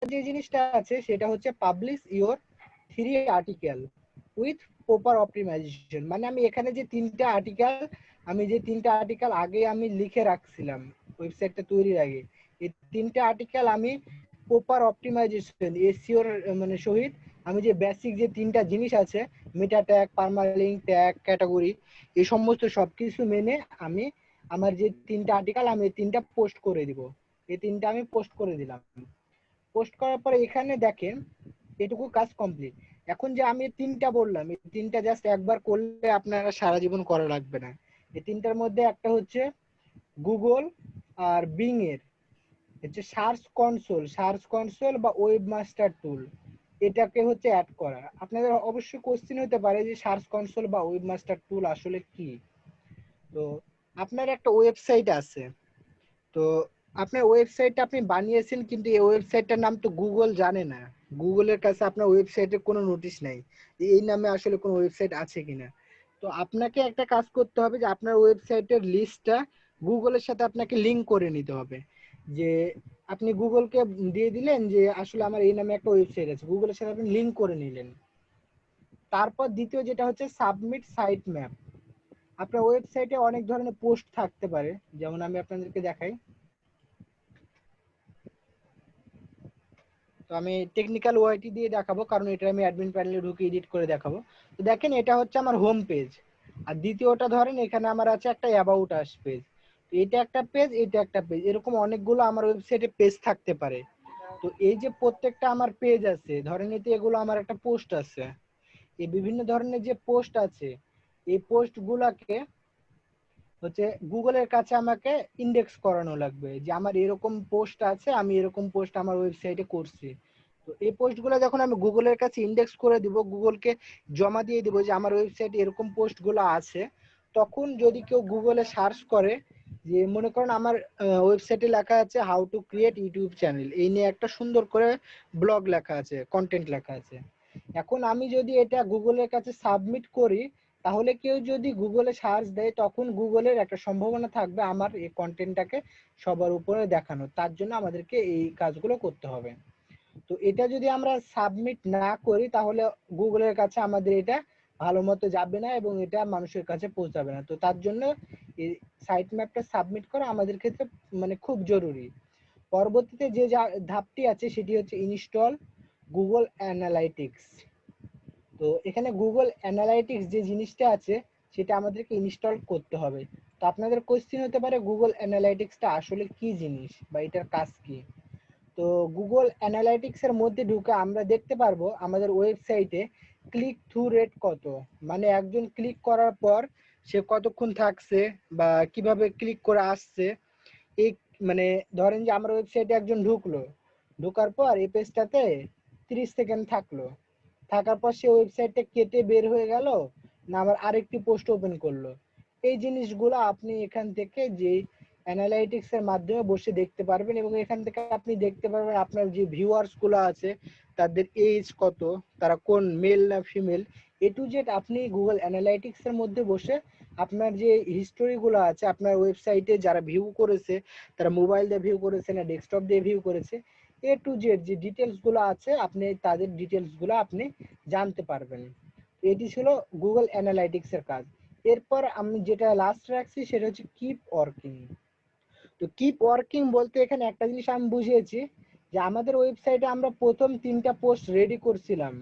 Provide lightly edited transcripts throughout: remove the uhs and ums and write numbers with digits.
যে জিনিসটা আছে সেটা হচ্ছে publish your 3 article with proper optimization. মানে আমি এখানে যে 3টা আর্টিকেল আগে আমি লিখে রাখছিলাম ওয়েবসাইটটা তৈরির আগে, এই 3টা আর্টিকেল আমি প্রপার অপটিমাইজেশন এসইওর মানে সহিত আমি যে বেসিক যে 3টা জিনিস আছে, মেটা ট্যাগ, পারমালিঙ্ক ট্যাগ, ক্যাটাগরি, এই সমস্ত সবকিছু মেনে আমি আমার যে 3টা আর্টিকেল আমি 3টা পোস্ট করে দিব। এই 3টা আমি পোস্ট করে দিলাম। পোস্ট করার পরে এখানে দেখেন এটুকু কাজ কমপ্লিট। এখন যে আমি 3টা বললাম, এই 3টা জাস্ট একবার করলে আপনারা সারা জীবন করা লাগবে না। এই 3টার মধ্যে একটা হচ্ছে গুগল আর বিং এর হচ্ছে সার্চ কনসোল বা ওয়েব মাস্টার টুল, এটাকে হচ্ছে অ্যাড করা। আপনাদের অবশ্যই কোশ্চেন হতে পারে যে সার্চ কনসোল বা ওয়েব মাস্টার টুল আসলে কি। তো আপনার একটা ওয়েবসাইট আছে, তো আপনার ওয়েবসাইটটা আপনি বানিয়েছেন, কিন্তু এই ওয়েবসাইটটার নাম তো গুগল জানে না। গুগলের কাছে আপনার ওয়েবসাইটের কোনো নোটিশ নাই যে এই নামে আসলে কোনো ওয়েবসাইট আছে কিনা। তো আপনাকে একটা কাজ করতে হবে যে আপনার ওয়েবসাইটের লিস্টটা গুগলের সাথে আপনাকে লিংক করে নিতে হবে। যে আপনি গুগলকে দিয়ে দিলেন যে আসলে আমার এই নামে একটা ওয়েবসাইট আছে, গুগলের সাথে আপনি লিংক করে নিলেন। তারপর দ্বিতীয় যেটা হচ্ছে সাবমিট সাইট ম্যাপ। আপনার ওয়েবসাইটে অনেক ধরনের পোস্ট থাকতে পারে, যেমন আমি আপনাদেরকে দেখাই। তো আমি টেকনিক্যাল ওয়াইটি দিয়ে দেখাবো, কারণ এটা আমি অ্যাডমিন প্যানেলে ঢুকে এডিট করে দেখাবো। তো দেখেন এটা হচ্ছে আমার হোম পেজ, আর দ্বিতীয়টা ধরেন এখানে আমার আছে একটা অ্যাবাউট আস পেজ। তো এটা একটা পেজ, এটা একটা পেজ, এরকম অনেকগুলো আমার ওয়েবসাইটে পেজ থাকতে পারে। তো এই যে প্রত্যেকটা আমার পেজ আছে, ধরেন এতে এগুলো আমার একটা পোস্ট আছে, এই বিভিন্ন ধরনের যে পোস্ট আছে, এই পোস্ট গুলাকে হচ্ছে গুগলের কাছে আমাকে ইন্ডেক্স করানো লাগবে যে আমার এরকম পোস্ট আছে, আমি এরকম পোস্ট আমার ওয়েবসাইটে করছি। তো এই পোস্টগুলো যখন আমি গুগলের কাছে ইন্ডেক্স করে দিব, গুগলকে জমা দিয়ে দিব যে আমার ওয়েবসাইটে এরকম পোস্টগুলো আছে, তখন যদি কেউ গুগলে সার্চ করে, যে মনে করেন আমার ওয়েবসাইটে লেখা আছে how to create YouTube channel, এই নিয়ে একটা সুন্দর করে ব্লগ লেখা আছে, কন্টেন্ট লেখা আছে। এখন আমি যদি এটা গুগলের কাছে সাবমিট করি, তাহলে কেউ যদি গুগলে সার্চ দেয়, তখন গুগলের একটা সম্ভাবনা থাকবে আমার এই কন্টেন্টটাকে সবার উপরে দেখানো। তার জন্য আমাদেরকে এই কাজগুলো করতে হবে। তো এটা যদি আমরা সাবমিট না করি, তাহলে গুগলের কাছে আমাদের এটা ভালো মতো যাবে না এবং এটা মানুষের কাছে পৌঁছাবে না। তো তার জন্য এই সাইট ম্যাপটা সাবমিট করা আমাদের ক্ষেত্রে মানে খুব জরুরি। পরবর্তীতে যে ধাপটি আছে সেটি হচ্ছে ইনস্টল গুগল অ্যানালাইটিক্স। তো এখানে গুগল অ্যানালাইটিক্স যে জিনিসটা আছে সেটা আমাদেরকে ইনস্টল করতে হবে। তো আপনাদের কোশ্চেন হতে পারে গুগল অ্যানালাইটিক্সটা আসলে কি জিনিস বা এটার কাজ কি। তো গুগল অ্যানালাইটিক্স এর মধ্যে ঢুকে আমরা দেখতে পারবো আমাদের ওয়েবসাইটে ক্লিক থ্রু রেট কত, মানে একজন ক্লিক করার পর সে কতক্ষণ থাকছে বা কিভাবে ক্লিক করে আসছে। এই মানে ধরেন যে আমার ওয়েবসাইটে একজন ঢুকলো, ঢোকার পর এই পেজটাতে 30 সেকেন্ড থাকলো, থাকার পর সে ওয়েবসাইটটা কেটে বের হয়ে গেল, না আবার আরেকটি পোস্ট ওপেন করলো। এই জিনিসগুলো আপনি এখান থেকে যে অ্যানালাইটিক্স এর মাধ্যমে বসে দেখতে পারবেন, এবং এখান থেকে আপনি দেখতে পারবেন আপনার যে ভিউয়ার্স গুলো আছে তাদের এজ কত, তারা কোন মেল না ফিমেল, এ টু জেড আপনি গুগল অ্যানালাইটিক্স এর মধ্যে বসে আপনার যে হিস্টোরি গুলো আছে আপনার ওয়েবসাইটে যারা ভিউ করেছে, তারা মোবাইল দিয়ে ভিউ করেছে না ডেস্কটপ দিয়ে ভিউ করেছে, এ টু জেড যে ডিটেলস গুলো আছে আপনি তাদের ডিটেলস গুলো আপনি জানতে পারবেন। এটি ছিল গুগল অ্যানালাইটিক্স এর কাজ। এরপর আমি যেটা লাস্ট রাখছি সেটা হচ্ছে কিপ ওয়ার্কিং। তো কিপ ওয়ার্কিং বলতে এখানে একটা জিনিস আমি বুঝিয়েছি, যে আমাদের ওয়েবসাইটে আমরা প্রথম 3টা পোস্ট রেডি করছিলাম,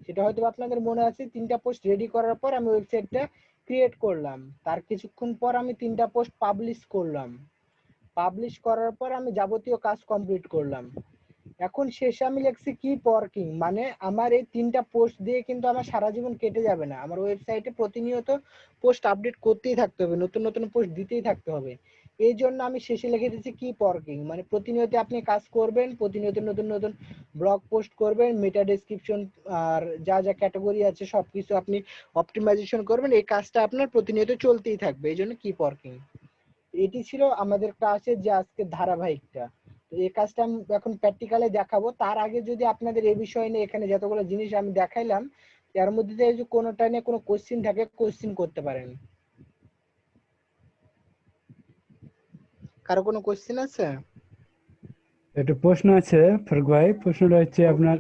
সেটা হয়তো আপনাদের মনে আছে। 3টা পোস্ট রেডি করার পর আমি ওয়েবসাইটটা ক্রিয়েট করলাম, তার কিছুক্ষণ পর আমি 3টা পোস্ট পাবলিশ করলাম, পাবলিশ করার পর আমি যাবতীয় কাজ কমপ্লিট করলাম। এখন শেষে আমি লিখছি কিপ ওয়ার্কিং, মানে আমার এই 3টা পোস্ট দিয়ে কিন্তু আমার সারা জীবন কেটে যাবে না, আমার ওয়েবসাইটে প্রতিনিয়ত পোস্ট আপডেট করতেই থাকতে হবে, নতুন নতুন পোস্ট দিতেই থাকতে হবে। এই জন্য আমি শেষে লিখে দিচ্ছি কিপ ওয়ার্কিং, মানে প্রতিনিয়ত আপনি কাজ করবেন, প্রতিনিয়ত নতুন নতুন ব্লগ পোস্ট করবেন, মেটা ডেসক্রিপশন আর যা যা ক্যাটাগরি আছে সবকিছু আপনি অপটিমাইজেশন করবেন, এই কাজটা আপনার প্রতিনিয়ত চলতেই থাকবে, এই জন্য কিপ ওয়ার্কিং। এটি ছিল আমাদের ক্লাসের যে আজকে ধারাবাহিকটা। তো এই কাজটা আমি এখন প্র্যাকটিক্যালে দেখাবো। তার আগে যদি আপনাদের এই বিষয় নিয়ে এখানে যতগুলো জিনিস আমি দেখাইলাম, এর মধ্যে থেকে যদি কোনোটা নিয়ে কোনো কোশ্চিন থাকে, কোশ্চিন করতে পারেন। কারো কোনো কোশ্চিন আছে? একটা প্রশ্ন আছে ফারুক ভাই, প্রশ্নটা হচ্ছে আপনার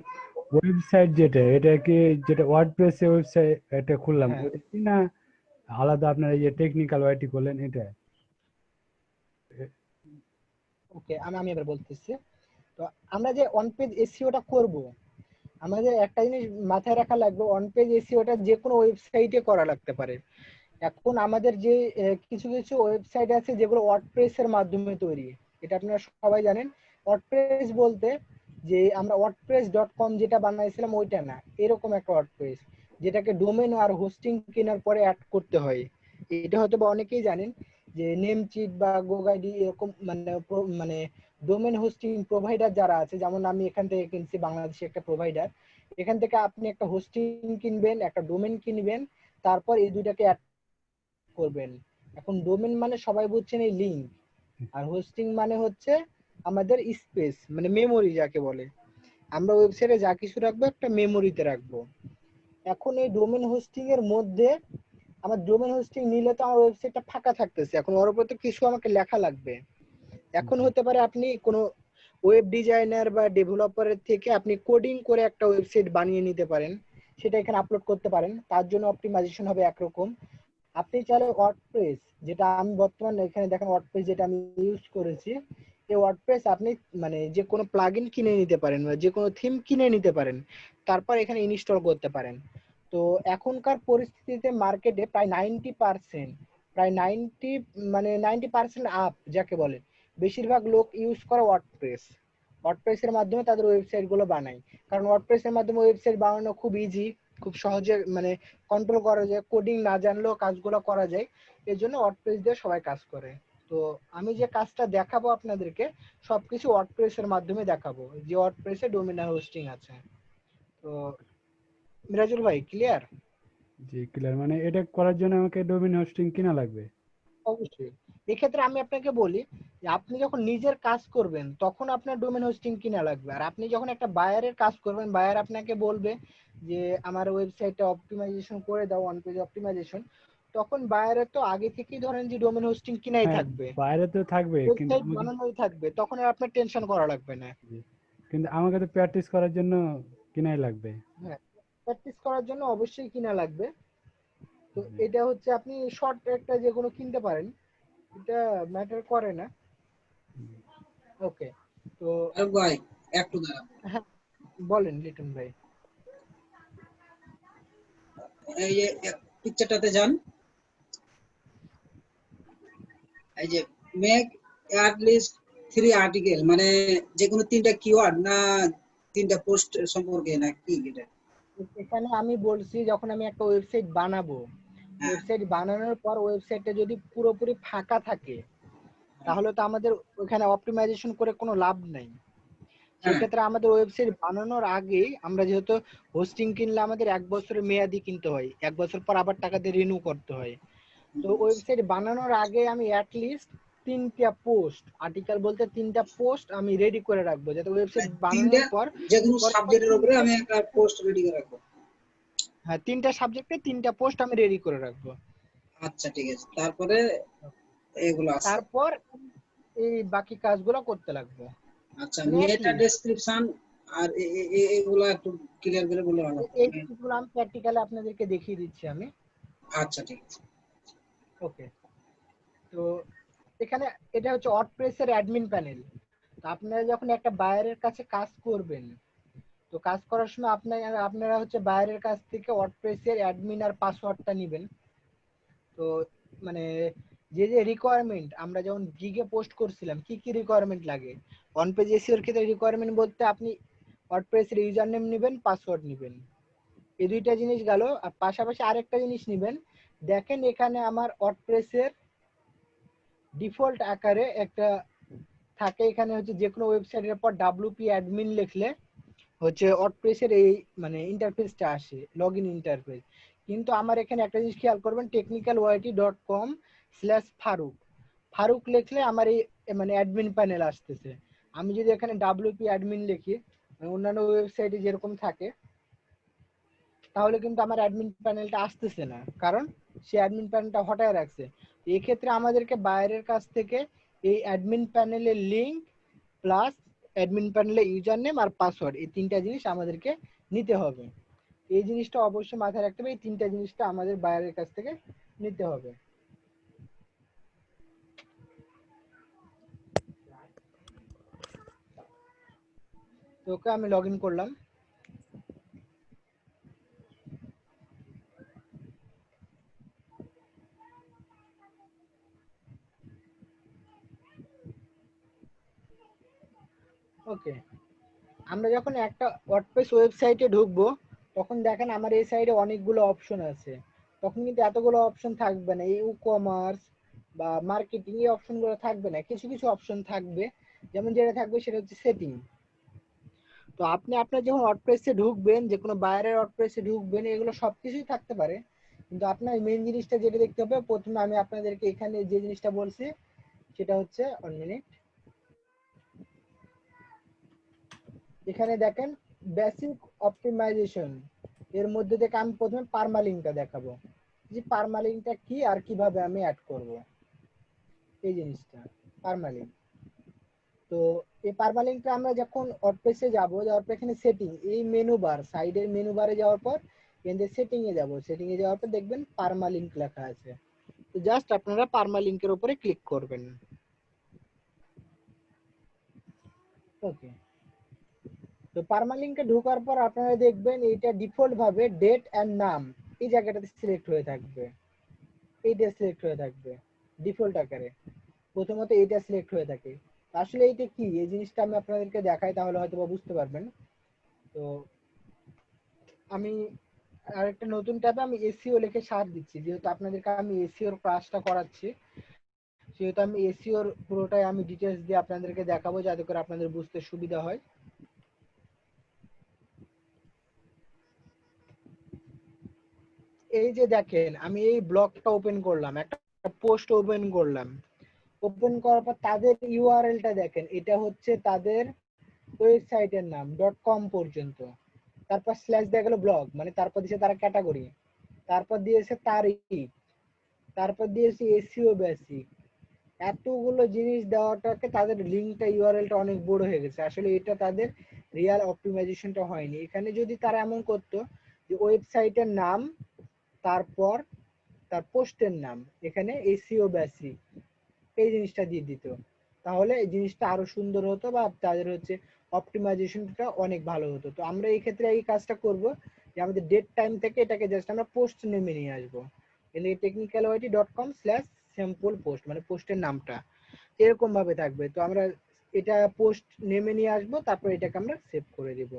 ওয়েবসাইট যেটা, এটা কি যেটা ওয়ার্ডপ্রেস ওয়েবসাইট এটা খুললাম হ্যাঁ, ওইটা কি না আলাদা আপনার এই যে টেকনিক্যাল ওয়াইটি করলেন এটা? ওকে, আমি আমি এবার বলতেছি। তো আমরা যে অন পেজ এসইওটা করব, আমাদের একটা জিনিস মাথায় রাখা লাগবে, অন পেজ এসইওটা যে কোনো ওয়েবসাইটে করা লাগতে পারে। এখন আমাদের যে কিছু কিছু ওয়েবসাইট আছে যেগুলো ওয়ার্ডপ্রেস এর মাধ্যমে তৈরি, এটা আপনারা সবাই জানেন। ওয়ার্ডপ্রেস বলতে যে আমরা wordpress.com যেটা বানাইছিলাম ওইটা না, এরকম একটা ওয়ার্ডপ্রেস যেটাকে ডোমেন আর হোস্টিং কেনার পরে অ্যাড করতে হয়। এটা হয়তো বা অনেকেই জানেন যে নেমচিট বা গোগাইডি এরকম মানে ডোমেন হোস্টিং প্রোভাইডার যারা আছে, যেমন আমি এখান থেকে কিনছি, বাংলাদেশে একটা প্রোভাইডার। এখান থেকে আপনি একটা হোস্টিং কিনবেন, একটা ডোমেন কিনবেন, তারপর এই দুইটাকে অ্যাড করবেন। এখন ডোমেন মানে সবাই বুঝছেন এই লিঙ্ক, আর হোস্টিং মানে হচ্ছে আমাদের স্পেস, মানে মেমোরি যাকে বলে। আমরা ওয়েবসাইটে যা কিছু রাখবো একটা মেমোরিতে রাখবো। এখন এই ডোমেন হোস্টিং এর মধ্যে আমার ডোমেন হোস্টিং নিলে তো আমার ওয়েবসাইটটা ফাঁকা থাকতেছে, এখন ওর উপর তো কিছু আমাকে লেখা লাগবে। এখন হতে পারে আপনি কোনো ওয়েব ডিজাইনার বা ডেভেলপারের থেকে আপনি কোডিং করে একটা ওয়েবসাইট বানিয়ে নিতে পারেন, সেটা এখানে আপলোড করতে পারেন। তার জন্য অপটিমাইজেশন হবে একরকম। আপনি চাইলে ওয়ার্ডপ্রেস, যেটা আমি বর্তমানে এখানে দেখেন ওয়ার্ডপ্রেস যেটা আমি ইউজ করেছি, এই ওয়ার্ডপ্রেস আপনি মানে যে কোনো প্লাগইন কিনে নিতে পারেন বা যে কোনো থিম কিনে নিতে পারেন, তারপর এখানে ইনস্টল করতে পারেন। তো এখনকার পরিস্থিতিতে মার্কেটে প্রায় 90%, প্রায় 90% আপ যাকে বলে, বেশিরভাগ লোক ইউজ করে ওয়ার্ডপ্রেস। ওয়ার্ডপ্রেসের মাধ্যমে তাদের ওয়েবসাইট গুলো বানায়, কারণ ওয়ার্ডপ্রেসের মাধ্যমে ওয়েবসাইট বানানো খুব ইজি, খুব সহজে মানে কন্ট্রোল করা যায়, কোডিং না জানলেও কাজগুলো করা যায়। এর জন্য ওয়ার্ডপ্রেস দিয়ে সবাই কাজ করে। তো আমি যে কাজটা দেখাবো আপনাদেরকে, সবকিছু ওয়ার্ডপ্রেস এর মাধ্যমে দেখাবো, যে ওয়ার্ডপ্রেসে ডোমেইন আর হোস্টিং আছে। তো মিরাজুল ভাই ক্লিয়ার? জি ক্লিয়ার। মানে এটা করার জন্য আমাকে ডোমেইন হোস্টিং কিনা লাগবে? অবশ্যই। এক্ষেত্রে আমি আপনাকে বলি যে আপনি যখন নিজের কাজ করবেন তখন আপনার ডোমেন হোস্টিং কিনা লাগবে, আর আপনি যখন একটা বায়ারের কাজ করবেন, বায়ার আপনাকে বলবে যে আমার ওয়েবসাইটটা অপটিমাইজেশন করে দাও, ওয়ান পেজ অপটিমাইজেশন, তখন বায়ারের তো আগে থেকেই ধরেন যে ডোমেন হোস্টিং কিনাই হ্যাঁ, থাকবে, বাইরে তো থাকবে কিন্তু ওয়েবসাইট আমাকে, বানানোই থাকবে, তখন আর আপনার টেনশন করা লাগবে না। জি, কিন্তু আমাকে তো প্র্যাকটিস করার জন্য কিনাই লাগবে। হ্যাঁ, প্র্যাকটিস করার জন্য অবশ্যই কিনা লাগবে। তো জি। এটা হচ্ছে আপনি শর্ট একটা যে কোনো কিনতে পারেন, এটা ম্যাটার করে না। ওকে। তো আর ভাই একটু দাঁড়ান, হ্যাঁ, বলেন লিটন ভাই। এই যে পিকচারটাতে যান, এই যে মেক অ্যাট লিস্ট 3 আর্টিকেল, মানে যে কোনো 3টা কিওয়ার্ড না 3টা পোস্ট সম্পর্কে না কি এটা? এখানে আমি বলছি যখন আমি একটা ওয়েবসাইট বানাবো, হ্যাঁ, ওয়েবসাইট বানানোর পর ওয়েবসাইটটা যদি পুরোপুরি ফাঁকা থাকে, তাহলে তো আমাদের ওখানে অপটিমাইজেশন করে কোনো লাভ নাই। হ্যাঁ, সেক্ষেত্রে আমাদের ওয়েবসাইট বানানোর আগেই আমরা যেহেতু হোস্টিং কিনলে আমাদের 1 বছরের মেয়াদি কিনতে হয়, 1 বছর পর আবার টাকা দিয়ে রিনিউ করতে হয়। তো ওয়েবসাইট বানানোর আগে আমি অ্যাটলিস্ট 3টা পোস্ট, আর্টিকেল বলতে 3টা পোস্ট আমি রেডি করে রাখবো, যাতে ওয়েবসাইট 3টা বানানোর পর যে কোনো পরপর সাবজেক্টের উপরে আমি একটা পোস্ট রেডি করে রাখবো। হ্যাঁ, 3টা সাবজেক্টে 3টা পোস্ট আমি রেডি করে রাখবো। আচ্ছা ঠিক আছে, তারপরে এগুলো আছে। তারপর এই বাকি কাজগুলো করতে লাগবে। আচ্ছা, মানে মেটা অ্যাটলিস্ট ডেসক্রিপশন আর এগুলো একটু ক্লিয়ার করে বললে ভালো হতো। এই জিনিসগুলো আমি প্র্যাকটিক্যালি আপনাদেরকে দেখিয়ে দিচ্ছি আমি। আচ্ছা ঠিক আছে। ওকে। তো এখানে এটা হচ্ছে ওয়ার্ডপ্রেস এর অ্যাডমিন প্যানেল। তো আপনারা যখন একটা বায়ারের কাছে কাজ করবেন, তো কাজ করার সময় আপনারা হচ্ছে বায়ারের কাছ থেকে ওয়ার্ডপ্রেস এর অ্যাডমিন আর পাসওয়ার্ডটা নেবেন। তো মানে যে যে রিকোয়ারমেন্ট আমরা যেমন গিগে পোস্ট করছিলাম, কি কি রিকোয়ারমেন্ট লাগে, অন পেজ এসইওর ক্ষেত্রে রিকোয়ারমেন্ট বলতে আপনি ওয়ার্ডপ্রেস এর ইউজার নেম নেবেন, পাসওয়ার্ড নেবেন, এই দুইটা জিনিস গেল। আর পাশাপাশি আরেকটা জিনিস নেবেন, দেখেন এখানে আমার ওয়ার্ডপ্রেস এর ডিফল্ট আকারে একটা থাকে, এখানে হচ্ছে যে কোনো ওয়েবসাইটের পর ডাব্লিউপি অ্যাডমিন লিখলে হচ্ছে ওয়ার্ডপ্রেসের এই মানে ইন্টারফেসটা আসে, লগইন ইন্টারফেস। কিন্তু আমার এখানে একটা জিনিস খেয়াল করবেন, technicalyt.com/ফারুক, ফারুক লিখলে আমার এই মানে অ্যাডমিন প্যানেল আসতেছে। আমি যদি এখানে ডাব্লিউপি অ্যাডমিন লিখি, মানে অন্যান্য ওয়েবসাইটে যেরকম থাকে, তাহলে কিন্তু আমার অ্যাডমিন প্যানেলটা আসতেছে না, কারণ সে অ্যাডমিন প্যানেলটা হটায় রাখছে। এই ক্ষেত্রে আমাদেরকে বাইরের কাছ থেকে এই অ্যাডমিন প্যানেলের লিংক প্লাস অ্যাডমিন প্যানেলে ইউজার নেম আর পাসওয়ার্ড, এই তিনটা জিনিস আমাদেরকে নিতে হবে। এই জিনিসটা অবশ্যই মাথায় রাখতে হবে, এই তিনটা জিনিসটা আমাদের বায়ারের কাছ থেকে নিতে হবে। তো ওকে আমি লগ ইন করলাম। ওকে, আমরা যখন একটা ওয়ার্ডপ্রেস ওয়েবসাইটে ঢুকবো তখন দেখেন আমার এই সাইডে অনেকগুলো অপশন আছে। তখন কিন্তু এতগুলো অপশন থাকবে না, এই ই-কমার্স বা মার্কেটিং এই অপশনগুলো থাকবে না, কিছু কিছু অপশন থাকবে। যেমন যেটা থাকবে সেটা হচ্ছে সেটিং। তো আপনি আপনার যখন ওয়ার্ডপ্রেসে ঢুকবেন, যে কোনো বায়ারের ওয়ার্ডপ্রেসে ঢুকবেন, এগুলো সবকিছুই থাকতে পারে, কিন্তু আপনার মেইন জিনিসটা যেটা দেখতে হবে, প্রথমে আমি আপনাদেরকে এখানে যে জিনিসটা বলছি সেটা হচ্ছে 1 মিনিট, এখানে দেখেন বেসিক অপটিমাইজেশন, এর মধ্যে থেকে আমি প্রথমে পারমালিঙ্কটা দেখাবো, যে পারমালিঙ্কটা কি আর কিভাবে আমি অ্যাড করব। এই জিনিসটা পারমালিঙ্ক। তো এই পারমালিঙ্কটা আমরা যখন ওয়ার্ডপ্রেসে যাব, যাওয়ার পর এখানে সেটিং, এই মেনু বার, সাইডের মেনু বারে যাওয়ার পর এখানে সেটিং এ যাব, সেটিং এ যাওয়ার পর দেখবেন পারমালিঙ্ক লেখা আছে। তো জাস্ট আপনারা পারমালিঙ্কের উপরে ক্লিক করবেন। ওকে, তো পারমালিঙ্কে ঢোকার পর আপনারা দেখবেন এটা ডিফল্ট ভাবে ডেট এন্ড নাম এই জায়গাটাতে সিলেক্ট হয়ে থাকবে, এইটা সিলেক্ট হয়ে থাকবে ডিফল্ট আকারে। প্রথমত এইটা সিলেক্ট হয়ে থাকে। আসলে এইটা কি, এই জিনিসটা আমি আপনাদেরকে দেখাই, তাহলে হয়তো বুঝতে পারবেন। তো আমি আরেকটা নতুন ট্যাবে আমি এসইও লিখে সার্চ দিচ্ছি, যেহেতু আপনাদেরকে আমি এসইওর ক্লাসটা করাচ্ছি, সেহেতু আমি এসইওর পুরোটাই আমি ডিটেলস দিয়ে আপনাদেরকে দেখাবো, যাতে করে আপনাদের বুঝতে সুবিধা হয়। এই যে দেখেন আমি এই ব্লগটা ওপেন করলাম, একটা পোস্ট ওপেন করলাম, ওপেন করার পর তাদের ইউআরএলটা দেখেন, এটা হচ্ছে তাদের ওয়েবসাইটের নাম .com পর্যন্ত, তারপর স্ল্যাশ দিয়ে গেল ব্লগ, মানে তারপর দিয়েছে তারা ক্যাটাগরি, তারপর দিয়েছে তারিখ, তারপর দিয়েছে এসইও বেসিক, এতগুলো জিনিস দেওয়াটাকে তাদের লিঙ্কটা ইউআরএলটা অনেক বড় হয়ে গেছে। আসলে এটা তাদের রিয়াল অপটিমাইজেশনটা হয়নি। এখানে যদি তারা এমন করতো যে ওয়েবসাইটের নাম, তারপর তার পোস্টের নাম, এখানে এসইও বেসিক, এই জিনিসটা দিয়ে দিত, তাহলে এই জিনিসটা আরো সুন্দর হতো, বা তাদের হচ্ছে অপটিমাইজেশনটা অনেক ভালো হতো। তো আমরা এই ক্ষেত্রে এই কাজটা করব, যে আমাদের ডেট টাইম থেকে এটাকে জাস্ট আমরা পোস্ট নেমে নিয়ে আসবো, এখানে technicality.com/sample post, মানে পোস্টের নামটা এরকম ভাবে থাকবে। তো আমরা এটা পোস্ট নেমে নিয়ে আসবো, তারপর এটাকে আমরা সেভ করে দিব।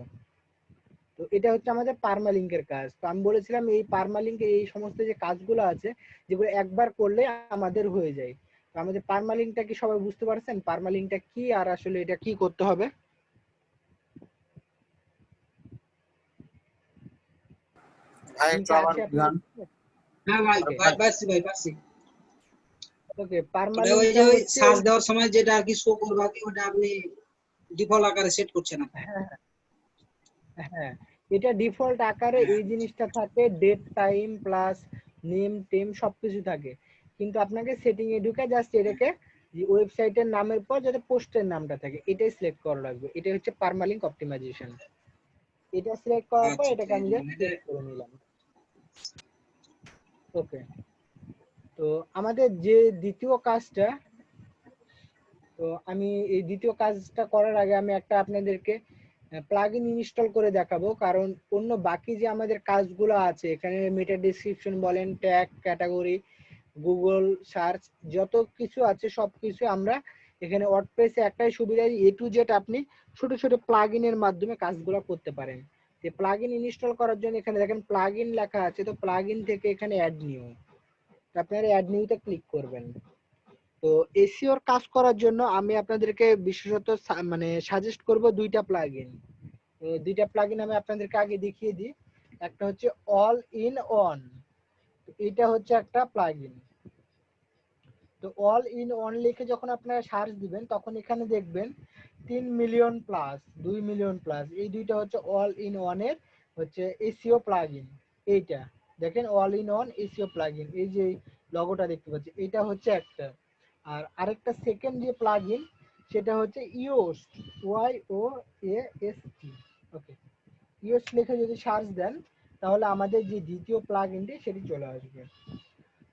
তো এটা হচ্ছে আমাদের পারমালিঙ্কের কাজ। তো আমি বলেছিলাম এই পারমালিঙ্কের এই সমস্ত যে কাজগুলো আছে, যেগুলো একবার করলে আমাদের হয়ে যায়। তো আমাদের পারমালিঙ্কটা কি সবাই বুঝতে পারছেন, পারমালিঙ্কটা কি আর আসলে এটা কি করতে হবে? ভাই আমি একটু কি আবার আছি বুঝান। আপনাদের? হ্যাঁ ভাই, ওকে পাচ্ছি ভাই, পাচ্ছি। ওকে, ওটা ওই পারমালিঙ্কটা যে ওই হচ্ছে সার্চ দেওয়ার সময় যেটা আর কি শো করবে আর কি, ওটা আপনি ডিফল্ট আকারে সেট করছেন আপনি। হ্যাঁ হ্যাঁ, এটা ডিফল্ট আকারে এই জিনিসটা থাকে, ডেট টাইম প্লাস নেম টেম সবকিছু থাকে, কিন্তু আপনাকে সেটিং এ ঢুকে জাস্ট এটাকে যে ওয়েবসাইটের নামের পর যাতে পোস্টের নামটা থাকে এটাই সিলেক্ট করা লাগবে। এটা হচ্ছে পারমালিঙ্ক অপটিমাইজেশন। এটা সিলেক্ট করার পর আচ্ছা এটাকে ঠিক আমি আছে, জাস্ট মানে সেভ করে নিলাম। ওকে, তো আমাদের যে দ্বিতীয় কাজটা, তো আমি এই দ্বিতীয় কাজটা করার আগে আমি একটা আপনাদেরকে প্লাগইন ইনস্টল করে দেখাবো, কারণ অন্য বাকি যে আমাদের কাজগুলো আছে, এখানে মেটা ডেসক্রিপশন বলেন, ট্যাগ, ক্যাটাগরি, গুগল সার্চ, যত কিছু আছে সবকিছু আমরা এখানে ওয়ার্ডপ্রেসে একটাই সুবিধা, এ টু জেড আপনি ছোট ছোট প্লাগইনের মাধ্যমে কাজগুলো করতে পারেন। যে প্লাগইন ইনস্টল করার জন্য এখানে দেখেন প্লাগইন লেখা আছে, তো প্লাগইন থেকে এখানে অ্যাড নিউ, আপনারা অ্যাড নিউতে ক্লিক করবেন। তো এসইওর কাজ করার জন্য আমি আপনাদেরকে বিশেষত মানে সাজেস্ট করব দুইটা প্লাগইন। তো দুইটা প্লাগইন আমি আপনাদেরকে আগে দেখিয়ে দিই। একটা হচ্ছে অল ইন অন, এটা হচ্ছে একটা প্লাগইন। তো অল ইন অন লিখে যখন আপনারা সার্চ দিবেন, তখন এখানে দেখবেন 3 মিলিয়ন প্লাস, 2 মিলিয়ন প্লাস, এই দুইটা হচ্ছে অল ইন ওয়ান এর হচ্ছে এসইও প্লাগইন। এইটা দেখেন all in on SEO plugin, এই যে লগোটা দেখতে পাচ্ছি, এটা হচ্ছে একটা। আর আরেকটা সেকেন্ড যে প্লাগইন, সেটা হচ্ছে ইওস্ট, YOAST। ওকে, ইওস্ট লিখে যদি সার্চ দেন তাহলে আমাদের যে দ্বিতীয় প্লাগইনটি সেটি চলে আসবে।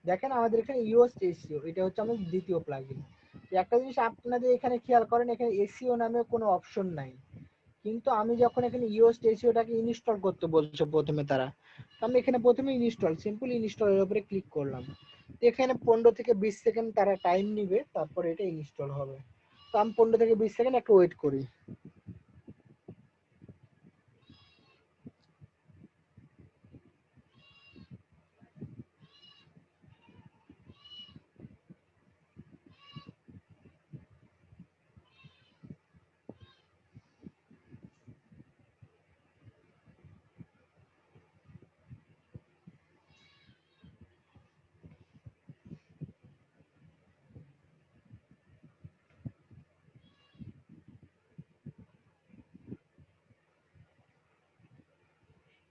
দেখেন আমাদের এখানে ইওস্ট এসিও, এটা হচ্ছে আমাদের দ্বিতীয় প্লাগইন। একটা জিনিস আপনাদের এখানে খেয়াল করেন, এখানে এসিও নামে কোনো অপশন নাই, কিন্তু আমি যখন এখানে ইওস্ট এসিওটাকে ইনস্টল করতে বলছে প্রথমে তারা, তো আমি এখানে প্রথমে ইনস্টল, সিম্পল ইনস্টলের উপরে ক্লিক করলাম। এখানে 15 থেকে 20 সেকেন্ড তারা টাইম নিবে, তারপর এটা ইনস্টল হবে। তো আমি 15 থেকে 20 সেকেন্ড একটু ওয়েট করি।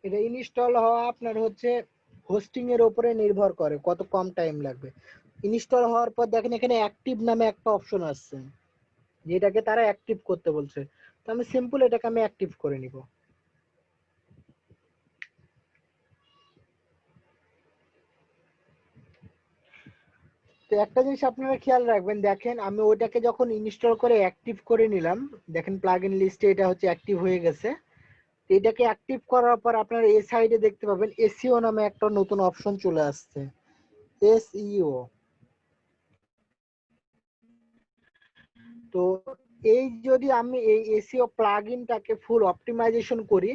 এটা ইনস্টল হওয়া আপনার হচ্ছে হোস্টিং এর উপরে নির্ভর করে কত কম টাইম লাগবে। ইনস্টল হওয়ার পর দেখেন এখানে অ্যাক্টিভ নামে একটা অপশন আসছে, যেটাকে তারা অ্যাক্টিভ করতে বলছে। তো আমি সিম্পল এটাকে আমি অ্যাক্টিভ করে নিব। তো একটা জিনিস আপনারা খেয়াল রাখবেন, দেখেন আমি ওইটাকে যখন ইনস্টল করে অ্যাক্টিভ করে নিলাম, দেখেন প্লাগইন লিস্টে এটা হচ্ছে অ্যাক্টিভ হয়ে গেছে। তো এটাকে অ্যাক্টিভ করার পর আপনারা এই সাইডে দেখতে পাবেন এসইও নামে একটা নতুন অপশন চলে আসছে, এসইও। তো এই যদি আমি এই এসইও প্লাগইনটাকে ফুল অপটিমাইজেশন করি,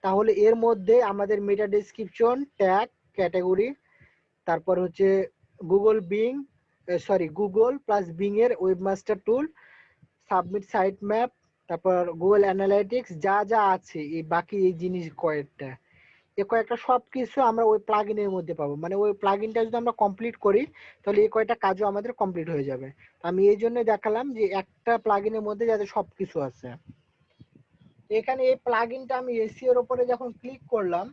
তাহলে এর মধ্যে আমাদের মেটা ডেসক্রিপশন, ট্যাগ, ক্যাটাগরি, তারপর হচ্ছে Google being, Google plus being এর ওয়েবমাস্টার টুল, সাবমিট সাইট ম্যাপ, তারপর গুগল অ্যানালাইটিক্স, যা যা আছে এই বাকি এই জিনিস কয়েকটা, এই কয়েকটা সবকিছু আমরা ওই প্লাগইনের মধ্যে পাবো। মানে ওই প্লাগইনটা যদি আমরা কমপ্লিট করি তাহলে এই কয়টা কাজও আমাদের কমপ্লিট হয়ে যাবে। আমি এই জন্য দেখালাম যে একটা প্লাগইনের মধ্যে যাতে সবকিছু আছে। এখানে এই প্লাগইনটা আমি এসইও এর উপরে যখন ক্লিক করলাম,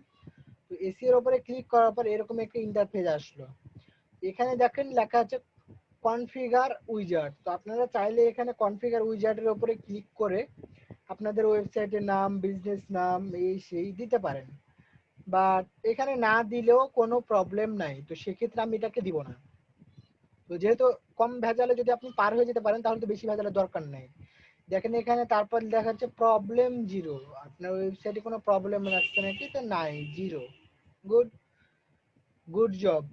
তো এসইও এর উপরে ক্লিক করার পর এরকম একটা ইন্টারফেস আসলো। এখানে দেখেন লেখা আছে কনফিগার উইজার্ড। তো আপনারা চাইলে এখানে কনফিগার উইজার্ডের উপরে ক্লিক করে আপনাদের ওয়েবসাইটের নাম, বিজনেস নাম এই সেই দিতে পারেন, বাট এখানে না দিলেও কোনো প্রবলেম নাই। তো সেক্ষেত্রে আমি এটাকে দিব না। তো যেহেতু কম ভেজালে যদি আপনি পার হয়ে যেতে পারেন তাহলে তো বেশি ভেজালের দরকার নেই। দেখেন এখানে তারপর দেখা যাচ্ছে প্রবলেম জিরো, আপনার ওয়েবসাইটে কোনো প্রবলেম আসছে নাকি, তো নাই, zero. Good, good job.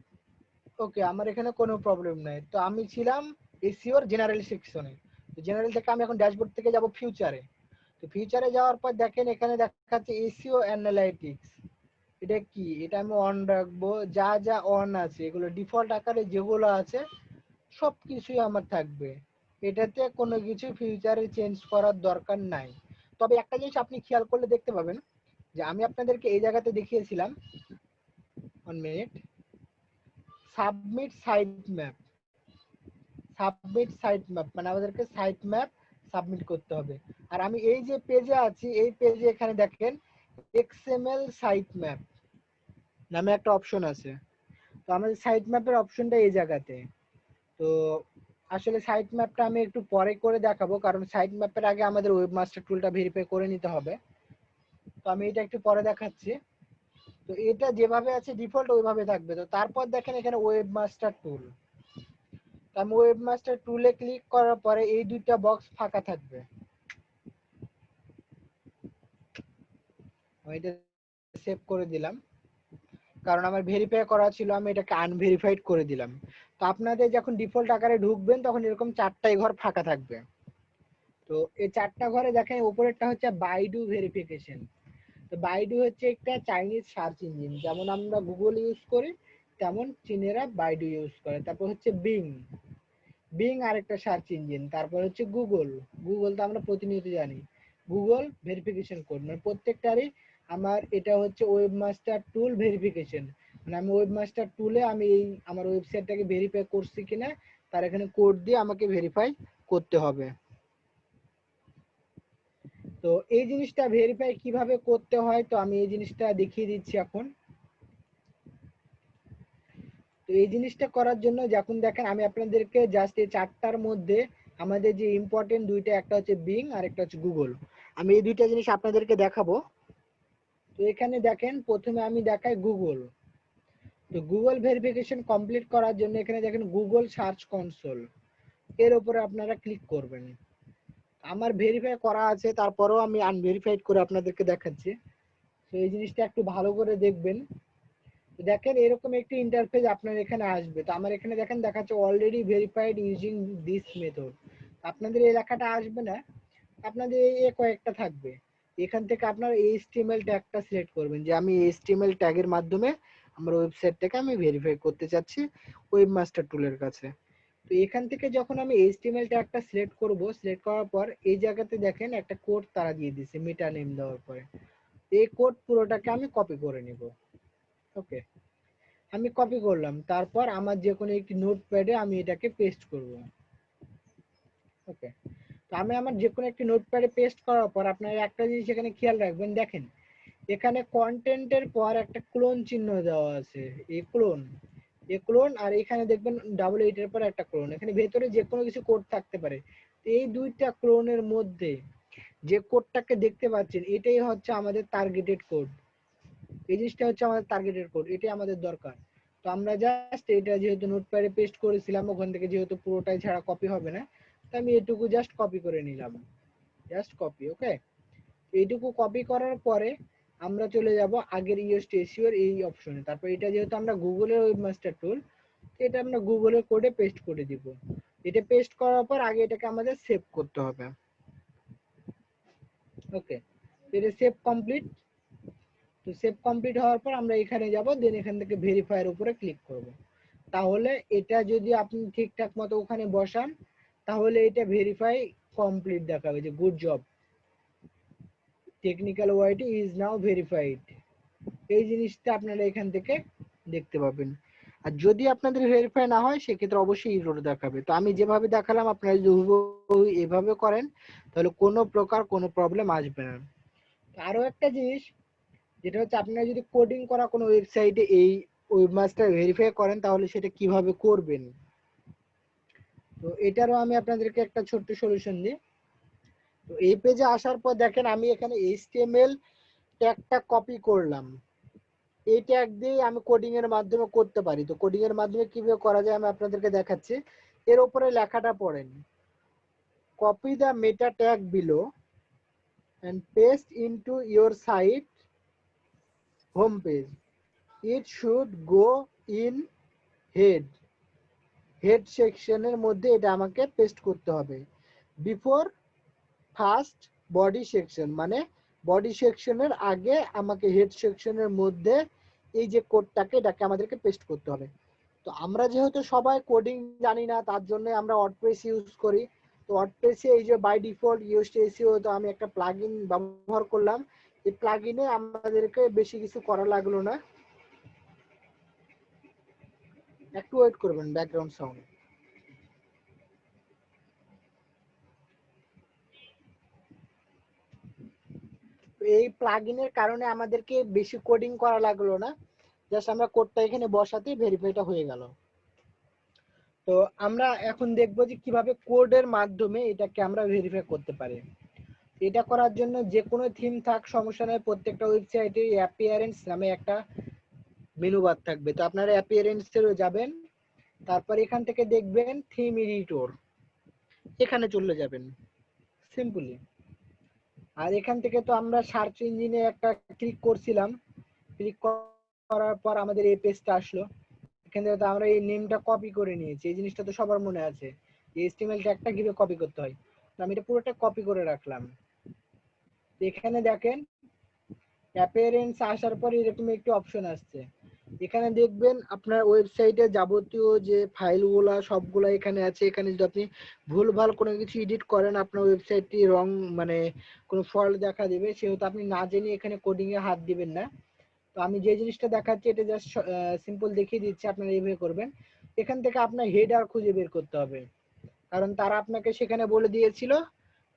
Okay, আমার এখানে কোনো প্রবলেম নাই। তো আমি ছিলাম এসইওর জেনারেল সেকশনে। তো জেনারেল থেকে আমি এখন ড্যাশবোর্ড থেকে যাব ফিউচারে। তো ফিউচারে যাওয়ার পর দেখেন এখানে দেখাচ্ছে এসইও অ্যানালাইটিক্স। এটা কি, এটা আমি অন রাখবো। যা যা অন আছে এগুলো ডিফল্ট আকারে যেগুলো আছে সবকিছুই আমার থাকবে, এটাতে কোনো কিছু ফিউচারে চেঞ্জ করার দরকার নাই। তবে একটা জিনিস আপনি খেয়াল করলে দেখতে পাবেন যে আমি আপনাদেরকে এই জায়গাতে দেখিয়েছিলাম, 1 minute, submit site map. Submit site map মানে আমাদেরকে সাইট ম্যাপ সাবমিট করতে হবে। আর আমি এই যে পেজে আছি, এই পেজে এখানে দেখেন এক্সএমএল সাইট ম্যাপ নামে একটা অপশন আছে। তো আমাদের সাইট ম্যাপের অপশনটা এই জায়গাতে। তো আসলে সাইট ম্যাপটা আমি একটু পরে করে দেখাবো, কারণ সাইট ম্যাপের আগে আমাদের ওয়েবমাস্টার টুলটা ভেরিফাই করে নিতে হবে। তো আমি এটা একটু পরে দেখাচ্ছি। তো এটা যেভাবে আছে ডিফল্ট ওইভাবে থাকবে। তো তারপর দেখেন এখানে ওয়েবমাস্টার টুল। তো আমি ওয়েবমাস্টার টুলে ক্লিক করার পরে এই দুইটা বক্স ফাঁকা থাকবে। আমি এটা সেভ করে দিলাম, কারণ আমার ভেরিফাই করা ছিল, আমি এটাকে আনভেরিফাইড করে দিলাম। তো আপনাদের যখন ডিফল্ট আকারে ঢুকবেন তখন এরকম 4টাই ঘর ফাঁকা থাকবে। তো এই 4টা ঘরে দেখেন উপরেরটা হচ্ছে বাইডু ভেরিফিকেশন। তো বাইডু হচ্ছে একটা চাইনিজ সার্চ ইঞ্জিন, যেমন আমরা গুগল ইউজ করি তেমন চীনেরা বাইডু ইউজ করে। তারপর হচ্ছে বিং, বিং আরেকটা সার্চ ইঞ্জিন। তারপর হচ্ছে গুগল, গুগল তো আমরা প্রতিনিয়ত জানি, গুগল ভেরিফিকেশন কোড। মানে প্রত্যেকটারই আমার এটা হচ্ছে ওয়েবমাস্টার টুল ভেরিফিকেশন। মানে আমি ওয়েবমাস্টার টুলে আমি এই আমার ওয়েবসাইটটাকে ভেরিফাই করছি কিনা তার এখানে কোড দিয়ে আমাকে ভেরিফাই করতে হবে। তো এই জিনিসটা ভেরিফাই কিভাবে করতে হয় তো আমি এই জিনিসটা দেখিয়ে দিচ্ছি এখন। তো এই জিনিসটা করার জন্য যখন দেখেন আমি আপনাদেরকে জাস্ট এই 4টার মধ্যে আমাদের যে ইম্পর্টেন্ট দুইটা, একটা হচ্ছে বিং আর একটা হচ্ছে গুগল। আমি এই দুইটা জিনিস আপনাদেরকে দেখাবো। তো এখানে দেখেন প্রথমে আমি দেখাই গুগল। তো গুগল ভেরিফিকেশন কমপ্লিট করার জন্য এখানে দেখেন গুগল সার্চ কনসোল, এর উপরে আপনারা ক্লিক করবেন। আমার ভেরিফাই করা আছে, তারপরেও আমি আনভেরিফাইড করে আপনাদেরকে দেখাচ্ছি। তো এই জিনিসটা একটু ভালো করে দেখবেন। তো দেখেন এরকম একটি ইন্টারফেস আপনার এখানে আসবে। তো আমার এখানে দেখেন দেখাচ্ছে already verified using this method. আপনাদের এই লেখাটা আসবে না, আপনাদের এই কয়েকটা থাকবে। এখান থেকে আপনার HTML ট্যাগটা সিলেক্ট করবেন যে আমি HTML ট্যাগের মাধ্যমে আমার ওয়েবসাইটটাকে আমি ভেরিফাই করতে চাচ্ছি ওয়েবমাস্টার টুলের কাছে। তো এখান থেকে যখন আমি HTML ট্যাগটা সিলেক্ট করব, সিলেক্ট করার পর এই জায়গাতে দেখেন একটা কোড তারা দিয়ে দিয়েছে মেটা নেম দেওয়ার পরে। এই কোড পুরোটাকে আমি কপি করে নিব। ওকে, আমি কপি করলাম, তারপর আমার যে কোনো একটি নোটপ্যাডে আমি এটাকে পেস্ট করব। ওকে, তো আমি আমার যে কোনো একটি নোটপ্যাডে পেস্ট করার পর আপনারা একটা জিনিস এখানে খেয়াল রাখবেন, দেখেন এখানে কন্টেন্টের পর একটা ক্লোন চিহ্ন দেওয়া আছে, এই ক্লোন আর এখানে দেখবেন ডাবল এইটের পর একটা ক্লোন। এখানে ভেতরে যে কোনো কিছু কোড থাকতে পারে। তো এই দুইটা ক্লোনের মধ্যে যে কোডটাকে দেখতে পাচ্ছেন এটাই হচ্ছে আমাদের টার্গেটেড কোড। এই জিনিসটা হচ্ছে আমাদের টার্গেটেড কোড, এটাই আমাদের দরকার। তো আমরা জাস্ট এটা যেহেতু নোটপ্যাডে পেস্ট করেছিলাম, ওখান থেকে যেহেতু পুরোটাই ছাড়া কপি হবে না, তো আমি এটুকু জাস্ট কপি করে নিলাম, জাস্ট কপি। ওকে, এইটুকু কপি করার পরে আমরা চলে যাব আগের ইউএসটি এসইওর এই অপশনে। তারপর এটা যেহেতু আমরা গুগলের ওয়েবমাস্টার টুল, এটা আমরা গুগলের কোডে পেস্ট করে দিব। এটা পেস্ট করার পর আগে এটাকে আমাদের সেভ করতে হবে। ওকে, এটা সেভ কমপ্লিট। তো সেভ কমপ্লিট হওয়ার পর আমরা এখানে যাব, দেন এখান থেকে ভেরিফাইয়ের উপরে ক্লিক করব। তাহলে এটা যদি আপনি ঠিকঠাক মতো ওখানে বসান, তাহলে এটা ভেরিফাই কমপ্লিট দেখাবে যে good job, technical YT is now verified. এই জিনিসটা আপনারা এখান থেকে দেখতে পাবেন। আর যদি আপনাদের ভেরিফাই না হয় সেক্ষেত্রে অবশ্যই এরর দেখাবে। তো আমি যেভাবে দেখালাম আপনারা যদি হুবহু এভাবে করেন তাহলে কোনো প্রকার কোনো প্রবলেম আসবে না। আরো একটা জিনিস যেটা হচ্ছে, আপনারা যদি কোডিং করা কোনো ওয়েবসাইটে এই ওয়েবমাস্টার ভেরিফাই করেন তাহলে সেটা কিভাবে করবেন, তো এটারও আমি আপনাদেরকে একটা ছোট্ট সলিউশন দিই। তো এই পেজে আসার পর দেখেন আমি এখানে HTML ট্যাগটা কপি করলাম। এই ট্যাগ দিয়ে আমি কোডিং এর মাধ্যমে করতে পারি। তো কোডিং এর মাধ্যমে কিভাবে করা যায় আমি আপনাদেরকে দেখাচ্ছি। এর উপরে লেখাটা পড়েন, copy the meta tag below and paste into your site home page. It should go in head সেকশনের মধ্যে এটা আমাকে পেস্ট করতে হবে। বিফোর ফার্স্ট বডি সেকশন, মানে বডি সেকশনের আগে আমাকে হেড সেকশনের মধ্যে এই যে কোডটাকে এটাকে আমাদেরকে পেস্ট করতে হবে। তো আমরা যেহেতু সবাই কোডিং জানি না, তার জন্য আমরা ওয়ার্ডপ্রেস ইউজ করি। তো ওয়ার্ডপ্রেসে এই যে বাই ডিফল্ট ইউএসটি এসইও, তো আমি একটা প্লাগইন ব্যবহার করলাম। এই প্লাগইনে আমাদেরকে বেশি কিছু করা লাগলো না। একটু ওয়েট করবেন, ব্যাকগ্রাউন্ড সাউন্ড। এই প্লাগইনের কারণে আমাদেরকে বেশি কোডিং করা লাগলো না, জাস্ট আমরা কোডটা এখানে বসাতেই ভেরিফাইটা হয়ে গেল। তো আমরা এখন দেখব যে কিভাবে কোডের মাধ্যমে এটাকে আমরা ভেরিফাই করতে পারি। এটা করার জন্য যে কোনো থিম থাক সমস্যা নেই, প্রত্যেকটা ওয়েবসাইটে অ্যাপিয়ারেন্স নামে একটা মেনু বার থাকবে। তো আপনারা অ্যাপিয়ারেন্সে যাবেন, তারপর এখান থেকে দেখবেন থিম এডিটর, এখানে চলে যাবেন সিম্পলি। আর এখান থেকে তো আমরা সার্চ ইঞ্জিনে একটা ক্লিক করছিলাম, ক্লিক করার পর আমাদের এই পেজটা আসলো। এখান থেকে তো আমরা এই নেমটা কপি করে নিয়েছি, এই জিনিসটা তো সবার মনে আছে HTML ট্যাগটা কিভাবে কপি করতে হয়। তো আমি এটা পুরোটা কপি করে রাখলাম। এখানে দেখেন অ্যাপিয়ারেন্স আসার পর এরকম একটি অপশন আসছে। এখানে দেখবেন আপনার ওয়েবসাইটে যাবতীয় যে ফাইলগুলা সবগুলা এখানে আছে। এখানে যদি আপনি ভুলভাল কোনো কিছু এডিট করেন আপনার ওয়েবসাইটটি রং মানে কোনো ফল্ট দেখা দেবে, সেহেতু আপনি না জেনে এখানে কোডিং এ হাত দিবেন না। তো আমি যে জিনিসটা দেখাচ্ছি এটা জাস্ট সিম্পল দেখিয়ে দিচ্ছি, আপনারা এইভাবে করবেন। এখান থেকে আপনার হেডার খুঁজে বের করতে হবে, কারণ তারা আপনাকে সেখানে বলে দিয়েছিল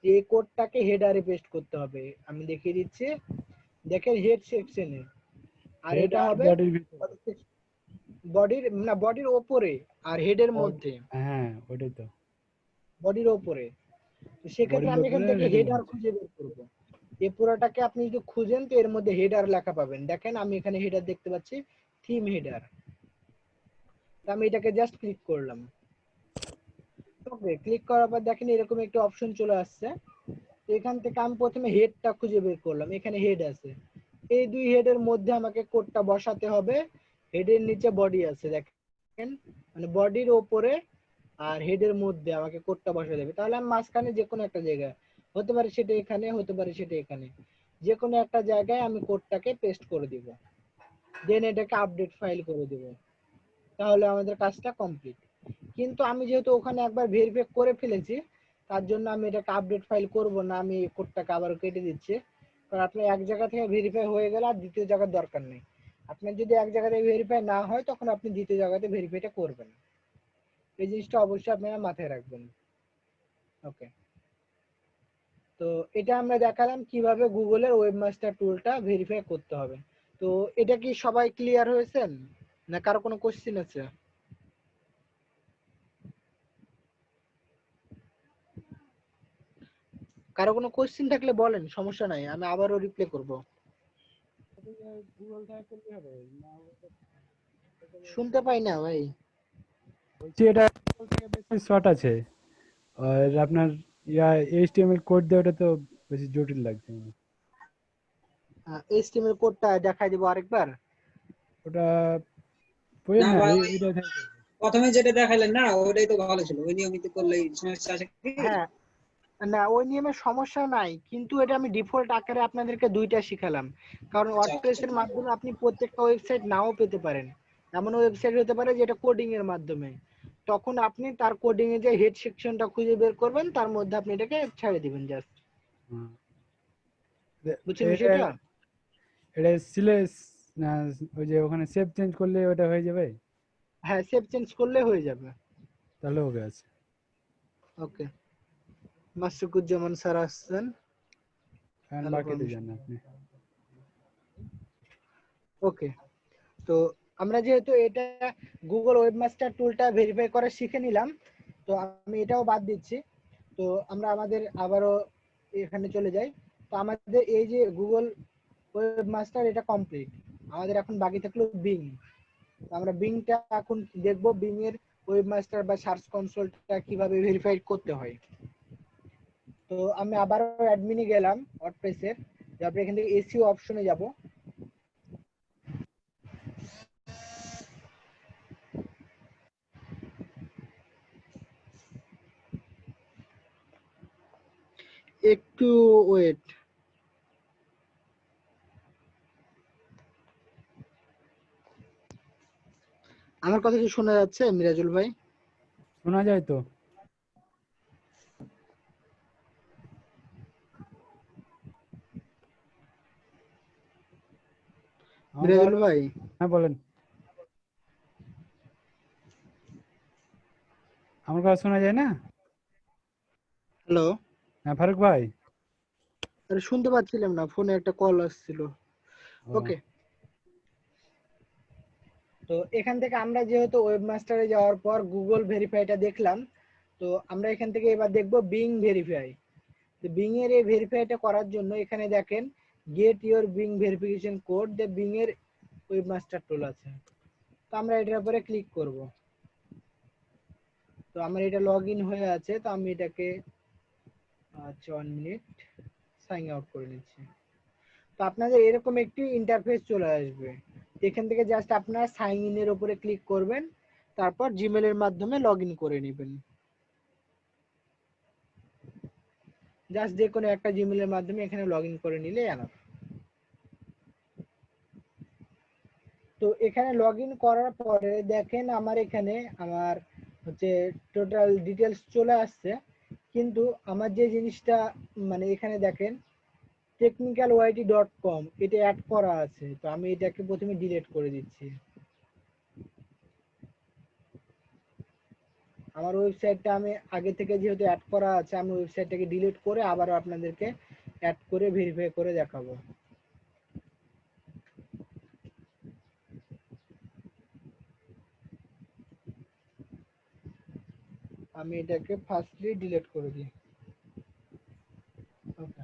যে এই কোডটাকে হেডারে পেস্ট করতে হবে। আমি দেখিয়ে দিচ্ছি, দেখেন হেড সেকশনে, আর হেড এটা আর হবে বডির ভিতরে। বডির না বডির ওপরে আর হেডের মধ্যে। হ্যাঁ ওটাই তো। বডির উপরে। তো সেক্ষেত্রে বডির আমি এখান উপরে থেকে হেডিং হেডার খুঁজে বের করব। এই পুরোটাকে আপনি যদি খুঁজেন তো এর মধ্যে হেডার লেখা পাবেন। দেখেন আমি এখানে হেডার দেখতে পাচ্ছি, থিম হেডার। তো আমি এটাকে জাস্ট ক্লিক করলাম। ওকে, ক্লিক করার পর দেখেন এরকম একটা অপশন চলে আসছে। তো এখান থেকে আমি প্রথমে হেডটা খুঁজে বের করলাম, এখানে হেড আছে। এই দুই হেডের মধ্যে আমাকে কোডটা বসাতে হবে। হেডের নিচে বডি আছে দেখেন, মানে বডির ওপরে আর হেডের মধ্যে আমাকে কোডটা বসাতে হবে। তাহলে আমি মাঝখানে যে কোনো একটা জায়গায়, হতে পারে সেটা এখানে, হতে পারে সেটা এখানে, যে কোনো একটা জায়গায় আমি কোডটাকে পেস্ট করে দিব। দেন এটাকে আপডেট ফাইল করে দিব। তাহলে আমাদের কাজটা কমপ্লিট। কিন্তু আমি যেহেতু ওখানে একবার ভেরিফাই করে ফেলেছি, তার জন্য আমি এটাকে আপডেট ফাইল করব না, আমি কোডটাকে আবার কেটে দিচ্ছি। কারণ আপনার এক জায়গা থেকে ভেরিফাই হয়ে গেলে আর দ্বিতীয় জায়গার দরকার নেই। আপনার যদি এক জায়গাতে ভেরিফাই না হয় তখন আপনি দ্বিতীয় জায়গাতে ভেরিফাইটা করবেন। এই জিনিসটা অবশ্যই আপনারা মাথায় রাখবেন। ওকে, তো এটা আমরা দেখালাম কিভাবে গুগলের ওয়েবমাস্টার টুলটা ভেরিফাই করতে হবে। তো এটা কি সবাই ক্লিয়ার হয়েছেন, না কারো কোনো কোশ্চেন আছে? কারো কোনো কোশ্চেন থাকলে বলেন, সমস্যা নাই, আমি আবারও রিপ্লে করব। গুগল থেকে করলে হবে না? শুনতে পাই না ভাই। বলছি এটা গুগল থেকে বেশি শর্ট আছে, আর আপনার এইচটিএমএল কোড দিয়ে ওটা তো বেশি জটিল লাগছে আমার। এইচটিএমএল কোডটা দেখাই দিব আরেকবার। ওটা বুঝেন না না, ভাই, ওই এটা থেকে প্রথমে যেটা দেখাইলেন না ওটাই তো ভালো ছিল, ওই নিয়মিত করলেই সমস্যা আছে কি? হ্যাঁ, না ওই নিয়মের সমস্যা নাই, কিন্তু এটা আমি ডিফল্ট আকারে আপনাদেরকে দুইটা শিখালাম। কারণ আচ্ছা আচ্ছা ওয়ার্ডপ্রেসের মাধ্যমে আপনি প্রত্যেকটা ওয়েবসাইট নাও পেতে পারেন। এমন ওয়েবসাইট হতে পারে যেটা কোডিং এর মাধ্যমে, তখন আপনি তার কোডিং এ যে হেড সেকশনটা খুঁজে বের করবেন, তার মধ্যে আপনি এটাকে ছেড়ে দিবেন জাস্ট। হ্যাঁ। বুঝছেন এটা বিষয়টা? এটা সিলেস না, ওই যে ওখানে সেভ চেঞ্জ করলে ওটা হয়ে যাবে? হ্যাঁ, সেভ চেঞ্জ করলে হয়ে যাবে। তাহলে ওকে আছে। ওকে, মাসুকুজ্জামান স্যার আসছেন। এখন হ্যালো বাকিতে যান আপনি। ওকে, তো আমরা যেহেতু এটা গুগল ওয়েবমাস্টার টুলটা ভেরিফাই করে শিখে নিলাম, তো আমি এটাও বাদ দিচ্ছি। তো আমরা আমাদের আবারও এখানে চলে যাই। তো আমাদের এই যে গুগল ওয়েবমাস্টার এটা কমপ্লিট, আমাদের এখন বাকি থাকলো বিং। আমরা বিংটা এখন দেখবো, বিং এর ওয়েবমাস্টার বা সার্চ কনসোলটা কিভাবে ভেরিফাই করতে হয়। তো আমি আবারও অ্যাডমিনে গেলাম ওয়ার্ডপ্রেসের, তারপরে এখান থেকে এসইও অপশনে যাব। একটু ওয়েট। আমার কথা কি শোনা যাচ্ছে মিরাজুল ভাই? শোনা যায় তো? আমার মিরাজুল কথা, ভাই, হ্যাঁ বলেন। আমার কথা শোনা যায় না? হ্যালো। হ্যাঁ ফারুক ভাই। আরে শুনতে পাচ্ছিলাম না, ফোনে একটা কল আসছিল। ও, ওকে, তো এখান থেকে আমরা যেহেতু ওয়েবমাস্টারে যাওয়ার পর গুগল ভেরিফাইটা দেখলাম, তো আমরা এখান থেকে এবার দেখব বিং ভেরিফাই। তো বিং এর এই ভেরিফাইটা করার জন্য এখানে দেখেন gate your being verification code, the being এর ওয়েবমাস্টার টুল আছে। তো আমরা এটার উপরে ক্লিক করব। তো আমার এটা লগ ইন হয়ে আছে, তো আমি এটাকে 1 মিনিট সাইন আউট করে নিচ্ছি। তো আপনাদের এরকম একটি ইন্টারফেস চলে আসবে। এখান থেকে জাস্ট আপনারা সাইন ইন এর উপরে ক্লিক করবেন, তারপর জিমেল এর মাধ্যমে লগ ইন করে নেবেন। জাস্ট যে কোনো একটা জিমেল এর মাধ্যমে এখানে লগ ইন করে নিলে এনাফ। তো এখানে লগ ইন করার পরে দেখেন আমার এখানে আমার হচ্ছে টোটাল ডিটেলস চলে আসছে, কিন্তু আমার যে জিনিসটা মানে এখানে দেখেন technicalYT.com এটা অ্যাড করা আছে, তো আমি এটাকে প্রথমে ডিলিট করে দিচ্ছি। আমার ওয়েবসাইটটা আমি আগে থেকে যেহেতু অ্যাড করা আছে, আমি ওয়েবসাইটটাকে ডিলিট করে আবারও আপনাদেরকে অ্যাড করে ভেরিফাই করে দেখাবো। আমি এটাকে ফার্স্টলি ডিলিট করে দিই। ওকে,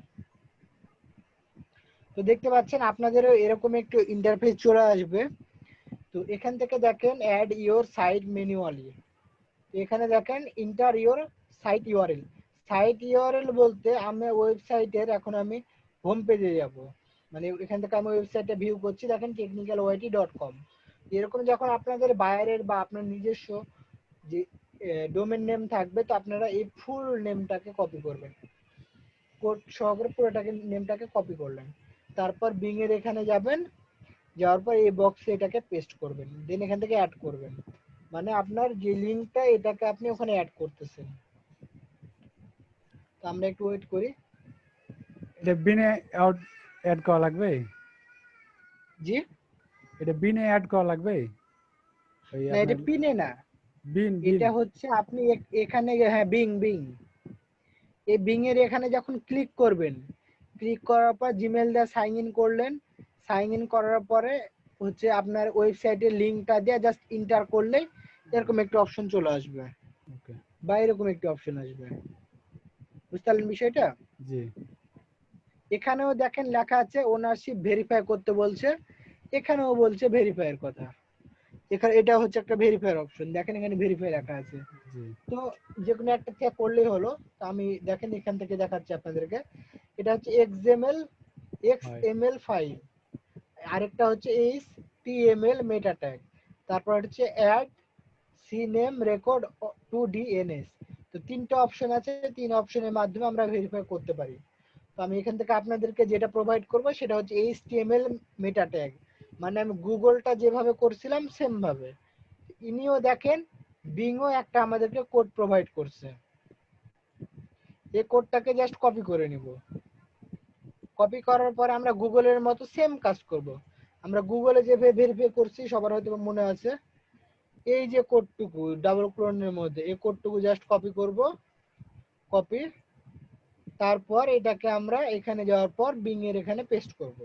তো দেখতে পাচ্ছেন আপনাদেরও এরকম একটু ইন্টারফেস চলে আসবে। তো এখান থেকে দেখেন অ্যাড ইওর সাইট ম্যানুয়ালি, এখানে দেখেন enter your site URL. Site URL বলতে আমি ওয়েবসাইটের এখন আমি হোম পেজে যাব, মানে এখান থেকে আমি ওয়েবসাইটটা ভিউ করছি, দেখেন technicalYT.com। এরকম যখন আপনাদের বাইরের বা আপনার নিজস্ব যে ডোমেন নেম থাকবে, তো আপনারা এই ফুল নেমটাকে কপি করবেন, কোড সহকারে পুরোটাকে নেমটাকে কপি করলেন। তারপর বিং এর এখানে যাবেন, যাওয়ার পর এই বক্সে এটাকে পেস্ট করবেন, দেন এখান থেকে অ্যাড করবেন, মানে আপনার যে লিঙ্কটা এটাকে আপনি ওখানে অ্যাড করতেছেন। তো আমরা একটু ওয়েট করি। এটা বিনে অ্যাড করা লাগবে? জি এটা বিনে অ্যাড করা লাগবে? ওই না, এটা আপনার পিনে না, বিন এটা হচ্ছে আপনি এখানে, হ্যাঁ বিং বিং, এই বিং এর এখানে যখন ক্লিক করবেন, ক্লিক করার পর জিমেল দিয়ে সাইন ইন করলেন, সাইন ইন করার পরে হচ্ছে আপনার ওয়েবসাইটের লিঙ্কটা দিয়ে জাস্ট ইন্টার করলেই এরকম একটা অপশন চলে আসবে, ওকে, বা এরকম একটা অপশন আসবে। বুঝতে পারলেন বিষয়টা? জি। এখানেও দেখেন লেখা আছে ওনারশিপ ভেরিফাই করতে বলছে, এখানেও বলছে ভেরিফাইয়ের কথা। এখানে এটা হচ্ছে একটা ভেরিফায়ার অপশন, দেখেন এখানে ভেরিফাই লেখা আছে। জি। তো যে কোনো একটা থেকে করলেই হলো। তো আমি দেখেন এখান থেকে দেখাচ্ছি আপনাদেরকে, এটা হচ্ছে XML ফাইল, আরেকটা হচ্ছে HTML মেটা ট্যাগ, তারপর হচ্ছে add CNAME record to DNS। তো তিনটা অপশন আছে, তিন অপশনের মাধ্যমে আমরা ভেরিফাই করতে পারি। তো আমি এখান থেকে আপনাদেরকে যেটা প্রোভাইড করব সেটা হচ্ছে HTML মেটা ট্যাগ, মানে আমি গুগলটা যেভাবে করছিলাম সেম ভাবে ইনিও দেখেন বিংও একটা আমাদেরকে কোড প্রোভাইড করছে। এই কোডটাকে জাস্ট কপি করে নিব, কপি করার পরে আমরা গুগলের মতো সেম কাজ করব। আমরা গুগলে যেভাবে ভেরিফাই করছি সবার হয়তো মনে আছে, এই যে কোডটুকু ডাবল ক্লোনের মধ্যে এই কোডটুকু জাস্ট কপি করব, কপি, তারপর এটাকে আমরা এখানে যাওয়ার পর বিং এর এখানে পেস্ট করব,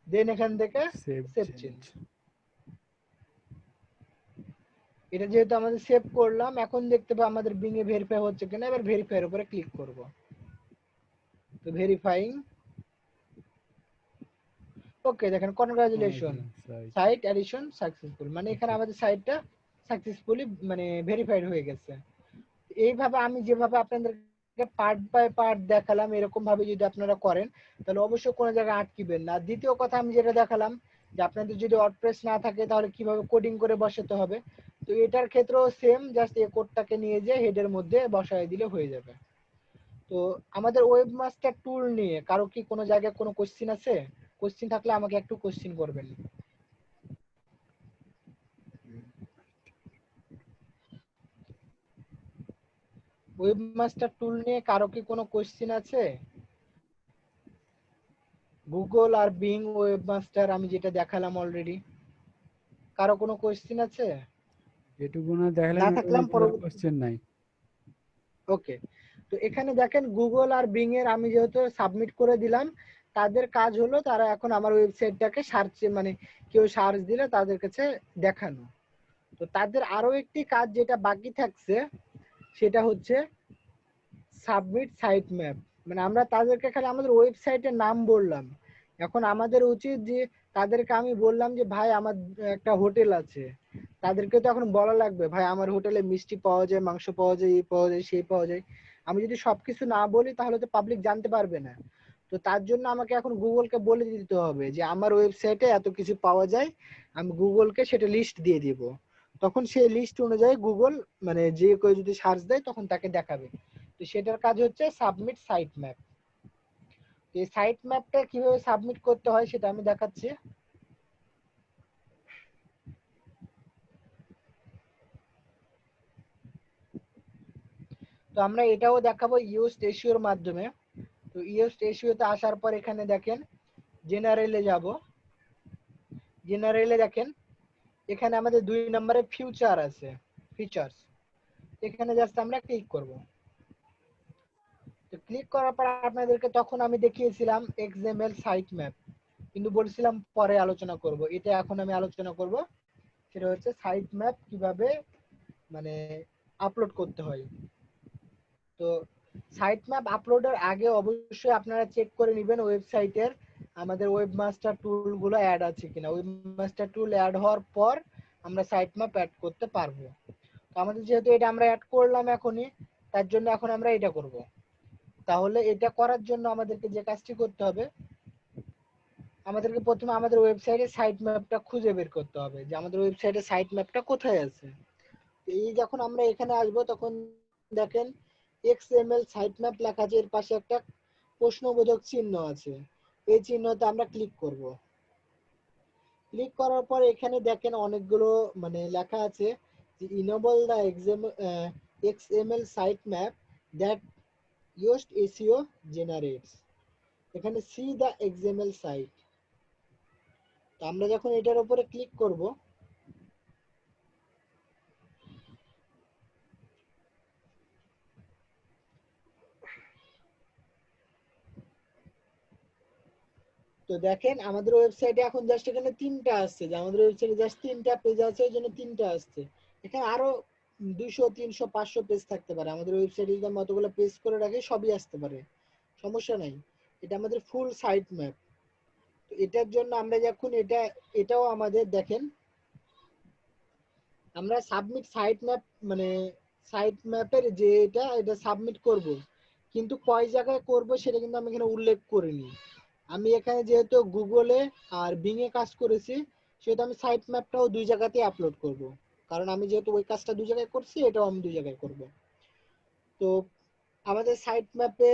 দেন এখান থেকে সেভ সেভ চেঞ্জ। চেঞ্জ। এটা যেহেতু আমাদের সেভ করলাম, এখন দেখতে পাবো আমাদের বিং এ ভেরিফাই হচ্ছে কিনা। এবার ভেরিফাইয়ের উপরে ক্লিক করব। তো ভেরিফাইং, ওকে দেখেন কনগ্রাচুলেশন, সাইট অ্যাডিশন সাকসেসফুল, মানে এখানে আমাদের সাইটটা সাকসেসফুলি মানে ভেরিফাইড হয়ে গেছে। এইভাবে আমি যেভাবে আপনাদেরকে পার্ট বাই পার্ট দেখালাম, এরকম ভাবে যদি আপনারা করেন তাহলে অবশ্যই কোনো জায়গায় আটকিবেন না। দ্বিতীয় কথা আমি যেটা দেখালাম যে আপনাদের যদি ওয়ার্ডপ্রেস না থাকে তাহলে কিভাবে কোডিং করে বসাতে হবে, তো এটার ক্ষেত্রেও সেম, জাস্ট এই কোডটাকে নিয়ে যে হেডের মধ্যে বসায় দিলে হয়ে যাবে। তো আমাদের ওয়েবমাস্টার টুল নিয়ে কারো কি কোনো জায়গায় কোনো কোশ্চিন আছে? কোশ্চিন থাকলে আমাকে একটু কোশ্চিন করবেন। ওয়েবমাস্টার টুল নিয়ে কারো কি কোনো কোশ্চিন আছে? গুগল আর বিং ওয়েবমাস্টার আমি যেটা দেখালাম অলরেডি, কারো কোনো কোশ্চিন আছে? যেটুকু না দেখালেন না ওটা থাকলাম কোনো কোশ্চেন নাই। ওকে, তো এখানে দেখেন গুগল আর বিং এর আমি যেহেতু সাবমিট করে দিলাম, তাদের কাজ হলো তারা এখন আমার ওয়েবসাইটটাকে সার্চ, মানে কেউ সার্চ দিলে তাদের কাছে দেখানো। তো তাদের আরো একটি কাজ যেটা বাকি থাকছে সেটা হচ্ছে সাবমিট সাইট ম্যাপ, মানে আমরা তাদেরকে খালি আমাদের ওয়েবসাইটের নাম বললাম, এখন আমাদের উচিত যে তাদেরকে আমি বললাম যে ভাই আমার একটা হোটেল আছে, তাদেরকে তো এখন বলা লাগবে ভাই আমার হোটেলে মিষ্টি পাওয়া যায়, মাংস পাওয়া যায়, এই পাওয়া যায়, সেই পাওয়া যায়। আমি যদি সবকিছু না বলি তাহলে তো পাবলিক জানতে পারবে না। তো তার জন্য আমাকে এখন গুগলকে বলে দিতে হবে যে আমার ওয়েবসাইটে এত কিছু পাওয়া যায়, আমি গুগলকে সেটা লিস্ট দিয়ে দিব। তখন সেই লিস্ট অনুযায়ী গুগল মানে যে কেউ যদি সার্চ দেয় তখন তাকে দেখাবে। তো সেটার কাজ হচ্ছে সাবমিট সাইট ম্যাপ। এই সাইট ম্যাপটা কিভাবে সাবমিট করতে হয় সেটা আমি দেখাচ্ছি। তো আমরা এটাও দেখাবো ইউজড এসইওর মাধ্যমে। তো ইউজড এসইওতে আসার পর এখানে দেখেন জেনারেলে যাব, জেনারেলে দেখেন এখানে আমাদের 2 নম্বরে ফিউচার আছে, ফিচার্স, এখানে জাস্ট আমরা ক্লিক করব। তো ক্লিক করার পর আপনাদেরকে তখন আমি দেখিয়েছিলাম এক্সএমএল সাইট ম্যাপ, কিন্তু বলছিলাম পরে আলোচনা করব, এটা এখন আমি আলোচনা করব। সেটা হচ্ছে সাইট ম্যাপ কিভাবে মানে আপলোড করতে হয়। তো সাইট ম্যাপ আপলোডের আগে অবশ্যই আপনারা চেক করে নেবেন ওয়েবসাইটের আমাদের ওয়েবমাস্টার টুলগুলো অ্যাড আছে কিনা। ওয়েবমাস্টার টুল অ্যাড হওয়ার পর আমরা সাইট ম্যাপ অ্যাড করতে পারবো। তো আমাদের যেহেতু এটা আমরা অ্যাড করলাম এখনই, তার জন্য এখন আমরা এটা করব। তাহলে এটা করার জন্য আমাদেরকে যে কাজটি করতে হবে, আমাদেরকে প্রথমে আমাদের ওয়েবসাইটে সাইট ম্যাপটা খুঁজে বের করতে হবে যে আমাদের ওয়েবসাইটে সাইট ম্যাপটা কোথায় আছে। এই যখন আমরা এখানে আসবো তখন দেখেন XML সাইট ম্যাপ লেখা আছে, এর পাশে একটা প্রশ্নবোধক চিহ্ন আছে। এই চিহ্নতে আমরা ক্লিক করব। ক্লিক করার পর এখানে দেখেন অনেকগুলো মানে লেখা আছে যে enable the XML site map that Yoast SEO generates। এখানে সি দা XML সাইট। তো আমরা যখন এটার উপরে ক্লিক করব, তো দেখেন আমাদের ওয়েবসাইটে এখন জাস্ট এখানে তিনটা আসছে, যে আমাদের ওয়েবসাইটে জাস্ট তিনটা পেজ আছে, ওই জন্য তিনটা আসছে। এখানে আরো 200 300 500 পেজ থাকতে পারে। আমাদের ওয়েবসাইটে যদি আমরা অতগুলো পেজ করে রাখি সবই আসতে পারে, সমস্যা নাই। এটা আমাদের ফুল সাইট ম্যাপ। তো এটার জন্য আমরা যখন এটাও আমাদের দেখেন আমরা সাবমিট সাইট ম্যাপ মানে সাইট ম্যাপের যে এটা সাবমিট করব, কিন্তু কয় জায়গায় করব সেটা কিন্তু আমি এখানে উল্লেখ করিনি। আমি এখানে যেহেতু গুগলে আর বিং এ কাজ করেছি, সেহেতু আমি সাইট ম্যাপটাও দুই জায়গাতেই আপলোড করব, কারণ আমি যেহেতু ওই কাজটা দুই জায়গায় করছি, এটাও আমি দুই জায়গায় করব। তো আমাদের সাইট ম্যাপে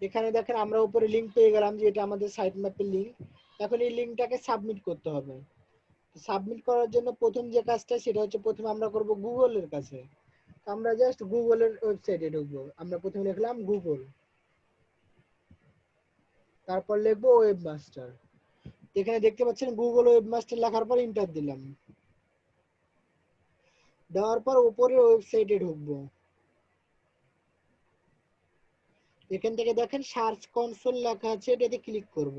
এখানে দেখেন আমরা উপরে লিংক পেয়ে গেলাম যে এটা আমাদের সাইট ম্যাপের লিংক। এখন এই লিংকটাকে সাবমিট করতে হবে। সাবমিট করার জন্য প্রথম যে কাজটা সেটা হচ্ছে প্রথমে আমরা করব গুগলের কাছে। আমরা জাস্ট গুগলের ওয়েবসাইটে ঢুকবো। আমরা প্রথমে লিখলাম গুগল, তারপর লিখবো ওয়েবমাস্টার। এখানে দেখতে পাচ্ছেন গুগল ওয়েবমাস্টার লেখার পর এন্টার দিলাম। দেওয়ার পর উপরে ওয়েবসাইটে ঢুকবো। এখান থেকে দেখেন সার্চ কনসোল লেখা আছে, এটাতে ক্লিক করব।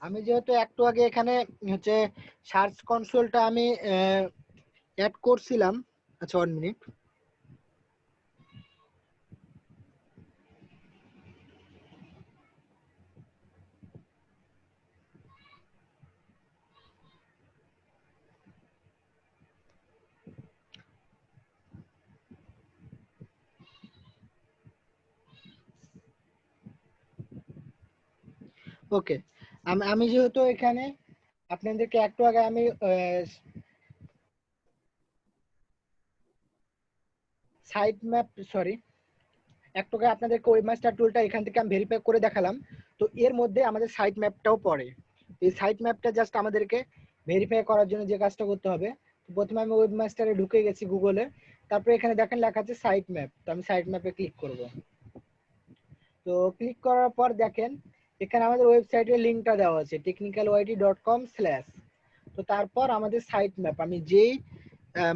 আমি যেহেতু একটু আগে এখানে হচ্ছে সার্চ কনসোলটা আমি অ্যাড করছিলাম। আচ্ছা 1 মিনিট। ওকে, আমি যেহেতু এখানে আপনাদেরকে একটু আগে আমি সাইট ম্যাপ সরি একটু আগে আপনাদেরকে ওয়েবমাস্টার টুলটা এখান থেকে আমি ভেরিফাই করে দেখালাম। তো এর মধ্যে আমাদের সাইট ম্যাপটাও পড়ে। এই সাইট ম্যাপটা জাস্ট আমাদেরকে ভেরিফাই করার জন্য যে কাজটা করতে হবে, তো প্রথমে আমি ওয়েবমাস্টারে ঢুকে গেছি গুগলে। তারপরে এখানে দেখেন লেখা আছে সাইট ম্যাপ, তো আমি সাইট ম্যাপে ক্লিক করব। তো ক্লিক করার পর দেখেন এখানে আমাদের ওয়েবসাইটের লিংকটা দেওয়া আছে technicalyt.com/। তো তারপর আমাদের সাইট ম্যাপ আমি যেই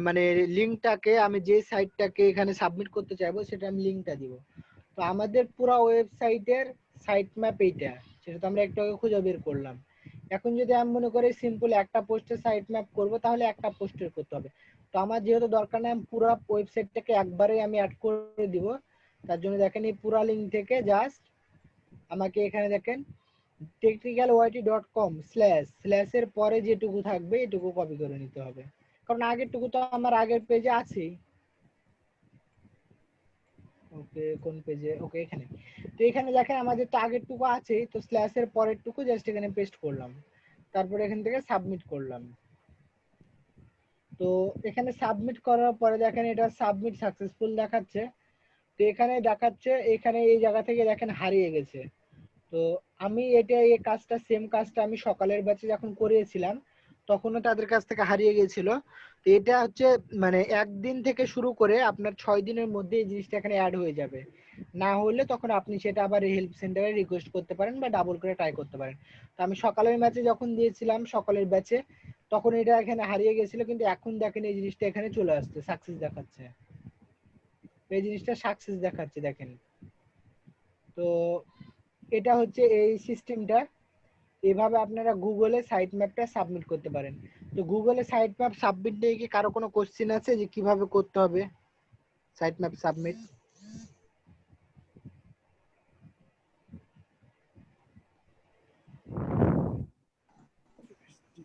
মানে লিংকটাকে আমি যে সাইটটাকে এখানে সাবমিট করতে চাইবো সেটা আমি লিংকটা দিব। তো আমাদের পুরো ওয়েবসাইটের সাইট ম্যাপ এইটা, সেটা তো আমরা একটু আগে খুঁজে বের করলাম। এখন যদি আমি মনে করি সিম্পল একটা পোস্টের সাইট ম্যাপ করব, তাহলে একটা পোস্টের করতে হবে। তো আমার যেহেতু দরকার নেই, আমি পুরো ওয়েবসাইটটাকে একবারে আমি অ্যাড করে দিব। তার জন্য দেখেন এই পুরা লিংক থেকে জাস্ট আমাকে এখানে দেখেন technicalyt.com// এর পরে যেটুকু থাকবে এটুকু কপি করে নিতে হবে, কারণ আগেরটুকু তো আমার আগের পেজে আছেই। ওকে, কোন পেজে? ওকে, এখানে। তো এখানে দেখেন আমাদের তো আগেরটুকু আছেই, তো স্ল্যাশ এর পরেরটুকু জাস্ট এখানে পেস্ট করলাম, তারপর এখান থেকে সাবমিট করলাম। তো এখানে সাবমিট করার পরে দেখেন এটা সাবমিট সাকসেসফুল দেখাচ্ছে। তো এখানে দেখাচ্ছে এখানে এই জায়গা থেকে দেখেন হারিয়ে গেছে। তো আমি এটা এই কাজটা সেম কাজটা আমি সকালের ব্যাচে যখন করিয়েছিলাম তখনও তাদের কাছ থেকে হারিয়ে গিয়েছিল। তো এটা হচ্ছে মানে একদিন থেকে শুরু করে আপনার 6 দিনের মধ্যে এই জিনিসটা এখানে অ্যাড হয়ে যাবে। না হলে তখন আপনি সেটা আবার হেল্প সেন্টারে রিকোয়েস্ট করতে পারেন বা ডাবল করে ট্রাই করতে পারেন। তো আমি সকালের ম্যাচে যখন দিয়েছিলাম সকালের ব্যাচে তখন এটা এখানে হারিয়ে গেছিল, কিন্তু এখন দেখেন এই জিনিসটা এখানে চলে আসছে, সাকসেস দেখাচ্ছে। এই জিনিসটা সাকসেস দেখাচ্ছে দেখেন। তো এটা হচ্ছে এই সিস্টেমটা। এভাবে আপনারা গুগলে সাইট ম্যাপটা সাবমিট করতে পারেন। তো গুগলে সাইট ম্যাপ সাবমিট নিয়ে কি কারো কোনো কোশ্চেন আছে যে কিভাবে করতে হবে সাইট ম্যাপ সাবমিট?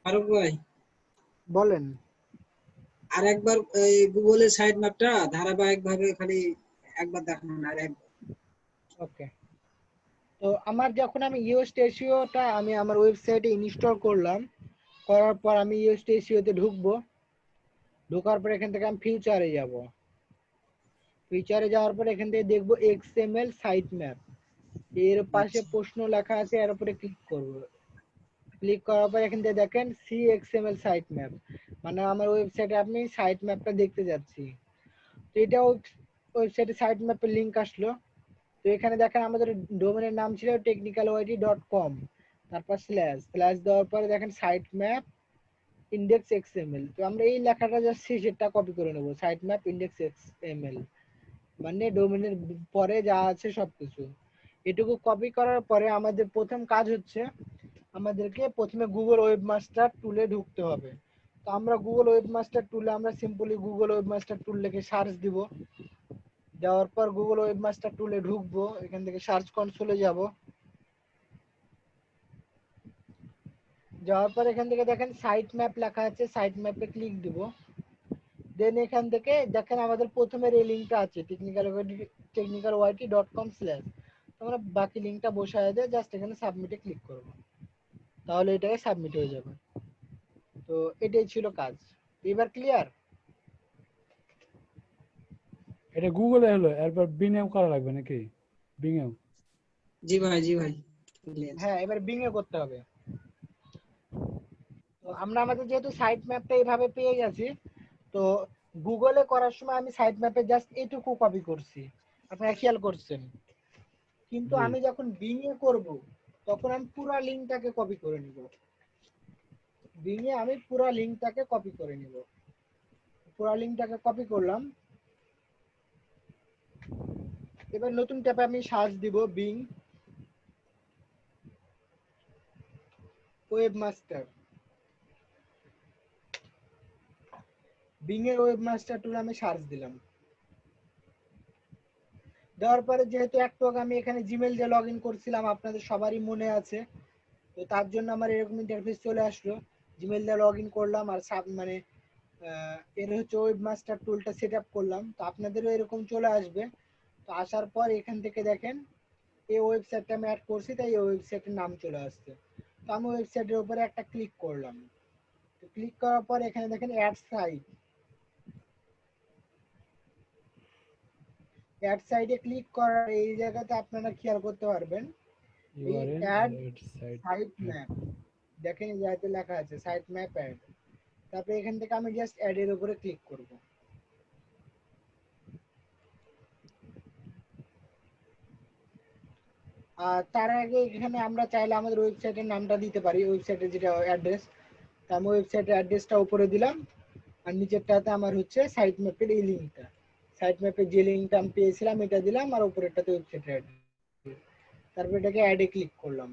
ফারুক ভাই, বলেন। আর একবার এই গুগলের সাইট ম্যাপটা ধারাবাহিক ভাবে খালি একবার দেখানো না, আর একবার। ওকে। তো আমার যখন আমি ইওস্টেশিওটা আমি আমার ওয়েবসাইটে ইনস্টল করলাম, করার পর আমি ইওস্টেশিওতে ঢুকবো। ঢোকার পর এখান থেকে আমি ফিউচারে যাব। ফিউচারে যাওয়ার পর এখান থেকে দেখবো এক্সএমএল সাইট ম্যাপ। এর পাশে আচ্ছা, প্রশ্ন লেখা আছে, এর উপরে ক্লিক করব। ক্লিক করার পর এখান থেকে দেখেন সি এক্সএমএল সাইট ম্যাপ, মানে আমার ওয়েবসাইটে আপনি সাইট ম্যাপটা দেখতে যাচ্ছি। তো এটা ওয়েবসাইটে সাইট ম্যাপের লিংক আসলো। তো এখানে দেখেন আমাদের ডোমেনের নাম ছিল technicaloyt.com, তারপর স্ল্যাশ স্ল্যাশ দেওয়ার পরে দেখেন সাইট ম্যাপ ইন্ডেক্স এক্সএমএল। তো আমরা এই লেখাটা জাস্ট সেটা কপি করে নেব, সাইট ম্যাপ ইন্ডেক্স এক্সএমএল, মানে ডোমেনের পরে যা আছে সবকিছু। এটুকু কপি করার পরে আমাদের প্রথম কাজ হচ্ছে আমাদেরকে প্রথমে গুগল ওয়েবমাস্টার টুলে ঢুকতে হবে। তো আমরা গুগল ওয়েবমাস্টার টুলে আমরা সিম্পলি গুগল ওয়েবমাস্টার টুল লিখে সার্চ দিব। দেওয়ার পর গুগল ওয়েবমাস্টার টুলে ঢুকবো, এখান থেকে সার্চ কনসোলে যাব। যাওয়ার পর এখান থেকে দেখেন সাইট ম্যাপ লেখা আছে, সাইট ম্যাপে ক্লিক দিব। দেন এখান থেকে দেখেন আমাদের প্রথমের এই লিঙ্কটা আছে technicaloyt.com/। আমরা বাকি লিঙ্কটা বসায় দিয়ে জাস্ট এখানে সাবমিটে ক্লিক করব, তাহলে এটাকে সাবমিট হয়ে যাবে। তো এটাই ছিল কাজ। এবার ক্লিয়ার? এটা গুগলে হলো, এরপর বিংয়েও করা লাগবে নাকি? বিংয়েও? জি ভাই, জি ভাই, clear। হ্যাঁ, এবার বিং এ করতে হবে। তো আমরা আমাদের যেহেতু সাইট ম্যাপটা এইভাবে পেয়ে গেছি, তো গুগলে করার সময় আমি সাইট ম্যাপে জাস্ট এইটুকু কপি করছি, আপনারা খেয়াল করছেন। কিন্তু জি। আমি যখন বিং এ করব তখন আমি পুরো লিঙ্কটাকে কপি করে নিব। বিং এ আমি পুরো লিঙ্কটাকে কপি করে নিব। পুরো লিঙ্কটাকে কপি করলাম। এবার নতুন ট্যাবে আমি সার্চ দিব বিং ওয়েবমাস্টার। বিং এর ওয়েবমাস্টার টুল আমি সার্চ দিলাম। দেওয়ার পরে যেহেতু একটু আগে আমি এখানে জিমেল দিয়ে লগ ইন করছিলাম, আপনাদের সবারই মনে আছে, তো তার জন্য আমার এরকম ইন্টারফেস চলে আসলো। জিমেল দিয়ে লগ ইন করলাম আর মানে এর হচ্ছে ওয়েবমাস্টার টুলটা সেট আপ করলাম। তো আপনাদেরও এরকম চলে আসবে। তো আসার পর এখান থেকে দেখেন এই ওয়েবসাইটটা আমি অ্যাড করছি, তাই এই ওয়েবসাইটের নাম চলে আসছে। তো আমি ওয়েবসাইটের উপরে একটা ক্লিক করলাম। তো ক্লিক করার পর এখানে দেখেন অ্যাড সাইট। অ্যাড সাইটে ক্লিক করার এই জায়গাতে আপনারা খেয়াল করতে পারবেন এই URL add site site map. Map. দেখেন এই জায়গাতে লেখা আছে সাইট ম্যাপ অ্যাড। তারপরে এখান থেকে আমি জাস্ট অ্যাড এর উপরে ক্লিক করব। আর তার আগে এখানে আমরা চাইলে আমাদের ওয়েবসাইটের নামটা দিতে পারি, ওয়েবসাইটের যেটা অ্যাড্রেস। তা আমি ওয়েবসাইটের অ্যাড্রেসটা উপরে দিলাম, আর নিচেরটাতে আমার হচ্ছে সাইট ম্যাপের এই লিঙ্কটা, সাইট ম্যাপের যে লিঙ্কটা আমি পেয়েছিলাম এটা দিলাম, আর উপরেরটাতে ওয়েবসাইটের অ্যাড্রেস। তারপর এটাকে অ্যাডে ক্লিক করলাম।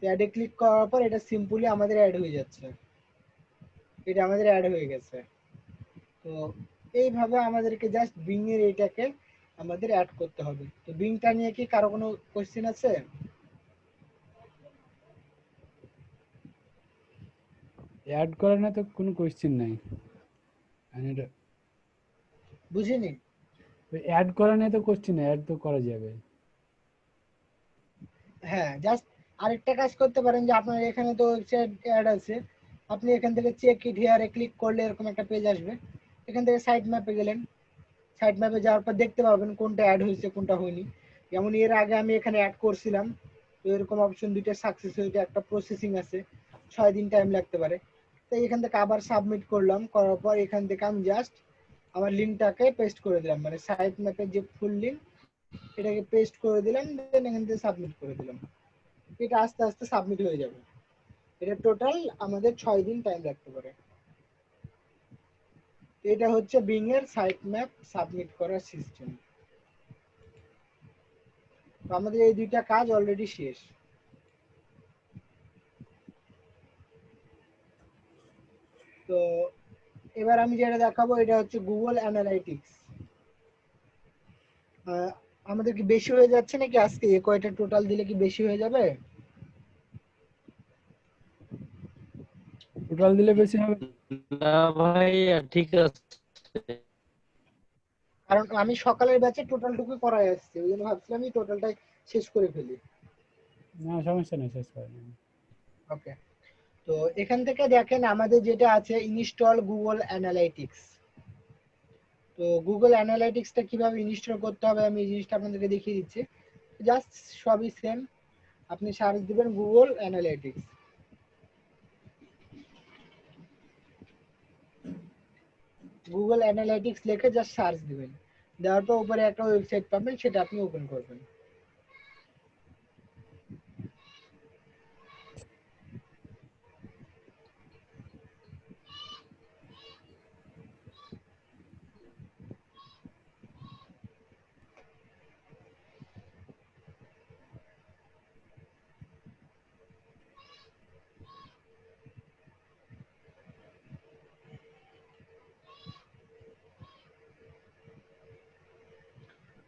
অ্যাডে ক্লিক করার পর এটা সিম্পলি আমাদের অ্যাড হয়ে যাচ্ছে। এটা আমাদের অ্যাড হয়ে গেছে। তো এইভাবে আমাদেরকে জাস্ট বিং এর এটাকে আমাদের অ্যাড করতে হবে। তো বিংটা নিয়ে কি কারো কোনো কোশ্চেন আছে? অ্যাড করা না তো কোনো কোয়েশ্চেন নাই। আর এটা বুঝিনি। অ্যাড করা নিয়ে তো কোশ্চেন, অ্যাড তো করা যাবে। হ্যাঁ, জাস্ট আরেকটা কাজ করতে পারেন যে আপনার এখানে তো ওয়েবসাইট অ্যাড আছে, আপনি এখান থেকে চেক ইট হিয়ারে ক্লিক করলে এরকম একটা পেজ আসবে। এখান থেকে সাইট ম্যাপে গেলেন, সাইট ম্যাপে যাওয়ার পর দেখতে পাবেন কোনটা অ্যাড হয়েছে কোনটা হয়নি। যেমন এর আগে আমি এখানে অ্যাড করছিলাম, তো এরকম অপশন দুইটা সাকসেস হয়েছে, একটা প্রসেসিং আছে, 6 দিন টাইম লাগতে পারে। তো এখান থেকে আবার সাবমিট করলাম, করার পর এখান থেকে আমি জাস্ট আমার লিঙ্কটাকে পেস্ট করে দিলাম, মানে সাইট ম্যাপের যে ফুল লিঙ্ক এটাকে পেস্ট করে দিলাম, দেন এখান থেকে সাবমিট করে দিলাম। এটা আস্তে আস্তে সাবমিট হয়ে যাবে। এটা টোটাল আমাদের 6 দিন টাইম লাগতে পারে। এটা হচ্ছে বিং এর সাইট ম্যাপ সাবমিট করার সিস্টেম। তো আমাদের এই দুইটা কাজ অলরেডি শেষ। তো এবার আমি যেটা দেখাবো এটা হচ্ছে গুগল অ্যানালাইটিক্স। আমাদের কি বেশি হয়ে যাচ্ছে নাকি আজকে কয়টা টোটাল দিলে কি বেশি হয়ে যাবে? টোটাল দিলে বেশি হবে। না ভাইয়া ঠিক আছে। কারণ আমি সকালের ব্যাচে টোটালটুকু করাই আসছি, ওই জন্য ভাবছিলাম আমি টোটালটাই শেষ করে ফেলি। না সমস্যা নেই, শেষ করে নিন। ওকে, তো এখান থেকে দেখেন আমাদের যেটা আছে ইনস্টল গুগল অ্যানালাইটিক্স। তো গুগল অ্যানালাইটিক্সটা কিভাবে ইনস্টল করতে হবে আমি এই জিনিসটা আপনাদেরকে দেখিয়ে দিচ্ছি। জাস্ট সবই সেম, আপনি সার্চ দিবেন গুগল অ্যানালাইটিক্স। গুগল অ্যানালাইটিক্স লিখে জাস্ট সার্চ দিবেন, দেওয়ার পর উপরে একটা ওয়েবসাইট পাবেন, সেটা আপনি ওপেন করবেন।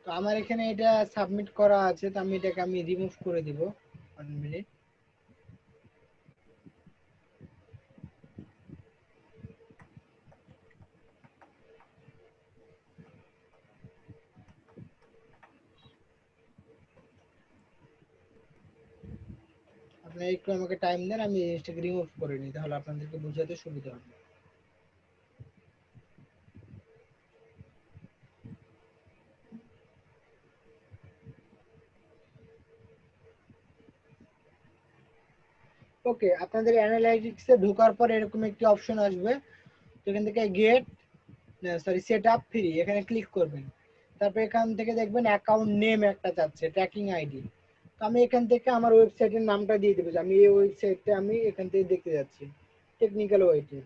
তো আমার এখানে এটা সাবমিট করা আছে, তো আমি এটাকে রিমুভ করে দিব। 1 মিনিট। আপনি একটু আমাকে টাইম দেন, আমি এই জিনিসটাকে রিমুভ করে নিই, তাহলে আপনাদেরকে বোঝাতে সুবিধা হবে। ওকে, আপনাদের অ্যানালাইটিক্সে ঢোকার পর এরকম একটি অপশন আসবে। তো এখান থেকে গেট সেট আপ ফ্রি, এখানে ক্লিক করবেন। তারপর এখান থেকে দেখবেন অ্যাকাউন্ট নেম একটা চাচ্ছে, ট্র্যাকিং আইডি। তো আমি এখান থেকে আমার ওয়েবসাইটের নামটা দিয়ে দেবো, আমি এই ওয়েবসাইটটা আমি এখান থেকে দেখতে যাচ্ছি, টেকনিক্যাল ওয়াইটি।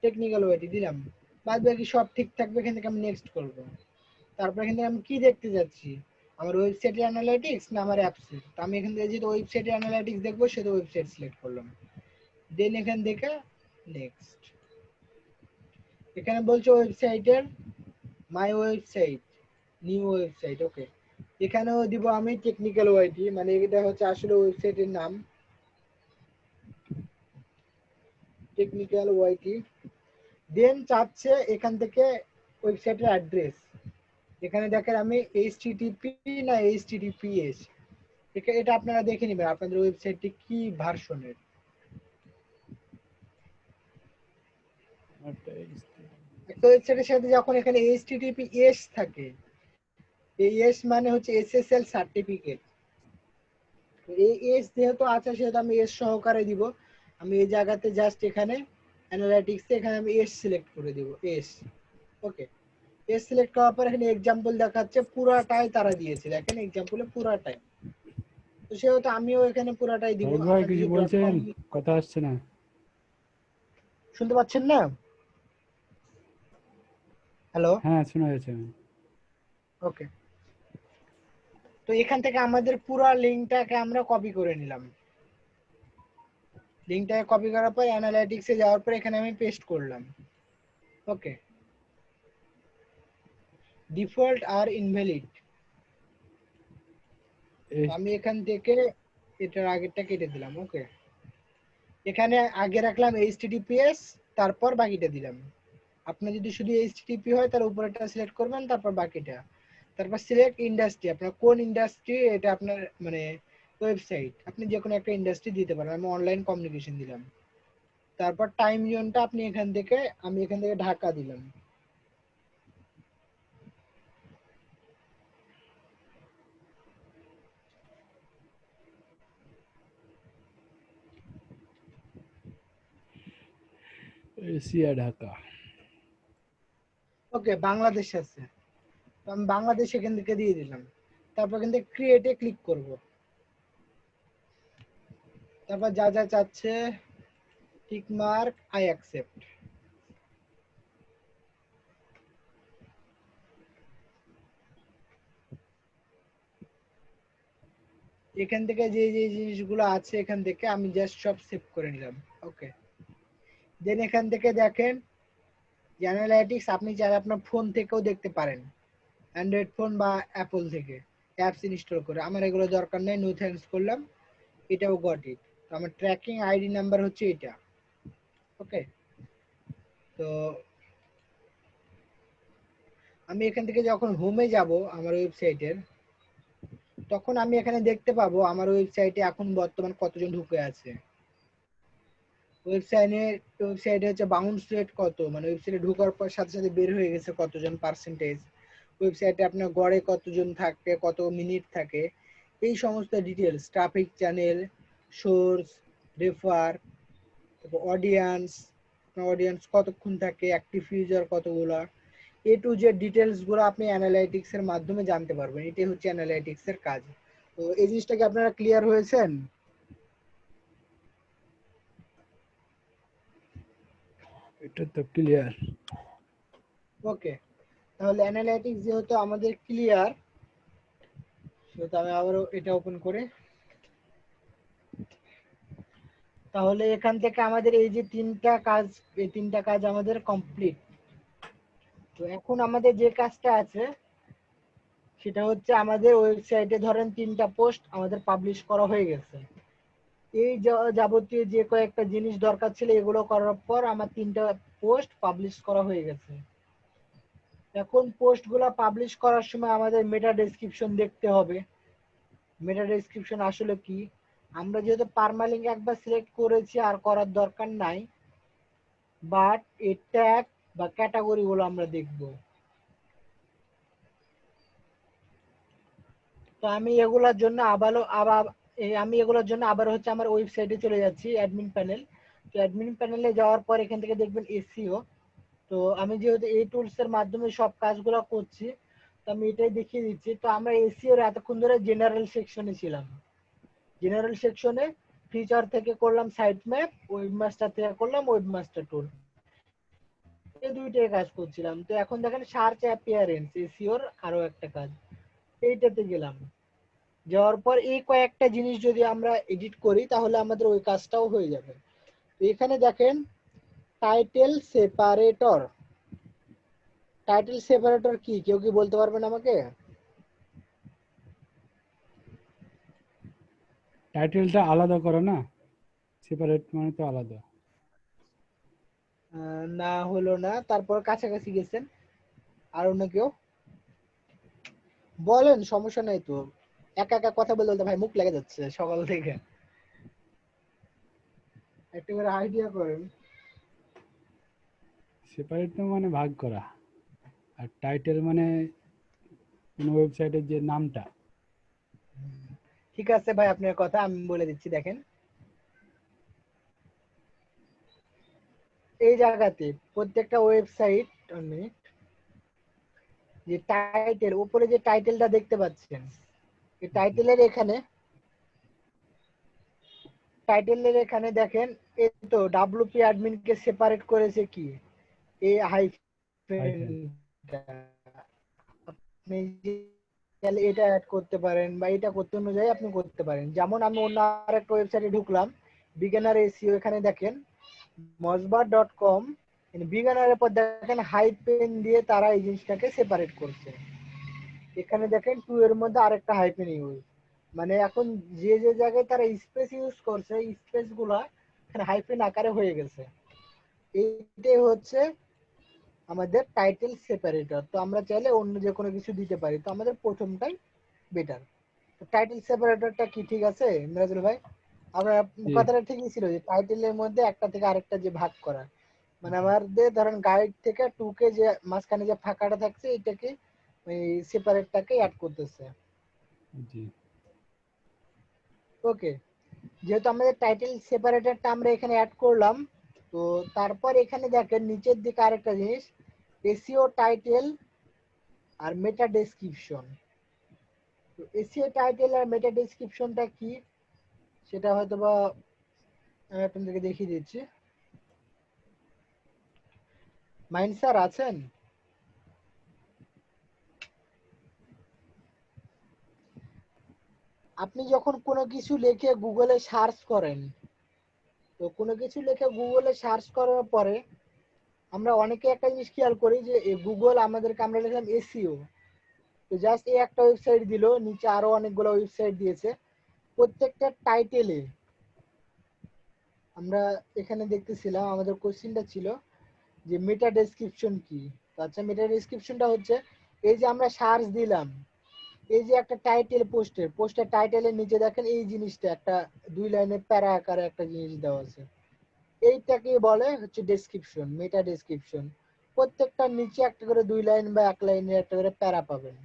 টেকনিক্যাল ওয়াইটি দিলাম, বাদ বাকি সব ঠিক থাকবে। এখান থেকে আমি নেক্সট করবো। তারপর এখান থেকে আমি কি দেখতে যাচ্ছি, আমার ওয়েবসাইটের অ্যানালাইটিক্স না আমার অ্যাপসের। তো আমি এখান থেকে যেহেতু ওয়েবসাইটের অ্যানালাইটিক্স দেখবো, সেটা ওয়েবসাইট সিলেক্ট করলাম। দেন এখান থেকে নেক্সট। এখানে বলছে ওয়েবসাইটের মাই ওয়েবসাইট, নিউ ওয়েবসাইট। ওকে, এখানেও দিব আমি টেকনিক্যাল ওয়াইটি, মানে এটা হচ্ছে আসলে ওয়েবসাইটের নাম, টেকনিক্যাল ওয়াইটি। দেন চাচ্ছে এখান থেকে ওয়েবসাইটের অ্যাড্রেস। এখানে দেখেন আমি এইচটিটিপি না এইচটিটিপিএস, এটা আপনারা দেখে নেবেন আপনাদের ওয়েবসাইটটি কি ভার্সনের। একটা ওয়েবসাইটের সাথে যখন এখানে এইচটিটিপিএস থাকে, এই এস মানে হচ্ছে এসএসএল সার্টিফিকেট। এই এস যেহেতু আছে সেহেতু আমি এস সহকারে দিব। আমি এই জায়গাতে জাস্ট এখানে অ্যানালাইটিক্সে এখানে আমি এস সিলেক্ট করে দিব, এস। ওকে, এস সিলেক্ট করার পর এখানে এক্সাম্পল দেখাচ্ছে, পুরাটাই তারা দিয়েছে, দেখেন এক্সাম্পলে পুরাটাই। তো সেহেতু আমিও এখানে পুরাটাই দিব। ফারুক ভাই আপনার কিছু যদি বলছেন? .com কথা আসছে না। শুনতে পাচ্ছেন না? হ্যালো, হ্যাঁ শোনা যাচ্ছে। ওকে। তো এখান থেকে আমাদের পুরো লিঙ্কটাকে আমরা কপি করে নিলাম। লিঙ্কটাকে কপি করার পর অ্যানালাইটিক্সে যাওয়ার পর এখানে আমি পেস্ট করলাম। ওকে, ডিফল্ট আর ইনভ্যালিড। আমি এখান থেকে এটার আগেরটা কেটে দিলাম। ওকে, এখানে আগে রাখলাম এইচটিটিপিএস, তারপর বাকিটা দিলাম। আপনার যদি শুধু এইচটিটিপি হয় তাহলে উপরেরটা সিলেক্ট করবেন, তারপর বাকিটা। তারপর সিলেক্ট ইন্ডাস্ট্রি, আপনার কোন ইন্ডাস্ট্রি, এটা আপনার মানে ওয়েবসাইট, আপনি যে কোনো একটা ইন্ডাস্ট্রি দিতে পারেন। আমি অনলাইন কমিউনিকেশন দিলাম। তারপর টাইম জোনটা আপনি এখান থেকে, আমি এখান থেকে ঢাকা দিলাম। এশিয়া ঢাকা। ওকে, বাংলাদেশ আছে, তো আমি বাংলাদেশ এখান থেকে দিয়ে দিলাম। তারপর এখান থেকে ক্রিয়েটে ক্লিক করব। তারপর যা যা চাচ্ছে টিক মার্ক, আই অ্যাকসেপ্ট। এখান থেকে যে যে জিনিসগুলো আছে এখান থেকে আমি জাস্ট সব সেভ করে নিলাম। ওকে, দেন এখান থেকে দেখেন যে অ্যানালাইটিক্স আপনি চাইলে আপনার ফোন থেকেও দেখতে পারেন, অ্যান্ড্রয়েড ফোন বা অ্যাপল থেকে অ্যাপস ইনস্টল করে। আমার এগুলো দরকার নেই, নো থ্যাঙ্কস করলাম। এটাও গট ইট। তো আমার ট্র্যাকিং আইডি নাম্বার হচ্ছে এটা। ওকে, তো আমি এখান থেকে যখন হোমে যাব আমার ওয়েবসাইটের, তখন আমি এখানে দেখতে পাবো আমার ওয়েবসাইটে এখন বর্তমান কতজন ঢুকে আছে। ওয়েবসাইটে হচ্ছে বাউন্স রেট কত, মানে ওয়েবসাইটে ঢোকার পর সাথে সাথে বের হয়ে গেছে কতজন পার্সেন্টেজ, ওয়েবসাইটে আপনার গড়ে কতজন থাকে, কত মিনিট থাকে, এই সমস্ত details, traffic channel, source, refer, তারপর অডিয়েন্স, অডিয়েন্স কতক্ষণ থাকে, অ্যাক্টিভ ইউজার কতগুলা, এ টু জেড ডিটেলস গুলো আপনি অ্যানালাইটিক্স এর মাধ্যমে জানতে পারবেন। এটাই হচ্ছে অ্যানালাইটিক্স এর কাজ। তো এই জিনিসটা কি আপনারা ক্লিয়ার হয়েছেন? এটা তো ক্লিয়ার। ওকে, তাহলে অ্যানালাইটিক্স যেহেতু আমাদের ক্লিয়ার, সেহেতু আমি আবারও এটা ওপেন করে, তাহলে এখান থেকে আমাদের এই যে তিনটা কাজ, এই তিনটা কাজ আমাদের কমপ্লিট। তো এখন আমাদের যে কাজটা আছে সেটা হচ্ছে আমাদের ওয়েবসাইটে ধরেন তিনটা পোস্ট আমাদের পাবলিশ করা হয়ে গেছে। এই যাবতীয় যে কয়েকটা জিনিস দরকার ছিল এগুলো করার পর আমার তিনটা পোস্ট পাবলিশ করা হয়ে গেছে। এখন পোস্টগুলো পাবলিশ করার সময় আমাদের মেটা ডেসক্রিপশন দেখতে হবে। মেটা ডেসক্রিপশন আসলে কি? আমরা যেহেতু পারমালিঙ্ক একবার সিলেক্ট করেছি আর করার দরকার নাই, বাট এই ট্যাগ বা ক্যাটাগরি গুলো আমরা দেখব। তো আমি এগুলোর জন্য আবার হচ্ছে আমার ওয়েবসাইটে চলে যাচ্ছি, অ্যাডমিন প্যানেল। তো অ্যাডমিন প্যানেলে যাওয়ার পর এখান থেকে দেখবেন এসইও। তো আমি যেহেতু এই টুলস এর মাধ্যমে সব কাজগুলো করছি, তো আমি এটাই দেখিয়ে দিচ্ছি। তো আমরা এসইওর এতক্ষণ ধরে জেনারেল সেকশনে ছিলাম। জেনারেল সেকশনে ফিচার থেকে করলাম সাইট ম্যাপ, ওয়েবমাস্টার থেকে করলাম ওয়েবমাস্টার টুল, এই দুইটাই কাজ করছিলাম। তো এখন দেখেন সার্চ অ্যাপিয়ারেন্স, এসইওর আরো একটা কাজ, এইটাতে গেলাম। যাওয়ার পর এই কয়েকটা জিনিস যদি আমরা এডিট করি তাহলে আমাদের ওই কাজটাও হয়ে যাবে। তো এখানে দেখেন টাইটেল সেপারেটর। টাইটেল সেপারেটর কি কেউ কি বলতে পারবেন আমাকে? টাইটেলটা আলাদা করো না, সেপারেট মানে তো আলাদা। না হলো না, তারপর কাছাকাছি গেছেন। আর অন্য কেউ বলেন, সমস্যা নাই তো। একা একা কথা বলতে বলতে ভাই মুখ লেগে যাচ্ছে সকাল থেকে। একটু করে আইডিয়া করেন। সেপারেট তো মানে ভাগ করা, আর টাইটেল মানে কোনো ওয়েবসাইটের যে নামটা। ঠিক আছে ভাই, আপনার কথা আমি বলে দিচ্ছি। দেখেন এই জায়গাতে প্রত্যেকটা ওয়েবসাইট, যে টাইটেল, উপরে যে টাইটেলটা দেখতে পাচ্ছেন, এই টাইটেলের এখানে দেখেন এই তো ডাব্লিউপি অ্যাডমিন কে সেপারেট করেছে কি, এই হাইফেন। হাইফেন। আপনি চাইলে এটা অ্যাড করতে পারেন বা এটা করতে অনুযায়ী আপনি করতে পারেন। যেমন আমি অন্য আরেকটা ওয়েবসাইটে ঢুকলাম, বিগিনার এসইও, এখানে দেখেন mozbar.com, বিগিনারের পর দেখেন হাইফেন দিয়ে তারা এই জিনিসটাকে সেপারেট করছে। এখানে দেখেন টু এর মধ্যে আরেকটা হাইফেন ইউজ, মানে এখন যে যে জায়গায় তারা স্পেস ইউজ করছে স্পেস গুলা এখানে হাইফেন আকারে হয়ে গেছে। এইটাই হচ্ছে আমাদের টাইটেল সেপারেটর। তো আমরা চাইলে অন্য যে কোনো কিছু দিতে পারি, তো আমাদের প্রথমটাই বেটার। তো টাইটেল সেপারেটরটা কি ঠিক আছে মিরাজুল ভাই? আপনার জি কথাটা ঠিকই ছিল যে টাইটেলের মধ্যে একটা থেকে আরেকটা যে ভাগ করা, মানে আমাদের ধরেন গাইড থেকে টুকে যে মাঝখানে যে ফাঁকাটা থাকছে এটাকে, ওই সেপারেটটাকে অ্যাড করতেছে। জি। ওকে, যেহেতু আমাদের টাইটেল সেপারেটরটা আমরা এখানে অ্যাড করলাম, তো তারপর এখানে দেখেন নিচের দিকে আরেকটা জিনিস, এসইও টাইটেল আর মেটা ডেসক্রিপশন। তো এসইও টাইটেল আর মেটা ডেসক্রিপশনটা কি সেটা হয়তো বা আমি আপনাদেরকে দেখিয়ে দিচ্ছি। মাইন্ড স্যার আছেন? আপনি যখন কোনো কিছু লিখে গুগলে সার্চ করেন, তো কোনো কিছু লিখে গুগলে সার্চ করার পরে আমরা অনেকে একটা জিনিস খেয়াল করি যে গুগল আমাদেরকে, আমরা লিখলাম এসইও, তো জাস্ট এই একটা ওয়েবসাইট দিল, নিচে আরো অনেকগুলো ওয়েবসাইট দিয়েছে, প্রত্যেকটা টাইটেলে আমরা এখানে দেখতেছিলাম আমাদের কোশ্চেনটা ছিল যে মেটা ডেসক্রিপশন কি। তো আচ্ছা, মেটা ডেসক্রিপশনটা হচ্ছে এই যে আমরা সার্চ দিলাম, এই যে একটা টাইটেল পোস্টের টাইটেলের নিচে দেখেন এই জিনিসটা একটা 2 লাইনের প্যারা আকারে একটা জিনিস দেওয়া আছে, এইটাকে বলে হচ্ছে ডেসক্রিপশন, মেটা ডেসক্রিপশন। প্রত্যেকটার নিচে একটা করে 2 লাইন বা 1 লাইনের একটা করে প্যারা পাবেন,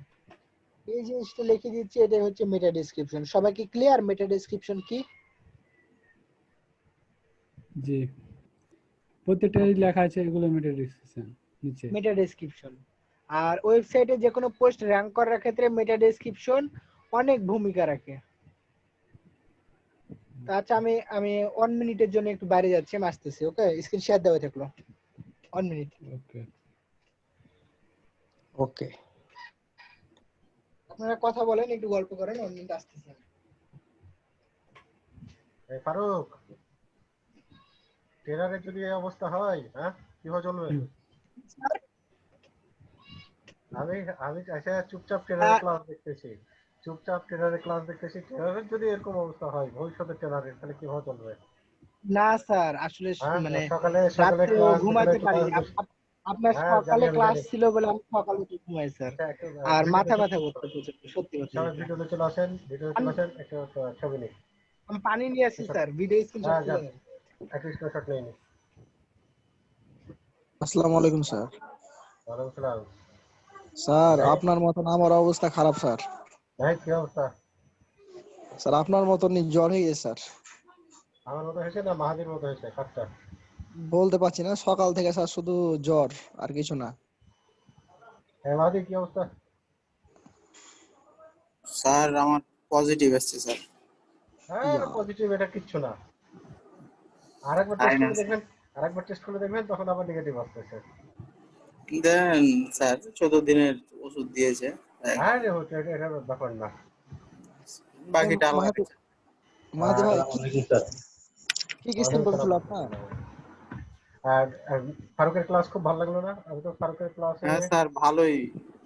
এই জিনিসটা লিখে দিচ্ছি, এটাই হচ্ছে মেটা ডেসক্রিপশন। সবাই কি ক্লিয়ার মেটা ডেসক্রিপশন কি? জি, প্রত্যেকটাই লেখা আছে এগুলো মেটা ডিসক্রিপশন নিচে। মেটা ডেসক্রিপশন। আর ওয়েবসাইটে যে কোনো পোস্ট র‍্যাঙ্ক করার ক্ষেত্রে মেটা ডেসক্রিপশন অনেক ভূমিকা রাখে। আচ্ছা, আমি 1 মিনিটের জন্য একটু বাইরে যাচ্ছি, আমি আসতেছি। ওকে, স্ক্রিন শেয়ার দেওয়া থাকলো 1 মিনিট। ওকে। ওকে, আপনারা কথা বলেন, একটু গল্প করেন, 1 মিনিট আসতেছি। ফারুক, ট্রেনারের যদি এই অবস্থা হয়, হ্যাঁ কিভাবে চলবে? আমি আমি এসে চুপচাপ ট্রেনারের ক্লাস দেখতেছি, ট্রেনারের যদি এরকম অবস্থা হয় ভবিষ্যতে ট্রেনারের, তাহলে কিভাবে চলবে? না স্যার, আসলে মানে সকালে রাতে ক্লাস, ঘুমাতে পারি। আপনার হ্যাঁ সকালে আমি ক্লাস জানি। ছিল বলে আমি সকালে একটু ঘুমাই স্যার, একটু আর মাথা ভিডিওতে ব্যথা করতে প্রচুর, সত্যি কথা সবাই যেটা। ভিডিওতে চলে আসেন, একটু ছবি নিই। আমি পানি নিয়ে আসি স্যার, ভিডিও স্ক্রিনশট হ্যাঁ তুলে যান, নেন। একটু স্ক্রিনশট নিয়ে নিই। আসসালামু আলাইকুম স্যার। ওয়ালাইকুম সালাম। স্যার ভাই, আপনার মতন আমার অবস্থা খারাপ স্যার। ভাই কি অবস্থা? স্যার আপনার মতনই জ্বর হয়ে গেছে স্যার। আমার মতো হয়েছে না মাহাদির মতো হয়েছে কাজটা? বলতে পারছি না, সকাল থেকে স্যার শুধু জ্বর আর কিছু না। হ্যাঁ মাহাদি কি অবস্থা? স্যার আমার পজিটিভ এসেছে স্যার। হ্যাঁ পজিটিভ, এটা কিচ্ছু না। আরেকবার টেস্ট করে দেখবেন, তখন আবার নেগেটিভ আসতেছে। দেন স্যার 14 দিনের ওষুধ দিয়েছে, হ্যাঁ রে হচ্ছে, এটা ব্যাপার না। বাকিটা আল্লাহ মাহাদি কাছে। মাহাদি ভাই স্যার কি কি সিম্পটম ছিল আপনার? আর ফারুকের ক্লাস খুব ভালো লাগলো না? আমি তো ফারুকের ক্লাসে হ্যাঁ স্যার, ভালোই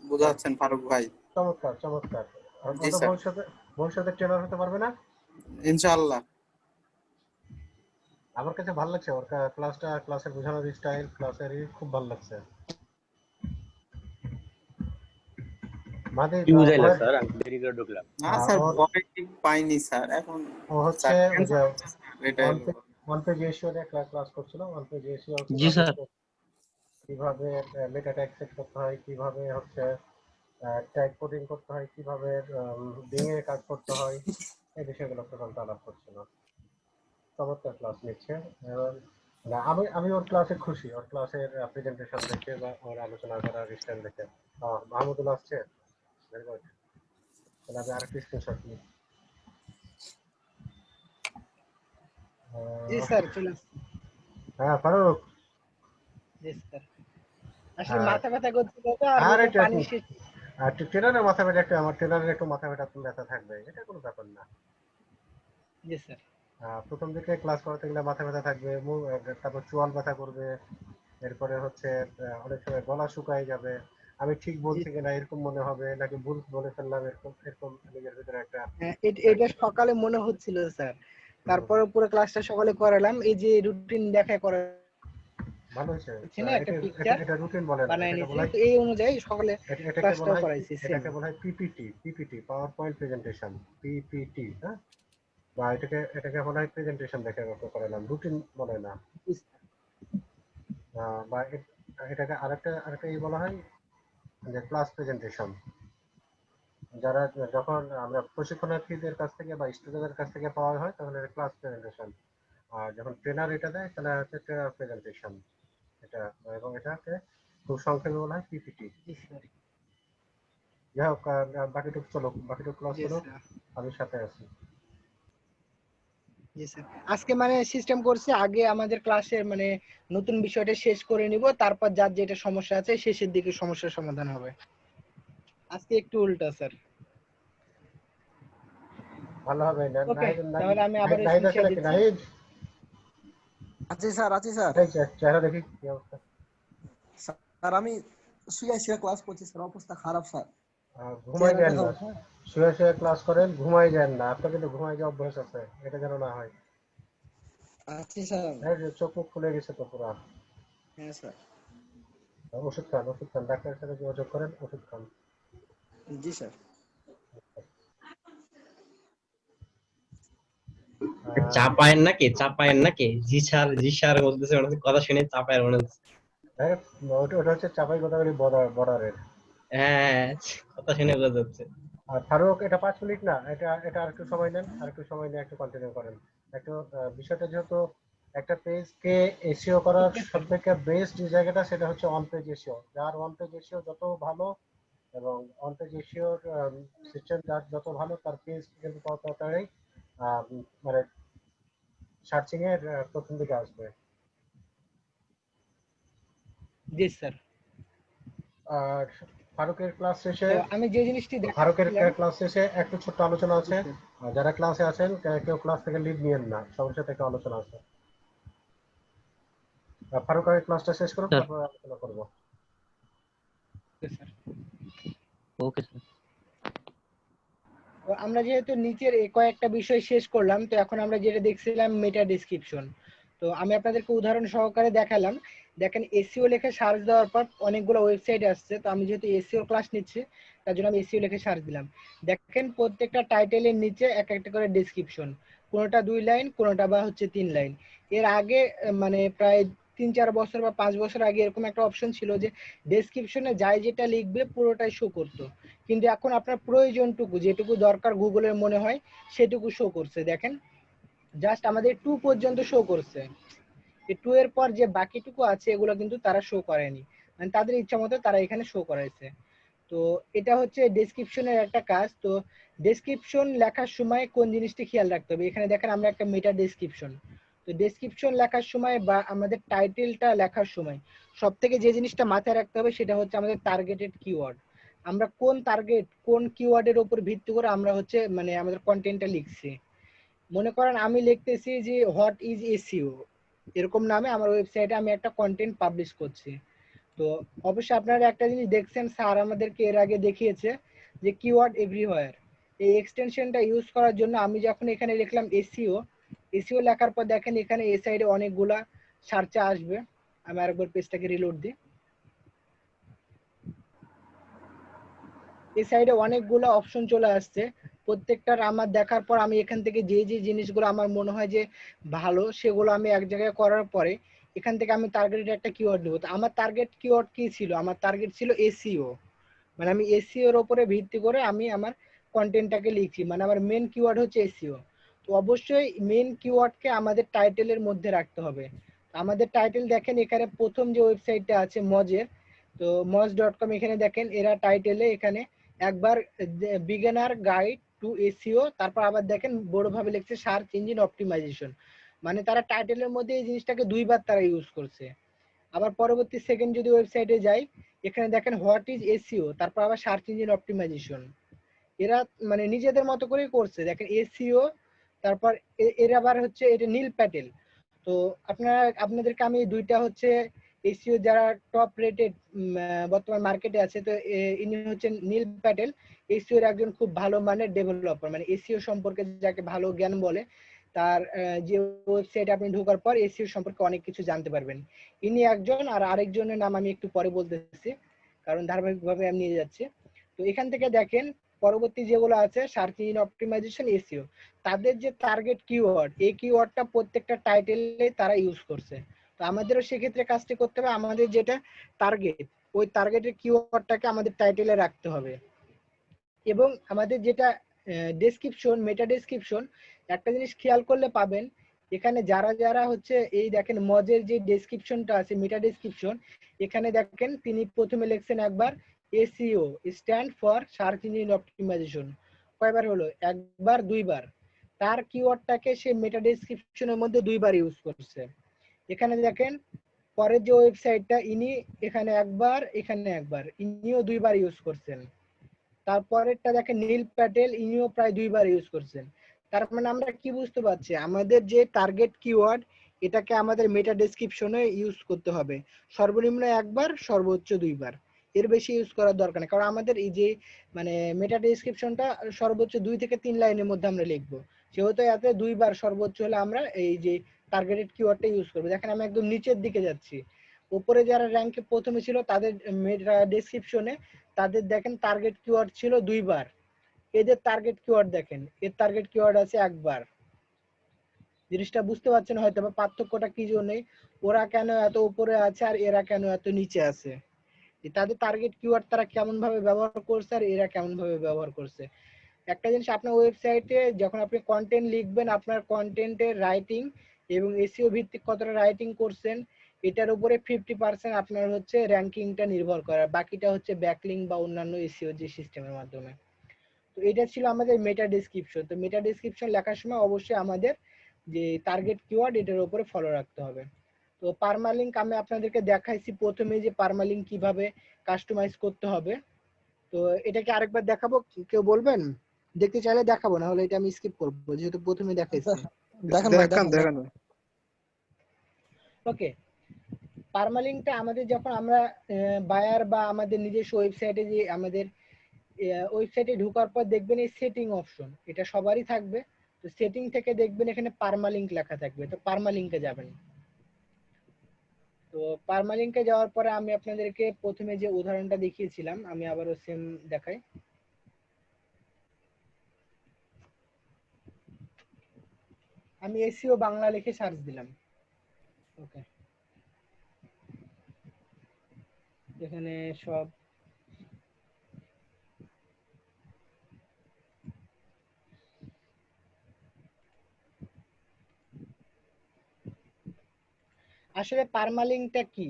বোঝাচ্ছেন ফারুক ভাই। চমৎকার চমৎকার। আর জি ও তো স্যার, ভবিষ্যতে ট্রেনার হতে পারবে না? ইনশাআল্লাহ। আমার কাছে ভালো লাগছে ওর ক্লাসের বোঝানোর স্টাইল, ক্লাসের খুব ভালো লাগছে। মাদি কি বুঝাইলা স্যার? আমি দেরি করে ঢুকলাম। না স্যার, ভয় ঠিক পাইনি স্যার। এখন ও হচ্ছে স্যার ওই যে এটা ওয়ান পেজ রেশিও নিয়ে ক্লাস করছিল। ওয়ান পেজ রেশিও জি স্যার। কিভাবে মেটা ট্যাগ সেট করতে হয়, কিভাবে হচ্ছে ট্যাগ কোডিং করতে হয়, কিভাবে বিং এ কাজ করতে হয়, এই বিষয়গুলো টোটাল আলাপ করছিল। চমৎকার ক্লাস নিচ্ছে। এবং না, আমি ওর ক্লাসে খুশি, ওর ক্লাসের প্রেজেন্টেশন দেখে বা ওর আলোচনা করার স্টাইল দেখে। মাহমুদুল আসছে, ভেরি গুড। তাহলে আমি আরেকটি স্ক্রিনশট নিই। জি স্যার, চলে আসছি। হ্যাঁ ফারুক, জি স্যার, আসলে মাথা ব্যথা করছিল তো, আর আরে রুমে পানি শেষ। আর ট্রেনারের মাথা ব্যথা, আমার ট্রেনারের একটু মাথা ব্যথা থাকবে, এটা কোনো ব্যাপার না। জি স্যার। প্রথম দিকে ক্লাস করাতে গেলে মাথা ব্যথা থাকবে, তারপর চোয়াল ব্যথা করবে, এরপরে হচ্ছে অনেক সময় গলা শুকায় যাবে। আমি ঠিক বলছি কিনা এরকম মনে হবে, নাকি ভুল বলে ফেললাম, এরকম এরকম নিজের ভিতরে একটা হ্যাঁ, এটা সকালে মনে হচ্ছিল স্যার, তারপরে পুরো ক্লাসটা সকালে করালাম, এই যে রুটিন দেখা করে ভালো হয়েছে। না, একটা পিকচার এটা রুটিন বলে না, বানায় এটাকে নিয়েছি, বলা হয়, তো এই অনুযায়ী সকালে ক্লাসটাও করাইছি সেম। এটাকে বলা হয় PPT, power point presentation, PPT. হ্যাঁ, বা এটাকে বলা হয় প্রেজেন্টেশন দেখে করালাম, রুটিন বলে না। বা এটাকে আরেকটা বলা হয় যে ক্লাস প্রেজেন্টেশন। যারা যখন আমরা প্রশিক্ষণার্থীদের কাছ থেকে বা স্টুডেন্টদের কাছ থেকে পাওয়া হয় তখন এটা ক্লাস প্রেজেন্টেশন, আর যখন ট্রেনার এটা দেয় তাহলে হচ্ছে ট্রেনার প্রেজেন্টেশন এটা, এবং এটাকে খুব সংক্ষেপে বলা হয় পিপিটি। যাই হোক, বাকিটুকু ক্লাস চলো, আমি সাথে আছি। জি স্যার, আজকে মানে সিস্টেম করছি, আগে আমাদের ক্লাসের মানে নতুন বিষয়টা শেষ করে নিব, তারপর যার যেটা সমস্যা আছে শেষের দিকে সমস্যার সমাধান হবে। আজকে একটু উল্টা স্যার। ভালো হবে না। ওকে, নাহিদ তাহলে আমি আবার নাহিদ স্ক্রিন আছে শেয়ার নাকি? দিচ্ছি। নাহিদ, আছি স্যার, আছি স্যার। এই চেহারা দেখি কি অবস্থা। স্যার আমি শুয়ে শুয়ে ক্লাস করছি স্যার, অবস্থা খারাপ স্যার। ঘুমাই চেহারা যান না, দেখাবো স্যার? শুয়ে শুয়ে ক্লাস করেন, ঘুমাই যান না। আপনার কিন্তু ঘুমাই যাওয়া অভ্যাস আছে, এটা যেন না হয়। আছি স্যার। এই যে চোখ মুখ ফুলে গেছে তো পুরা। হ্যাঁ স্যার। ওষুধ খান, ওষুধ খান, ডাক্তারের সাথে যোগাযোগ করেন, ওষুধ খান। জি স্যার। চাপায়েন নাকি, চাপায়েন নাকি? জি স্যার, জি স্যার বলতেছে, মনে হচ্ছে কথা শুনে চাপায়ের মনে হচ্ছে। ওটা হচ্ছে চাপাই গোদাগাড়ি বর্ডারের। হ্যাঁ, কথা শুনে বোঝা যাচ্ছে। আর ফারুক, এটা 5 মিনিট না, এটা এটা আর একটু সময় নেন, আর একটু সময় নিয়ে একটু কন্টিনিউ করেন। একটু বিষয়টা যেহেতু একটা পেজকে এসইও করার ওকে স্যার। সবথেকে বেস্ট যে জায়গাটা সেটা হচ্ছে অন পেজ এসইও। যার অন পেজ এসইও যত ভালো এবং অন পেজ এসইওর সিস্টেম যার যত ভালো, তার পেজ কিন্তু তত তাড়াতাড়ি মানে সার্চিং এর প্রথম দিকে আসবে। জি স্যার। আর ফারুকের ক্লাস শেষে তো আমি যে জিনিসটি ফারুকের দেখাচ্ছিলাম। ক্লাস শেষে একটু ছোট্ট আলোচনা জি আছে। স্যার। যারা ক্লাসে আছেন কেউ ক্লাস থেকে লিভ নিয়েন না, সবার সাথে একটা আলোচনা আছে। ফারুক আগে ক্লাসটা শেষ করুক, স্যার, তারপর আলোচনা করবো। Okay sir. Okay sir. তো আমরা যেহেতু নিচের এই কয়েকটা বিষয় শেষ করলাম, তো এখন আমরা যেটা দেখছিলাম মেটা ডেসক্রিপশন। তো আমি আপনাদেরকে উদাহরণ সহকারে দেখালাম। দেখেন এসইও লিখে সার্চ দেওয়ার পর অনেকগুলো ওয়েবসাইট আসছে। তো আমি যেহেতু এসইও ক্লাস নিচ্ছি, তার জন্য আমি এসইও লিখে সার্চ দিলাম। দেখেন প্রত্যেকটা টাইটেলের নিচে এক একটা করে ডেসক্রিপশন, কোনোটা 2 লাইন, কোনোটা বা হচ্ছে 3 লাইন। এর আগে মানে প্রায় 3-4 বছর বা 5 বছর আগে এরকম একটা অপশন ছিল যে ডেসক্রিপশনে যাই যেটা লিখবে পুরোটাই শো করতো। কিন্তু এখন আপনার প্রয়োজনটুকু, যেটুকু দরকার গুগলের মনে হয় সেটুকু শো করছে। দেখেন জাস্ট আমাদের 2 পর্যন্ত শো করছে। এই 2 এর পর যে বাকিটুকু আছে এগুলো কিন্তু তারা শো করেনি, মানে তাদের ইচ্ছা মতো তারা এখানে শো করাইছে। তো এটা হচ্ছে ডেসক্রিপশনের একটা কাজ। তো ডেসক্রিপশন লেখার সময় কোন জিনিসটি খেয়াল রাখতে হবে, এখানে দেখেন আমরা একটা মেটা ডেসক্রিপশন। তো ডেসক্রিপশন লেখার সময় বা আমাদের টাইটেলটা লেখার সময় সব থেকে যে জিনিসটা মাথায় রাখতে হবে সেটা হচ্ছে আমাদের টার্গেটেড কিওয়ার্ড। আমরা কোন টার্গেট, কোন কিওয়ার্ডের উপর ভিত্তি করে আমরা হচ্ছে মানে আমাদের কন্টেন্টটা লিখছি। মনে করেন আমি লিখতেছি যে হোয়াট ইজ এসইও, এরকম নামে আমার ওয়েবসাইটে আমি একটা কন্টেন্ট পাবলিশ করছি। তো অবশ্যই আপনারা একটা জিনিস দেখছেন, স্যার আমাদেরকে এর আগে দেখিয়েছে যে কিওয়ার্ড এভরিওয়্যার। এই এক্সটেনশনটা ইউজ করার জন্য আমি যখন এখানে লিখলাম এসইও, এসইও লেখার পর দেখেন এখানে এই সাইডে অনেকগুলা সার্চে আসবে। আমি আরেকবার পেজটাকে রিলোড দিই। এই সাইডে অনেকগুলো অপশন চলে আসছে। প্রত্যেকটার আমার দেখার পর আমি এখান থেকে যে যে জিনিসগুলো আমার মনে হয় যে ভালো সেগুলো আমি এক জায়গায় করার পরে এখান থেকে আমি টার্গেটেড একটা কিওয়ার্ড নেব। তো আমার টার্গেট কিওয়ার্ড কি ছিল? আমার টার্গেট ছিল এসইও, মানে আমি এসইও এর উপরে ভিত্তি করে আমি আমার কন্টেন্টটাকে লিখছি, মানে আমার মেন কিওয়ার্ড হচ্ছে এসইও। তো অবশ্যই মেন কিওয়ার্ডকে আমাদের টাইটেলের মধ্যে রাখতে হবে। আমাদের টাইটেল দেখেন এখানে প্রথম যে ওয়েবসাইটটা আছে মজের, তো moj.com, এখানে দেখেন এরা টাইটেলে এখানে একবার বিগিনার গাইড টু এসইও, তারপর আবার দেখেন বড়ভাবে লিখছে সার্চ ইঞ্জিন অপটিমাইজেশন, মানে তারা টাইটেলের মধ্যে এই জিনিসটাকে দুইবার তারা ইউজ করছে। আবার পরবর্তী সেকেন্ড যদি ওয়েবসাইটে যাই, এখানে দেখেন হোয়াট ইজ এসইও, তারপর আবার সার্চ ইঞ্জিন অপটিমাইজেশন। এরা মানে নিজেদের মতো করেই করছে। দেখেন এসইও, তারপর এর আবার হচ্ছে এটা নীল প্যাটেল। তো আপনাদেরকে আমি দুইটা হচ্ছে এসইও যারা টপ রেটেড বর্তমান মার্কেটে আছে, তো ইনি হচ্ছেন নীল প্যাটেল, এসইও এর একজন খুব ভালো মানের ডেভেলপার, মানে এসইও সম্পর্কে যাকে ভালো জ্ঞান বলে তার যে ওয়েবসাইটে আপনি ঢোকার পর এসইও সম্পর্কে অনেক কিছু জানতে পারবেন। ইনি একজন, আর আরেকজনের নাম আমি একটু পরে বলতেছি কারণ ধারাবাহিকভাবে আমি নিয়ে যাচ্ছি। তো এখান থেকে দেখেন পরবর্তী যেগুলো আছে সার্চ ইঞ্জিন অপটিমাইজেশন, এসইও, তাদের যে টার্গেট কিওয়ার্ড, এই কিওয়ার্ডটা প্রত্যেকটা টাইটেলে তারা ইউজ করছে। তো আমাদেরও সেক্ষেত্রে কাজটি করতে হবে, আমাদের যেটা টার্গেট ওই টার্গেটের কিওয়ার্ডটাকে আমাদের টাইটেলে রাখতে হবে। এবং আমাদের যেটা ডেসক্রিপশন, মেটা ডেসক্রিপশন, একটা জিনিস খেয়াল করলে পাবেন এখানে যারা যারা হচ্ছে এই দেখেন মজের যে ডেসক্রিপশনটা আছে মেটা ডেসক্রিপশন, এখানে দেখেন তিনি প্রথমে লিখছেন একবার SEO stand for search engine optimization, কয়বার হলো? একবার, দুইবার। তার কিওয়ার্ডটাকে সে মেটা ডেসক্রিপশনের মধ্যে দুইবার ইউজ করছে। এখানে দেখেন পরের যে ওয়েবসাইটটা, ইনি এখানে একবার, এখানে একবার, ইনিও দুইবার ইউজ করছেন। তারপরেরটা দেখেন নীল প্যাটেল, ইনিও প্রায় দুইবার ইউজ করছেন। তার মানে আমরা কি বুঝতে পারছি, আমাদের যে টার্গেট কিওয়ার্ড এটাকে আমাদের মেটা ডেসক্রিপশনে ইউজ করতে হবে সর্বনিম্ন একবার, সর্বোচ্চ 2 বার। এর বেশি ইউজ করার দরকার নেই, কারণ আমাদের এই যে মানে মেটা ডেসক্রিপশনটা সর্বোচ্চ 2 থেকে 3 লাইনের মধ্যে আমরা লিখবো, সেহেতু এতে 2 বার সর্বোচ্চ হলে আমরা এই যে টার্গেটেড কিওয়ার্ডটা ইউজ করবো। দেখেন আমি একদম নিচের দিকে যাচ্ছি, উপরে যারা র্যাঙ্কে প্রথমে ছিল তাদের মেটা ডেসক্রিপশনে তাদের দেখেন টার্গেট কিওয়ার্ড ছিল 2 বার, এদের টার্গেট কিওয়ার্ড দেখেন, এর টার্গেট কিওয়ার্ড আছে 1 বার। জিনিসটা বুঝতে পারছেন হয়তো বা পার্থক্যটা কি জন্যই, ওরা কেন এত উপরে আছে আর এরা কেন এত নিচে আছে, তাদের টার্গেট কিওয়ার্ড তারা কেমন ভাবে ব্যবহার করছে আর এরা কেমন ভাবে ব্যবহার করছে। একটা জিনিস, আপনার ওয়েবসাইটে যখন আপনি কন্টেন্ট লিখবেন, আপনার কন্টেন্টের রাইটিং এবং এসইও ভিত্তিক কতটা রাইটিং করছেন এটার উপরে 50% আপনার হচ্ছে র্যাঙ্কিংটা নির্ভর করে, বাকিটা হচ্ছে ব্যাকলিং বা অন্যান্য এসইও যে সিস্টেমের মাধ্যমে। তো এটা ছিল আমাদের মেটা ডেসক্রিপশন। তো মেটা ডেসক্রিপশন লেখার সময় অবশ্যই আমাদের যে টার্গেট কিওয়ার্ড এটার উপরে ফলো রাখতে হবে। তো পারমালিঙ্ক আমি আপনাদেরকে দেখাইছি প্রথমে যে পারমালিঙ্ক কিভাবে কাস্টমাইজ করতে হবে। তো এটাকে আরেকবার দেখাবো, কেউ বলবেন? দেখতে চাইলে দেখাবো, না হলে এটা আমি স্কিপ করবো যেহেতু প্রথমে দেখাইছি। দেখেন ভাই, দেখেন দেখেন। ওকে, পারমালিঙ্কটা আমাদের যখন আমরা বায়ার বা আমাদের নিজস্ব ওয়েবসাইটে যে আমাদের ওয়েবসাইটে ঢোকার পর দেখবেন এই সেটিং অপশন, এটা সবারই থাকবে। তো সেটিং থেকে দেখবেন এখানে পারমালিঙ্ক লেখা থাকবে, তো পারমালিঙ্কে যাবেন। তো পারমালিঙ্কে যাওয়ার পরে আমি আপনাদেরকে প্রথমে যে উদাহরণটা দেখিয়েছিলাম আমি আবারও সেম দেখাই। আমি এসইও বাংলা লিখে সার্চ দিলাম। ওকে, এখানে সব আসলে পারমালিঙ্কটা কি?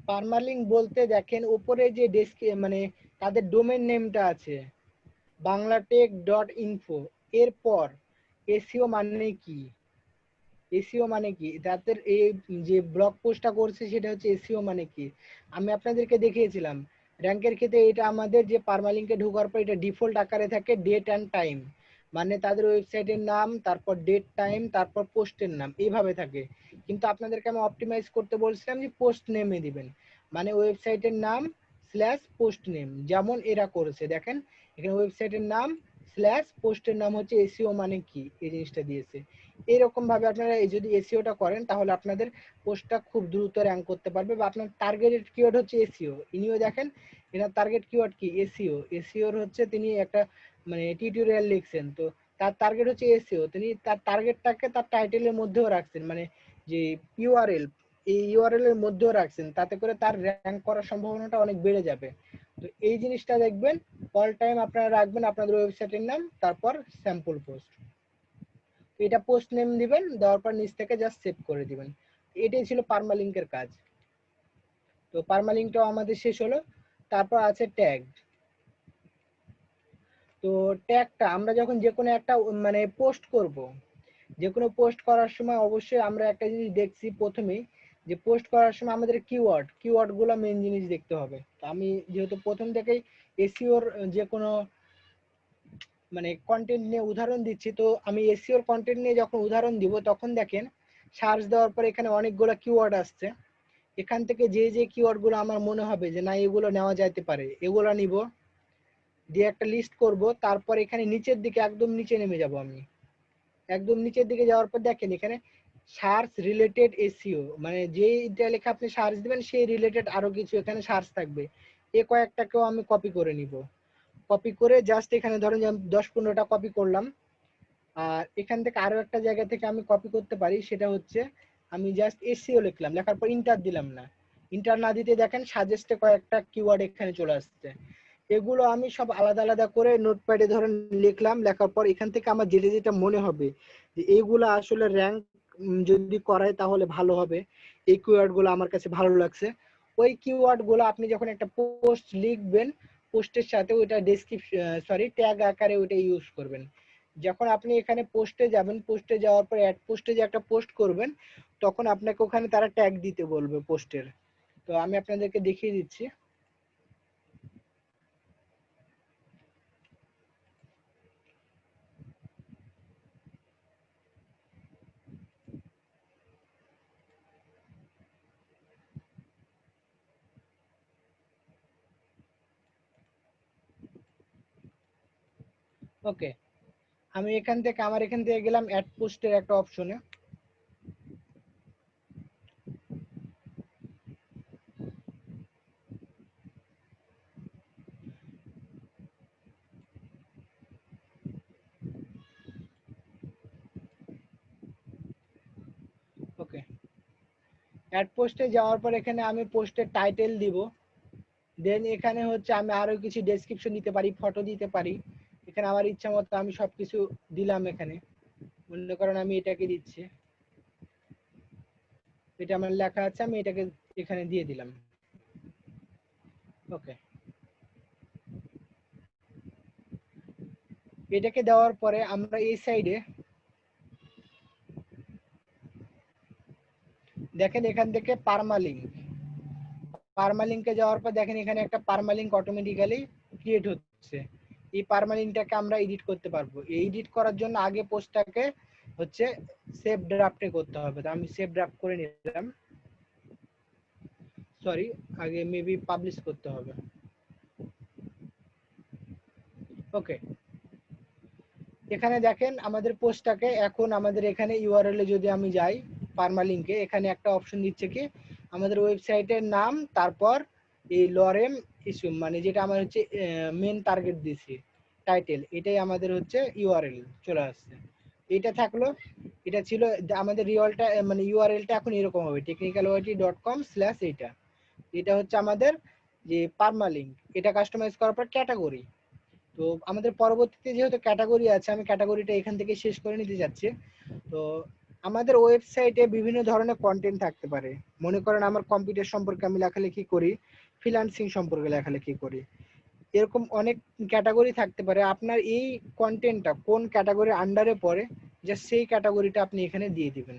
পারমালিঙ্ক বলতে দেখেন উপরে যে ডেস্ক মানে তাদের ডোমেন নেমটা আছে banglatek.info, এরপর এসইও মানে কি, এসইও মানে কি তাদের এই যে ব্লগ পোস্টটা করছে সেটা হচ্ছে এসইও মানে কি। আমি আপনাদেরকে দেখিয়েছিলাম র্যাঙ্কের ক্ষেত্রে এটা আমাদের যে পারমালিঙ্কে ঢোকার পর এটা ডিফল্ট আকারে থাকে ডেট অ্যান্ড টাইম, মানে তাদের ওয়েবসাইটের নাম তারপর ডেট টাইম তারপর পোস্টের নাম এইভাবে থাকে। কিন্তু আপনাদেরকে আমি অপটিমাইজ করতে বলছিলাম যে পোস্ট নেমে দিবেন, মানে ওয়েবসাইটের নাম স্ল্যাশ পোস্ট নেম, যেমন এরা করেছে দেখেন এখানে ওয়েবসাইটের নাম স্ল্যাশ পোস্টের নাম হচ্ছে এসইও মানে কি, এই জিনিসটা দিয়েছে। এরকম ভাবে আপনারা যদি এসইওটা করেন তাহলে আপনাদের পোস্টটা খুব দ্রুত র্যাঙ্ক করতে পারবে, বা আপনার টার্গেটেড কিওয়ার্ড হচ্ছে এসইও। ইনিও দেখেন এনার টার্গেট কিওয়ার্ড কি এসইও, এসইওর হচ্ছে তিনি একটা মানে টিউটোরিয়াল লিখছেন, তো তার টার্গেট হচ্ছে এসইও, তিনি তার টার্গেটটাকে তার টাইটেলের মধ্যেও রাখছেন, মানে যে ইউআরএল এই ইউআরএল এর মধ্যেও রাখছেন, তাতে করে তার র্যাঙ্ক করার সম্ভাবনাটা অনেক বেড়ে যাবে। তো এই জিনিসটা দেখবেন অল টাইম আপনারা রাখবেন আপনাদের ওয়েবসাইটের নাম তারপর স্যাম্পল পোস্ট, এটা পোস্ট নেম দিবেন, দেওয়ার পর নিচ থেকে জাস্ট সেভ করে দিবেন। এটাই ছিল পারমালিঙ্কের কাজ। তো পারমালিঙ্কটাও আমাদের শেষ হলো। তারপর আছে ট্যাগ। তো ট্যাগটা আমরা যখন যে কোনো একটা মানে পোস্ট করব, যে কোনো পোস্ট করার সময় অবশ্যই আমরা একটা জিনিস দেখছি প্রথমেই, যে পোস্ট করার সময় আমাদের কিওয়ার্ড গুলো মেইন জিনিস দেখতে হবে। তো আমি যেহেতু প্রথম থেকেই এসইওর যে কোনো মানে কন্টেন্ট নিয়ে উদাহরণ দিচ্ছি, তো আমি এসইওর কন্টেন্ট নিয়ে যখন উদাহরণ দিব তখন দেখেন সার্চ দেওয়ার পর এখানে অনেকগুলো কিওয়ার্ড আসছে, এখান থেকে যে যে কিওয়ার্ড গুলো আমার মনে হবে যে না এগুলো নেওয়া যাইতে পারে এগুলো নিব, দিয়ে একটা লিস্ট করব। তারপর এখানে নিচের দিকে একদম নিচে নেমে যাব, আমি একদম নিচের দিকে যাওয়ার পর দেখেন এখানে সার্চ রিলেটেড এসইও, মানে যেইটা লেখা আপনি সার্চ দিবেন সেই রিলেটেড আরো কিছু এখানে সার্চ থাকবে, এই কয়েকটাকেও আমি কপি করে নিব। কপি করে জাস্ট এখানে ধরেন যে 10-15টা কপি করলাম। আর এখান থেকে আরো একটা জায়গা থেকে আমি কপি করতে পারি, সেটা হচ্ছে আমি জাস্ট এসইও লিখলাম, লেখার পর ইন্টার দিলাম না, ইন্টার না দিতে দেখেন সাজেস্টে কয়েকটা কিওয়ার্ড এখানে চলে আসছে। এগুলো আমি সব আলাদা আলাদা করে নোটপ্যাডে ধরেন লিখলাম, লেখার পর এখান থেকে আমার যেটা যেটা মনে হবে যে এইগুলো আসলে র্যাঙ্ক যদি করায় তাহলে ভালো হবে, এই কিওয়ার্ড গুলো আমার কাছে ভালো লাগছে, ওই কিওয়ার্ড গুলো আপনি যখন একটা পোস্ট লিখবেন পোস্টের সাথে ওইটা ডেসক্রিপশন ট্যাগ আকারে ওইটা ইউজ করবেন। যখন আপনি এখানে পোস্টে যাবেন, পোস্টে যাওয়ার পর অ্যাড পোস্টে যে একটা পোস্ট করবেন তখন আপনাকে ওখানে তারা ট্যাগ দিতে বলবে পোস্টের। তো আমি আপনাদেরকে দেখিয়ে দিচ্ছি। ওকে, আমি এখান থেকে গেলাম অ্যাড পোস্টের একটা অপশনে। ওকে, অ্যাড পোস্টে যাওয়ার পর এখানে আমি পোস্টের টাইটেল দিব। দেন এখানে হচ্ছে আমি আরো কিছু ডেসক্রিপশন দিতে পারি, ফটো দিতে পারি। এখানে আমার ইচ্ছা মতো আমি সবকিছু দিলাম। এখানে মনে করেন আমি এটাকে দিচ্ছি, এটা আমার লেখা আছে, আমি এটাকে এখানে দিয়ে দিলাম। ওকে, এটাকে দেওয়ার পরে আমরা এই সাইডে দেখেন এখান থেকে পারমালিঙ্কে যাওয়ার পর দেখেন এখানে একটা পারমালিঙ্ক অটোমেটিক্যালি ক্রিয়েট হচ্ছে। এই পারমালিঙ্কটাকে আমরা এডিট করতে পারবো। এই এডিট করার জন্য আগে পোস্টটাকে হচ্ছে সেভ ড্রাফটে করতে হবে। তো আমি সেভ ড্রাফট করে নিলাম। সরি, আগে মেবি পাবলিশ করতে হবে। ওকে, এখানে দেখেন আমাদের পোস্টটাকে এখন আমাদের এখানে ইউআরএল এ যদি আমি যাই পারমালিঙ্কে, এখানে একটা অপশন দিচ্ছে কি আমাদের ওয়েবসাইটের নাম, তারপর এই লরেম ইস্যু মানে যেটা আমার হচ্ছে মেন টার্গেট দিছি টাইটেল, এটাই আমাদের হচ্ছে ইউআরএল চলে আসছে। এটা থাকলো, এটা ছিল আমাদের রিয়েলটা মানে ইউআরএলটা এখন এরকম হবে technicalot.com/ এটা। এটা হচ্ছে আমাদের যে পারমালিঙ্ক। এটা কাস্টমাইজ করার পর ক্যাটাগরি। তো আমাদের পরবর্তীতে যেহেতু ক্যাটাগরি আছে, আমি ক্যাটাগরিটা এখান থেকে শেষ করে নিতে যাচ্ছি। তো আমাদের ওয়েবসাইটে বিভিন্ন ধরনের কন্টেন্ট থাকতে পারে। মনে করেন আমার কম্পিউটার সম্পর্কে আমি লেখালেখি করি, ফ্রিল্যান্সিং সম্পর্কে লেখালেখি করি, এরকম অনেক ক্যাটাগরি থাকতে পারে। আপনার এই কন্টেন্টটা কোন ক্যাটাগরির আন্ডারে পড়ে, জাস্ট সেই ক্যাটাগরিটা আপনি এখানে দিয়ে দিবেন।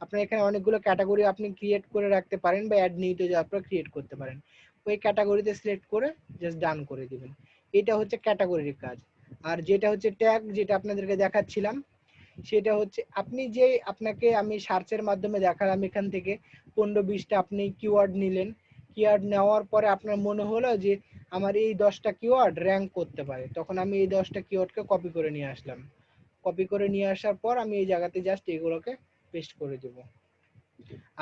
আপনার এখানে অনেকগুলো ক্যাটাগরি আপনি ক্রিয়েট করে রাখতে পারেন বা অ্যাড নিতে যাওয়ার পর ক্রিয়েট করতে পারেন। ওই ক্যাটাগরিতে সিলেক্ট করে জাস্ট ডান করে দিবেন। এটা হচ্ছে ক্যাটাগরির কাজ। আর যেটা হচ্ছে ট্যাগ, যেটা আপনাদেরকে দেখাচ্ছিলাম, সেটা হচ্ছে আপনি যে আপনাকে আমি সার্চের মাধ্যমে দেখালাম এখান থেকে 15-20টা আপনি কিওয়ার্ড নিলেন। কিওয়ার্ড নেওয়ার পরে আপনার মনে হলো যে আমার এই 10টা কিওয়ার্ড র্যাঙ্ক করতে পারে, তখন আমি এই 10টা কিওয়ার্ডকে কপি করে নিয়ে আসলাম। কপি করে নিয়ে আসার পর আমি এই জায়গাতে জাস্ট এগুলোকে পেস্ট করে দেব।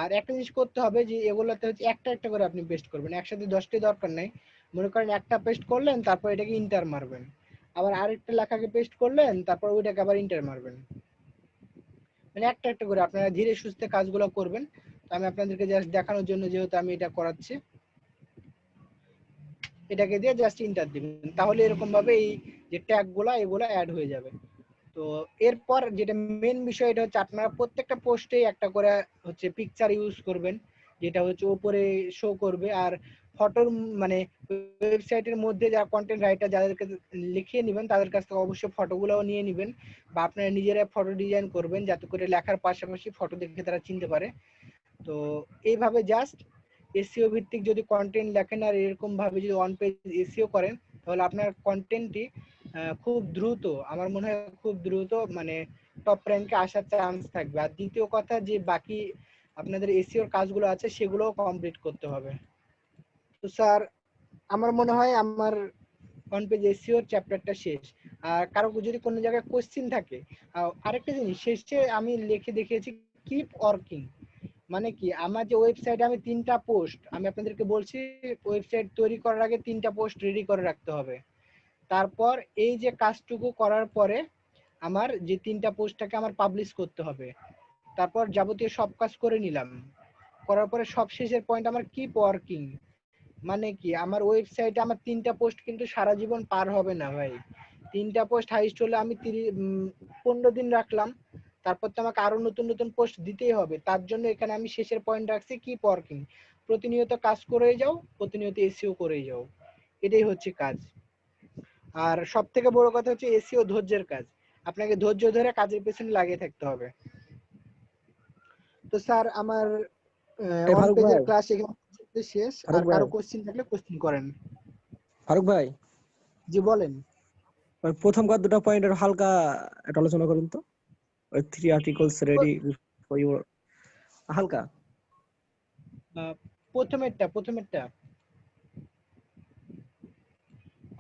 আর একটা জিনিস করতে হবে যে এগুলোতে হচ্ছে একটা একটা করে আপনি পেস্ট করবেন, একসাথে 10টি দরকার নেই। মনে করেন একটা পেস্ট করলেন, তারপর এটাকে ইন্টার মারবেন, আবার আরেকটা লেখাকে পেস্ট করলেন, তারপর ওইটাকে আবার ইন্টার মারবেন। মানে একটা একটা করে আপনারা ধীরে সুস্থে কাজগুলো করবেন। তো আমি আপনাদেরকে জাস্ট দেখানোর জন্য যেহেতু আমি এটা করাচ্ছি, এটাকে দিয়ে জাস্ট ইন্টার দিবেন, তাহলে এরকম ভাবে এই যে ট্যাগগুলো এগুলো অ্যাড হয়ে যাবে। তো এরপর যেটা মেন বিষয়, এটা হচ্ছে আপনারা প্রত্যেকটা পোস্টে একটা করে হচ্ছে পিকচার ইউজ করবেন, যেটা হচ্ছে উপরে শো করবে। আর ফটোর মানে ওয়েবসাইটের মধ্যে যারা কন্টেন্ট রাইটার যাদেরকে লিখিয়ে নেবেন তাদের কাছ থেকে অবশ্যই ফটোগুলোও নিয়ে নেবেন, বা আপনারা নিজেরা ফটো ডিজাইন করবেন যাতে করে লেখার পাশাপাশি ফটো দেখে তারা চিনতে পারে। তো এইভাবে জাস্ট এসইও ভিত্তিক যদি কন্টেন্ট লেখেন আর এরকম ভাবে যদি অন পেজ এসইও করেন, তাহলে আপনার কন্টেন্টটি খুব দ্রুত, আমার মনে হয় খুব দ্রুত মানে টপ র্যাঙ্কে আসার চান্স থাকবে। আর দ্বিতীয় কথা, যে বাকি আপনাদের এসইওর কাজগুলো আছে সেগুলোও কমপ্লিট করতে হবে। তো স্যার আমার মনে হয় আমার অন পেজ এসইওর চ্যাপ্টারটা শেষ। আর কারো যদি কোনো জায়গায় কোশ্চিন থাকে, আরেকটা জিনিস শেষে আমি লিখে দেখিয়েছি কিপ ওয়ার্কিং। মানে কি, আমার যে ওয়েবসাইটে আমি 3টা পোস্ট আমি আপনাদেরকে বলছি, ওয়েবসাইট তৈরি করার আগে 3টা পোস্ট রেডি করে রাখতে হবে। তারপর এই যে কাজটুকু করার পরে আমার যে 3টা পোস্টটাকে আমার পাবলিশ করতে হবে। তারপর যাবতীয় সব কাজ করে নিলাম, করার পরে সবশেষের পয়েন্ট আমার কিপ ওয়ার্কিং। মানে কি, আমার ওয়েবসাইটে আমার 3টা পোস্ট কিন্তু সারা জীবন পার হবে না ভাই। 3টা পোস্ট হাইস্ট হলে আমি 15 দিন রাখলাম, তারপর তো আমাকে আরো নতুন নতুন পোস্ট দিতেই হবে। তার জন্য এখানে আমি শেষের পয়েন্ট রাখছি কিপ ওয়ার্কিং। প্রতিনিয়ত কাজ করেই যাও, প্রতিনিয়ত এসইও করেই যাও, এটাই হচ্ছে কাজ। আর সব থেকে বড় কথা হচ্ছে এসইও ধৈর্যের কাজ, আপনাকে ধৈর্য ধরে কাজের পেছনে লাগিয়ে থাকতে হবে। তো স্যার আমার এই অন ফারুক পেজের ভাই, ক্লাস এখানে শেষ। আর ফারুক ভাই, কারো কোশ্চেন থাকলে কোশ্চেন করেন। ফারুক ভাই, জি বলেন। ওই প্রথম দুটো পয়েন্টের হালকা একটা আলোচনা করুন তো। ওই 3 আর্টিকেলস রেডি ফর ইউর, হালকা। প্রথমেরটা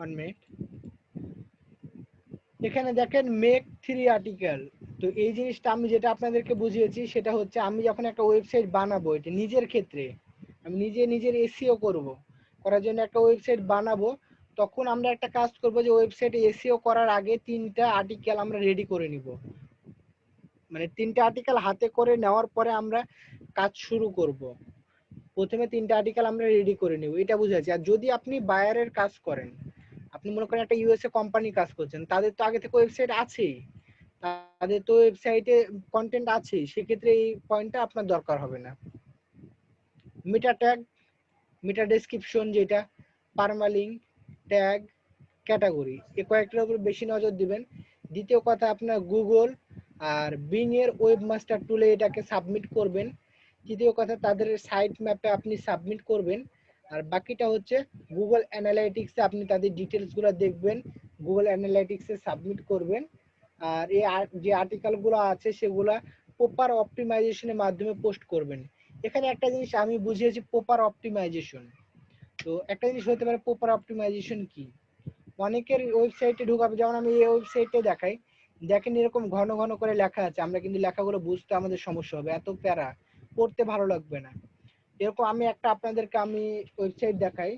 1 মিনিট। এখানে দেখেন মেক 3 আর্টিকেল। তো এই জিনিসটা আমি যেটা আপনাদেরকে বুঝিয়েছি সেটা হচ্ছে আমি যখন একটা ওয়েবসাইট বানাবো, এটা নিজের ক্ষেত্রে আমি নিজের এসইও করব, করার জন্য একটা ওয়েবসাইট বানাবো, তখন আমরা একটা কাজ করব যে ওয়েবসাইটে এসইও করার আগে 3টা আর্টিকেল আমরা রেডি করে নিব। মানে 3টা আর্টিকেল হাতে করে নেওয়ার পরে আমরা কাজ শুরু করব। প্রথমে 3টা আর্টিকেল আমরা রেডি করে নেব, এটা বুঝাচ্ছি। আর যদি আপনি বায়ারের কাজ করেন, আপনি মনে করেন একটা ইউএসএ কোম্পানি কাজ করছেন, তাদের তো আগে থেকে ওয়েবসাইট আছেই, তাদের তো ওয়েবসাইটে কন্টেন্ট আছেই, সেক্ষেত্রে এই পয়েন্টটা আপনার দরকার হবে না। মেটা ট্যাগ, মেটা ডেসক্রিপশন যেটা, পারমালিঙ্ক, ট্যাগ, ক্যাটাগরি, এই কয়েকটার উপর বেশি নজর দিবেন। দ্বিতীয় কথা, আপনার গুগল আর বিং এর ওয়েবমাস্টার টুলে এটাকে সাবমিট করবেন। তৃতীয় কথা, তাদের সাইট ম্যাপে আপনি সাবমিট করবেন। আর বাকিটা হচ্ছে গুগল অ্যানালাইটিক্সে আপনি তাদের ডিটেলসগুলো দেখবেন, গুগল অ্যানালাইটিক্সে সাবমিট করবেন। আর এই যে আর্টিকেলগুলো আছে সেগুলা প্রপার অপটিমাইজেশনের মাধ্যমে পোস্ট করবেন। এখানে একটা জিনিস আমি বুঝিয়েছি, প্রপার অপটিমাইজেশন। তো একটা জিনিস হতে পারে প্রপার অপটিমাইজেশন কি, অনেকের ওয়েবসাইটে ঢুকাবে, যেমন আমি এই ওয়েবসাইটে দেখাই, দেখেন এরকম ঘন ঘন করে লেখা আছে, আমরা কিন্তু লেখাগুলো বুঝতে আমাদের সমস্যা হবে, এত প্যারা, পড়তে ভালো লাগবে না। এরকম আমি একটা আপনাদেরকে আমি ওয়েবসাইট দেখাই।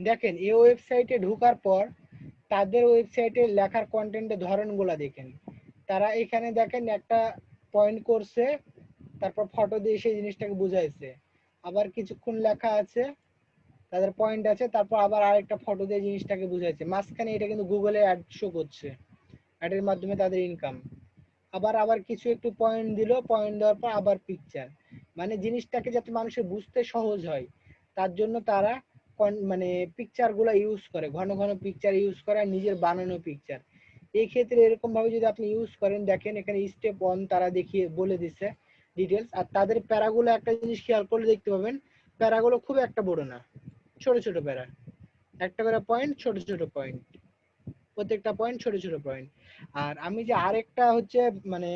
দেখেন এই ওয়েবসাইটে ঢোকার পর তাদের ওয়েবসাইটে লেখার কন্টেন্টের ধরনগুলো দেখেন। তারা এখানে দেখেন একটা পয়েন্ট করছে, তারপর ফটো দিয়ে সেই জিনিসটাকে বুঝাইছে, আবার কিছুক্ষণ লেখা আছে, তাদের পয়েন্ট আছে, তারপর আবার আরেকটা ফটো দিয়ে জিনিসটাকে বুঝাইছে, মাঝখানে এটা কিন্তু গুগলে অ্যাড শো করছে, অ্যাডের মাধ্যমে তাদের ইনকাম। আবার আবার কিছু একটু পয়েন্ট দিল, পয়েন্ট দেওয়ার পর আবার পিকচার, মানে জিনিসটাকে যাতে মানুষের বুঝতে সহজ হয় তার জন্য তারা মানে পিকচার গুলা ইউজ করে, ঘন ঘন পিকচার ইউজ করে, আর নিজের বানানো পিকচার। এই ক্ষেত্রে এরকম ভাবে যদি আপনি ইউজ করেন, দেখেন এখানে স্টেপ 1 তারা দেখিয়ে বলে দিচ্ছে ডিটেলস। আর তাদের প্যারাগুলো একটা জিনিস খেয়াল করলে দেখতে পাবেন, প্যারাগুলো খুব একটা বড় না, ছোট ছোট প্যারা, একটা করে পয়েন্ট, ছোট ছোট পয়েন্ট, প্রত্যেকটা পয়েন্ট ছোট ছোট পয়েন্ট। আর আমি যে আরেকটা হচ্ছে মানে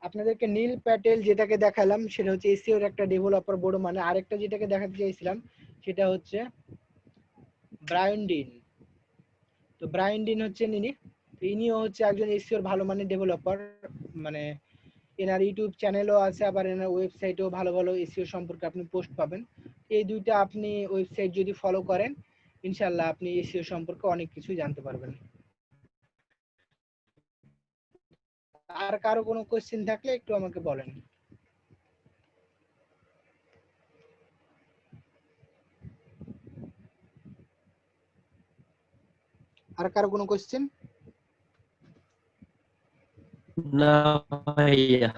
আপনাদেরকে নীল প্যাটেল যেটাকে দেখালাম সেটা হচ্ছে এসইওর একটা ডেভেলপার বড়, মানে আরেকটা যেটাকে দেখাতে চাইছিলাম সেটা হচ্ছে ব্রায়ান ডিন। তো ব্রায়ান ডিন হচ্ছে ইনিও হচ্ছে একজন এসইওর ভালো মানের ডেভেলপার, মানে এনার ইউটিউব চ্যানেলও আছে, আবার এনার ওয়েবসাইটেও ভালো ভালো এসইও সম্পর্কে আপনি পোস্ট পাবেন। এই দুইটা আপনি ওয়েবসাইট যদি ফলো করেন, ইনশাআল্লাহ আপনি এসইও সম্পর্কে অনেক কিছু জানতে পারবেন। আর কারো কোনো কোশ্চেন থাকলে একটু আমাকে বলেন। আর কারো কোনো কোশ্চেন? না ভাইয়া।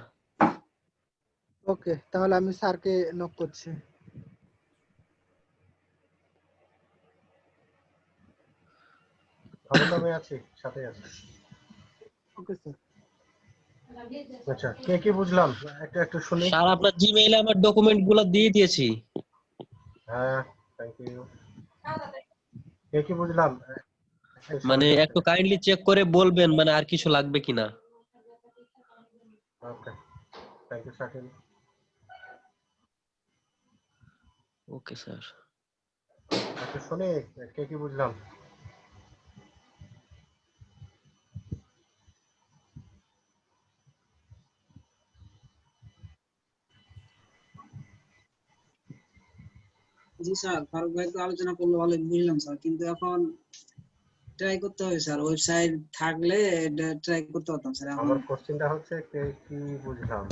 ওকে, তাহলে আমি স্যারকে নক করছি। আমি তো আছি, সাথে আছি। Okay sir. আচ্ছা, কে কি বুঝলাম একটা একটু শুনি। স্যার আপনার জিমেইলে আমার ডকুমেন্ট গুলো দিয়ে দিয়েছি। হ্যাঁ, থ্যাংক ইউ। কে কি বুঝলাম মানে একটু কাইন্ডলি চেক করে বলবেন মানে আর কিছু লাগবে কিনা। Okay, thank you Shakil. Okay sir. একটু শুনি কে কি বুঝলাম। জি স্যার, ফারুক ভাই তো আলোচনা করলো, ভালো বুঝলাম স্যার, কিন্তু এখন ট্রাই করতে হবে স্যার, ওয়েবসাইট থাকলে ট্রাই করতে পারতাম স্যার। এখন আমার কোশ্চেনটা হচ্ছে কে কি বুঝলাম।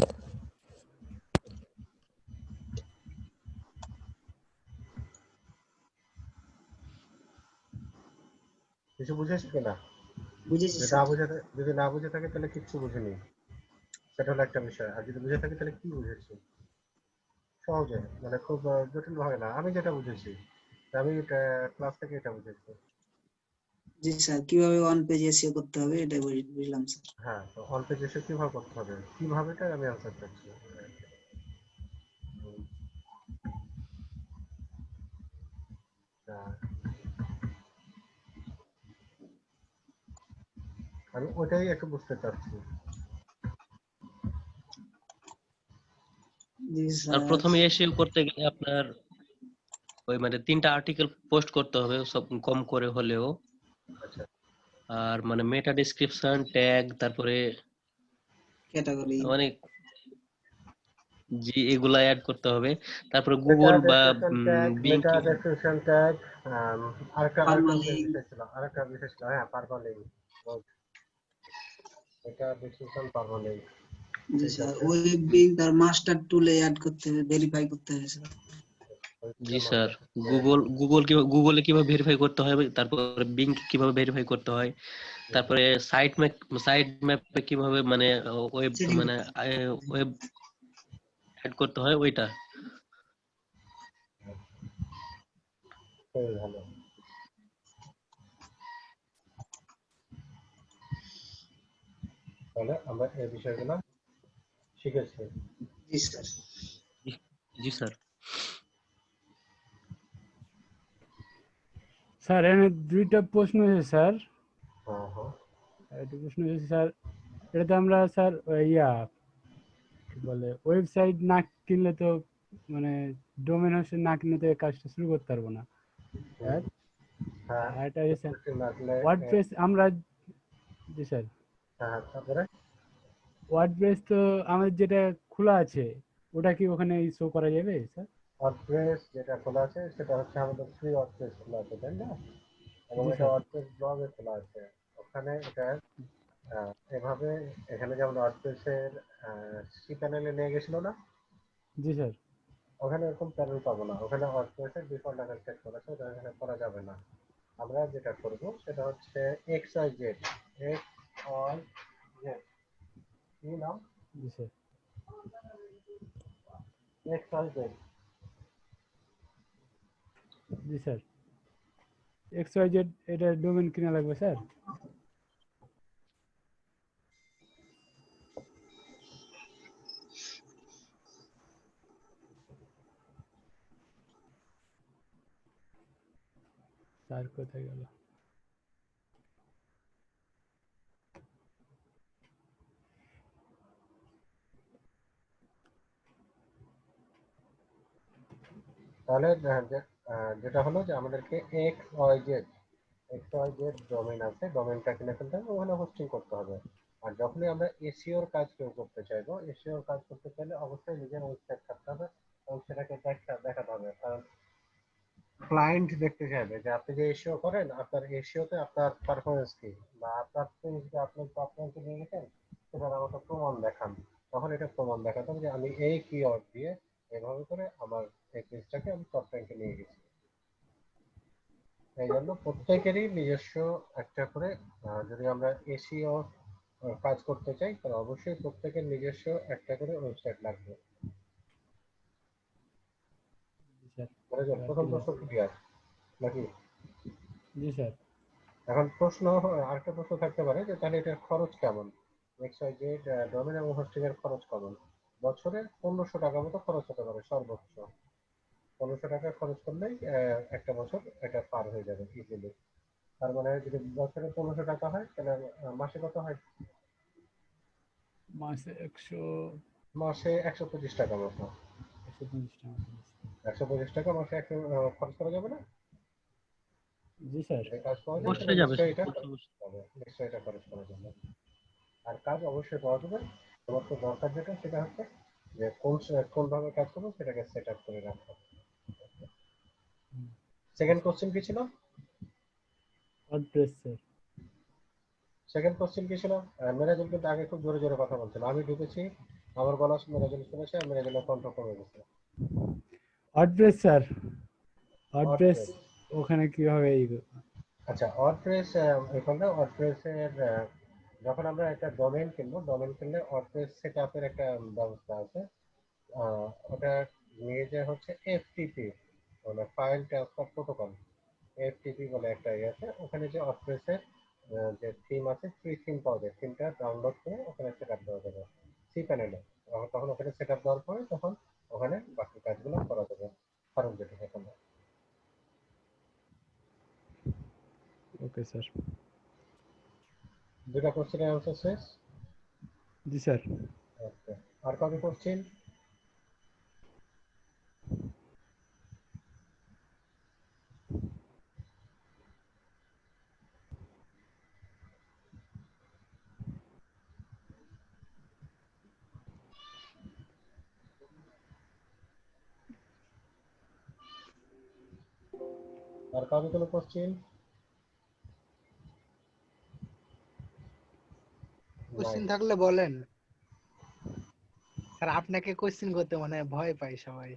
কিছু বুঝেছি কিনা? বুঝেছি যদি স্যার। না বুঝে থাকে তাহলে কিচ্ছু বুঝিনি, সেটা হলো একটা বিষয়। আর যদি বুঝে থাকে তাহলে কি বুঝেছি, সহজে, মানে খুব জটিল ভাবে না। আমি যেটা বুঝেছি, আমি ক্লাস থেকে এটা বুঝেছি। জি স্যার, কিভাবে ওয়ান পেজ এসইও করতে হবে এটাই বুঝলাম স্যার। হ্যাঁ, তো অন পেজ এসে কিভাবে করতে হবে, কিভাবে আমি আনসার করছি। আহ, আমি ওটাই একটু বুঝতে চাচ্ছি। জি আর স্যার। প্রথমে এসইও করতে গেলে আপনার ওই মানে 3টা আর্টিকেল পোস্ট করতে হবে সব কম করে হলেও। আচ্ছা আর মানে মেটা ডেসক্রিপশন, ট্যাগ, তারপরে ক্যাটাগরি। মানে জি এগুলা অ্যাড করতে হবে। তারপরে মেটা গুগল বা ডেসক্রিপশন ট্যাগ, বিং মেটা ডেসক্রিপশন ট্যাগ, আরেকটা পারমালিঙ্ক। বিষয় ছিল, হ্যাঁ পারমালিঙ্ক, মেটা ডেসক্রিপশন পারমালিঙ্ক। জি ঠিক স্যার, আছে, ওয়েব বিং তার মাস্টার টুলে অ্যাড করতে হবে, ভেরিফাই করতে হবে স্যার। জি স্যার, গুগলে কিভাবে ভেরিফাই করতে হয়, তারপরে বিং কিভাবে ভেরিফাই করতে হয়, তারপরে সাইট ম্যাপে কিভাবে মানে ওয়েব সেটিং মানে করতে হবে। ওয়েব অ্যাড করতে হয় ওইটা। খুবই ভালো। তাহলে আমরা এই বিষয়গুলো শিখেছি। জি স্যার। জি জি স্যার। স্যার এখানে 2টা প্রশ্ন আছে স্যার। হ্যাঁ হ্যাঁ, একটা প্রশ্ন আছে স্যার, এটাতে আমরা স্যার কি বলে ওয়েবসাইট না কিনলে তো মানে ডোমেন হাউস না কিনলে তো এই কাজটা শুরু করতে পারবো না স্যার। হ্যাঁ আর এটা আছে স্যার লাগলে ওয়ার্ডপ্রেস আমরা, জি স্যার, হ্যাঁ তারপরে ওয়ার্ডপ্রেস তো আমাদের যেটা খোলা আছে ওটা কি ওখানে শো করা যাবে স্যার? ওয়ার্ডপ্রেস যেটা খোলা আছে সেটা হচ্ছে আমাদের ফ্রি ওয়ার্ডপ্রেস খোলা আছে, তাই না? এবং জি এটা স্যার। ওয়ার্ডপ্রেস ব্লগে খোলা আছে। ওখানে এটা এভাবে, এখানে যেমন ওয়ার্ডপ্রেসের সি প্যানেলে নিয়ে গেছিল না, জি স্যার। ওখানে এরকম প্যানেল পাবো না। ওখানে ওয়ার্ডপ্রেসের ডিফল্ট আকার সেট করা আছে, ওটা এখানে করা যাবে না। আমরা যেটা করব সেটা হচ্ছে X Y Z, X Y Z, কি নাম, জি স্যার। X Y Z. জি স্যার, XYZ এটা ডোমেন কিনা লাগবে স্যার? স্যার কোথায় গেল? তাহলে যেটা হলো যে আমাদেরকে এক্স ওয়াই জেড ডোমেইন আছে, ডোমেইনটা কিনে ফেলতে হবে, ওখানে হোস্টিং করতে হবে। আর যখনই আমরা এসইওর কাজ কেউ করতে চাইবো, এসইওর কাজ করতে চাইলে অবশ্যই নিজের ওয়েবসাইট থাকতে হবে এবং সেটাকে দেখাতে হবে, কারণ ক্লায়েন্ট দেখতে চাইবে যে আপনি যে এসইও করেন আপনার এসইওতে আপনার পারফরমেন্স কি, বা আপনার পেজ যে আপনি টপ র্যাঙ্কে নিয়ে গেছেন সেটার আমাকে প্রমাণ দেখান। তখন এটা প্রমাণ দেখাতে হবে যে আমি এই কিওয়ার্ড দিয়ে এভাবে করে আমার এই পেজটাকে আমি টপ র্যাঙ্কে নিয়ে গেছি। এই জন্য প্রত্যেকেরই নিজস্ব একটা করে, যদি আমরা এসইও কাজ করতে চাই তাহলে অবশ্যই প্রত্যেকের নিজস্ব একটা করে ওয়েবসাইট লাগবে। জি স্যার। প্রথম প্রশ্ন ক্লিয়ার নাকি? জি স্যার। এখন আরেকটা প্রশ্ন থাকতে পারে যে তাহলে এটার খরচ কেমন, এক্সওয়াইজেড ডোমেন এবং হোস্টিং এর খরচ কেমন? বছরে 1500 টাকা মতো খরচ হতে পারে সর্বোচ্চ। 1500 টাকা খরচ করলেই একটা বছর এটা পার হয়ে যাবে ইজিলি। তার মানে যদি বছরে 1500 টাকা হয় তাহলে মাসে কত হয়? মাসে 100, মাসে 125 টাকা মতো। 150 টাকা। 125 টাকা মাসে খরচ করা যাবে না? জি স্যার। যদি কাজ পাওয়া যায় তাহলে অবশ্যই যাবে নিশ্চয়ই স্যার, এটা খরচ অবশ্যই। করা যাবে, নিশ্চয়ই এটা খরচ করা যাবে। আর কাজ অবশ্যই পাওয়া যাবে। তোমার তো দরকার যেটা সেটা হচ্ছে যে কোন ভাবে কাজ করবো সেটাকে সেট আপ করে রাখো। সেকেন্ড কোশ্চেন কি ছিল? WordPress sir. সেকেন্ড কোশ্চেন কি ছিল? মেরাজুল কিন্তু আগে খুব জোরে জোরে কথা বলছিল, আমি ঢুকেছি, আমার গলা মেরাজুল শুনেছে আর মেরাজুলের কণ্ঠ কমে গেছে। ওয়ার্ডপ্রেস স্যার, ওয়ার্ডপ্রেস ওয়ার্ডপ্রেস, ওখানে কিভাবে আচ্ছা ওয়ার্ডপ্রেস, এখানে ওয়ার্ডপ্রেসের যখন আমরা একটা ডোমেইন কিনবো, ডোমেইন কিনলে ওয়ার্ডপ্রেস সেট আপের একটা ব্যবস্থা আছে। ওটা নিয়ে যে হচ্ছে এফটিপি, মানে ফাইল ট্রান্সফার প্রোটোকল, এফটিপি বলে একটা ইয়ে আছে। ওখানে যে ওয়ার্ডপ্রেসের যে থিম আছে, ফ্রি থিম পাওয়া যায়, থিমটা ডাউনলোড করে ওখানে সেট আপ দেওয়া যাবে সি প্যানেলে। তখন ওখানে সেট আপ দেওয়ার পরে তখন ওখানে বাকি কাজগুলো করা যাবে। খরচ যেটা সেখানে ওকে স্যার। দুটা কোশ্চেনের আনসার শেষ? জি স্যার। ওকে, আর কবে কোশ্চেন? আর কবে কোনো কোশ্চেন? কোশ্চেন থাকলে বলেন স্যার, আপনাকে কোশ্চেন করতে মানে ভয় পায় সবাই।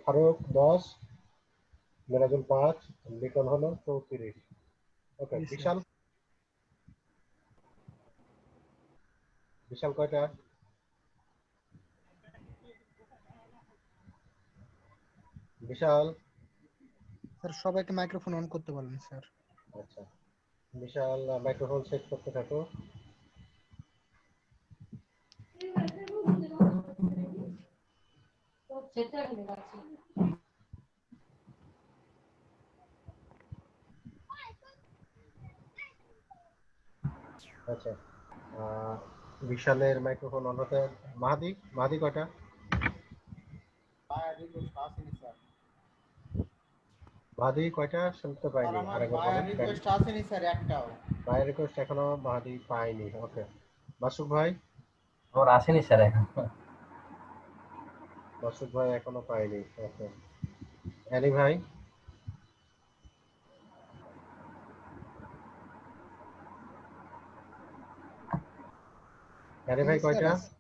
ফারুক 10, মিরাজুল 5, লিটন হলো 34। ওকে, জি স্যার। বিশাল? বিশাল কয়টা? বিশাল? স্যার সবাইকে মাইক্রোফোন অন করতে বলেন স্যার। আচ্ছা, বিশাল মাইক্রোফোন সেট করতে থাকো। আচ্ছা, বিশালের মাইক্রোফোন অন হতে। মাহাদি, মাহাদি কয়টা? মাহাদি কয়টা? শুনতে পাইনি, আরেকবার বলেন। বাই রিকোয়েস্ট এখনো মাহাদি পাইনি। ওকে, মাসুক ভাই? আমার আসেনি স্যার এখন। মাসুক ভাই এখনো পাইনি। ওকে, অ্যানি ভাই? অ্যানি ভাই জি স্যার কয়টা? আছে।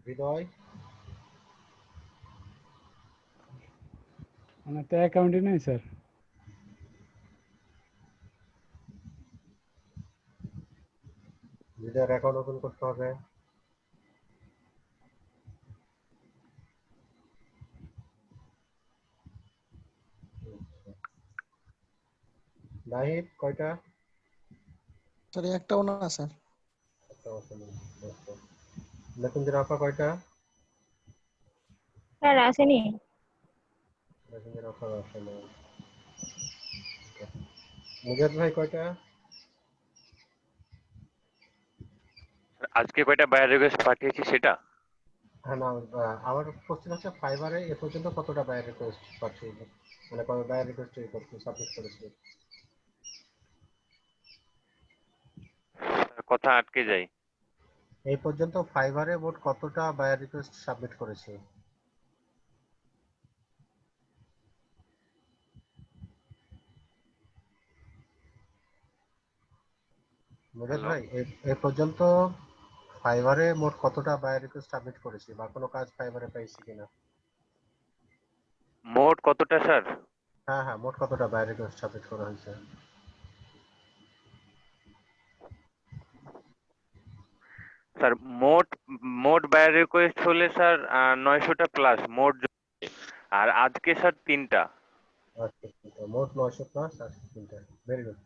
হৃদয়? আমার তো অ্যাকাউন্টে নেই স্যার। হৃদয়ের অ্যাকাউন্ট ওপেন করতে হবে। নাহিদ কয়টা? স্যার একটাও না স্যার। একটা আছে না। ওকে, নতুনদের আপা কয়টা? স্যার আসেনি। নতুনদের আপা আছে না। মুজাদ ভাই কয়টা? আজকে কয়টা বায়ার রিকোয়েস্ট পাঠিয়েছি সেটা? হ্যাঁ, না, আমার কোশ্চেন হচ্ছে ফাইবারে এ পর্যন্ত কতটা বায়ার রিকোয়েস্ট পাঠিয়েছে, মানে কত বায়ার রিকোয়েস্ট সাবমিট করেছে? কথা আটকে যায়। এই পর্যন্ত ফাইবারে মোট কতটা বায়ার রিকোয়েস্ট সাবমিট করেছে? মুজাদ হ্যালো, ভাই, এ পর্যন্ত ফাইবারে মোট কতটা বায়ার রিকোয়েস্ট সাবমিট করেছি, বা কোনো কাজ ফাইবারে পাইছি কিনা? মোট কতটা স্যার? হ্যাঁ হ্যাঁ, মোট কতটা বায়ার রিকোয়েস্ট সাবমিট করা হয়েছে? স্যার মোট মোট বায়ার রিকোয়েস্ট হলে স্যার 900টা প্লাস মোট আর আজকে স্যার 3টা। আচ্ছা, মোট 900 প্লাস 3টা। Very good.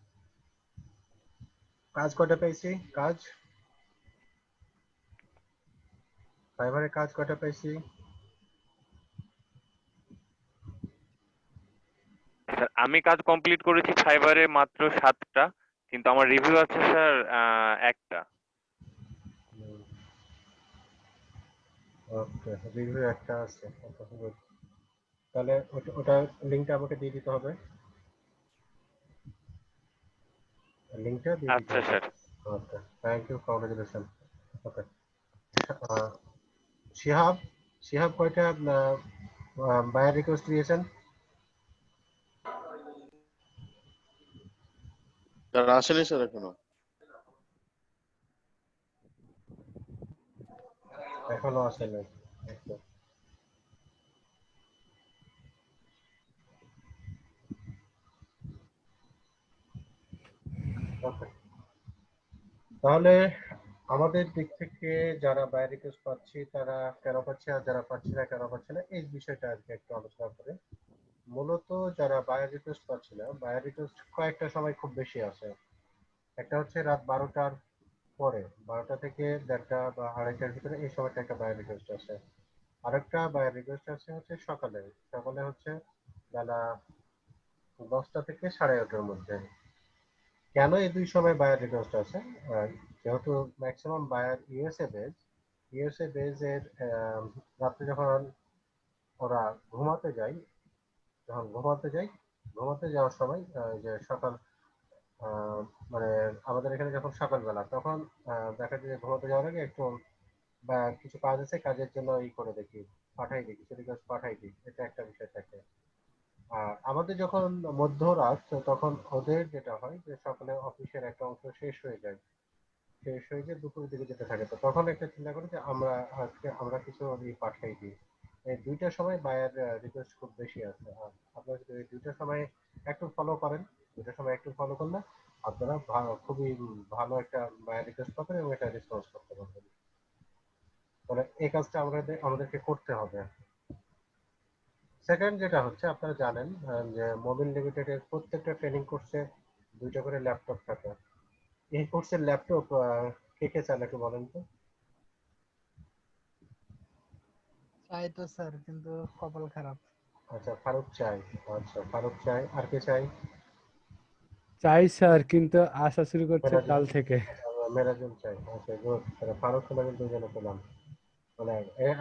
কাজ কয়টা পেয়েছি? কাজ ফাইবারে কাজ কয়টা পেয়েছি? স্যার আমি কাজ কমপ্লিট করেছি ফাইবারে মাত্র 7টা, কিন্তু আমার রিভিউ আছে স্যার একটা। ওকে, রিভিউ একটা আছে। ওকে, গুড। তাহলে ওটা লিংকটা আমাকে দিয়ে দিতে হবে। লিংকটা দিয়ে দিতে আচ্ছা হবে। Sir. Okay, thank you, congratulation. Okay, Shihab, Shihab কয়টা বায়ার রিকোয়েস্ট দিয়েছেন? স্যার আসেনি স্যার এখনো। এখনো আসেনি। ওকে, ওকে। তাহলে আমাদের দিক থেকে যারা বায়ার রিকোয়েস্ট পাচ্ছি তারা কেন পাচ্ছে, আর যারা পাচ্ছি না কেন পাচ্ছে না, এই বিষয়টা আজকে একটু আলোচনা করে। মূলত যারা বায়ার রিকোয়েস্ট পাচ্ছি না, বায়ার রিকোয়েস্ট কয়েকটা সময় খুব বেশি আসে। একটা হচ্ছে রাত 12টার পরে 12টা থেকে 1:30টা বা 2:30টার ভিতরে এই সময়টা একটা বায়ার রিকোয়েস্ট আসে। আরেকটা বায়ার রিকোয়েস্ট আসে হচ্ছে সকালে। সকালে হচ্ছে বেলা 10টা থেকে 11:30টার মধ্যে। কেন এই দুই সময় বায়ার রিকোয়েস্ট আসে? যেহেতু ম্যাক্সিমাম বায়ার ইউএসএ বেজের রাত্রে যখন ওরা ঘুমাতে যায়, যখন ঘুমাতে যাওয়ার সময় যে সকাল মানে আমাদের এখানে যখন সকালবেলা তখন দেখা যায় যে ঘুমাতে যাওয়ার আগে একটু বা কিছু কাজ আছে, কাজের জন্য করে দেখি, পাঠাই দিই, কিছু রিকোয়েস্ট পাঠাই দিই, এটা একটা বিষয় থাকে। আর আমাদের যখন মধ্যরাত তখন ওদের যেটা হয় যে সকালে অফিসের একটা অংশ শেষ হয়ে যে দুপুরের দিকে যেতে থাকে, তো তখন একটা চিন্তা করি যে আমরা কিছু পাঠাই দিই। এই দুইটা সময় বায়ার রিকোয়েস্ট খুব বেশি আছে। আর আপনারা যদি এই দুইটা সময় একটু ফলো করেন, করলে আপনারা খুবই ভালো একটা বায়ার রিকোয়েস্ট পাবেন এবং এটা রেসপন্স করতে পারবেন। তাহলে এই কাজটা আমাদেরকে করতে হবে। সেকেন্ড যেটা হচ্ছে, আপনারা জানেন যে মোবিল লিমিটেডের প্রত্যেকটা ট্রেনিং কোর্সে 2টা করে ল্যাপটপ থাকে। এই কোর্সের ল্যাপটপ কে কে চান একটু বলেন তো? চাই তো স্যার, কিন্তু কপাল খারাপ। আচ্ছা, ফারুক চাই। আর কে চাই? চাই স্যার, কিন্তু আসা শুরু করছে মেরাজুল কাল থেকে। মেরাজুল চাই। আচ্ছা, গুড। তাহলে ফারুক মেরাজুল দুজনে পেলাম। মানে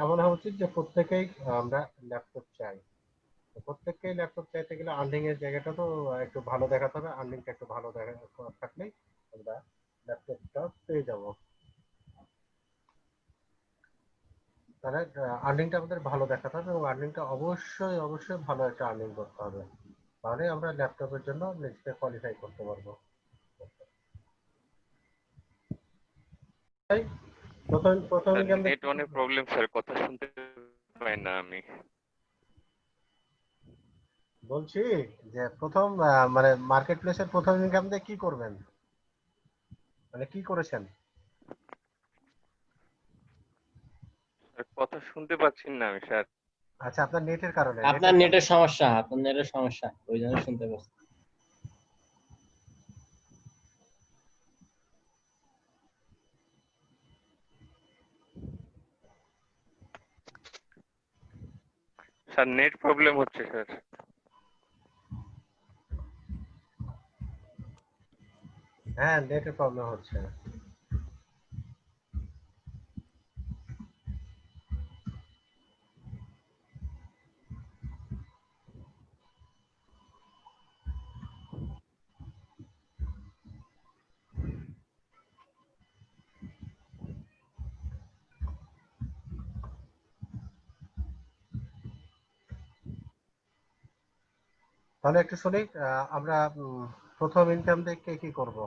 এমন হওয়া উচিত যে প্রত্যেকেই আমরা ল্যাপটপ চাই। প্রত্যেককেই ল্যাপটপ চাইতে গেলে আর্নিং এর জায়গাটা তো একটু ভালো দেখাতে হবে। আর্নিংটা একটু ভালো থাকলেই আমরা ল্যাপটপটা পেয়ে যাব। তাহলে আর্নিংটা আমাদের ভালো দেখাতে হবে এবং আর্নিংটা অবশ্যই ভালো একটা আর্নিং করতে হবে। তাহলে আমরা ল্যাপটপের জন্য নিজেকে কোয়ালিফাই করতে পারবো। তাই প্রথম স্যার এক্সাম নেট অনেক প্রবলেম স্যার, কথা শুনতে পাই না আমি। বলছি যে প্রথম মানে মার্কেট প্লেসের প্রথম ইনকাম দিয়ে কি করবেন, মানে কি করেছেন? স্যার কথা শুনতে পাচ্ছি না আমি স্যার। আচ্ছা, আপনার নেটের কারণে আপনার নেটের সমস্যা ওই জন্য শুনতে পাচ্ছি। স্যার নেট প্রবলেম হচ্ছে স্যার। হ্যাঁ, নেটের প্রবলেম হচ্ছে। তাহলে একটু শুনি, আমরা প্রথম ইনকাম দিয়ে কি করব?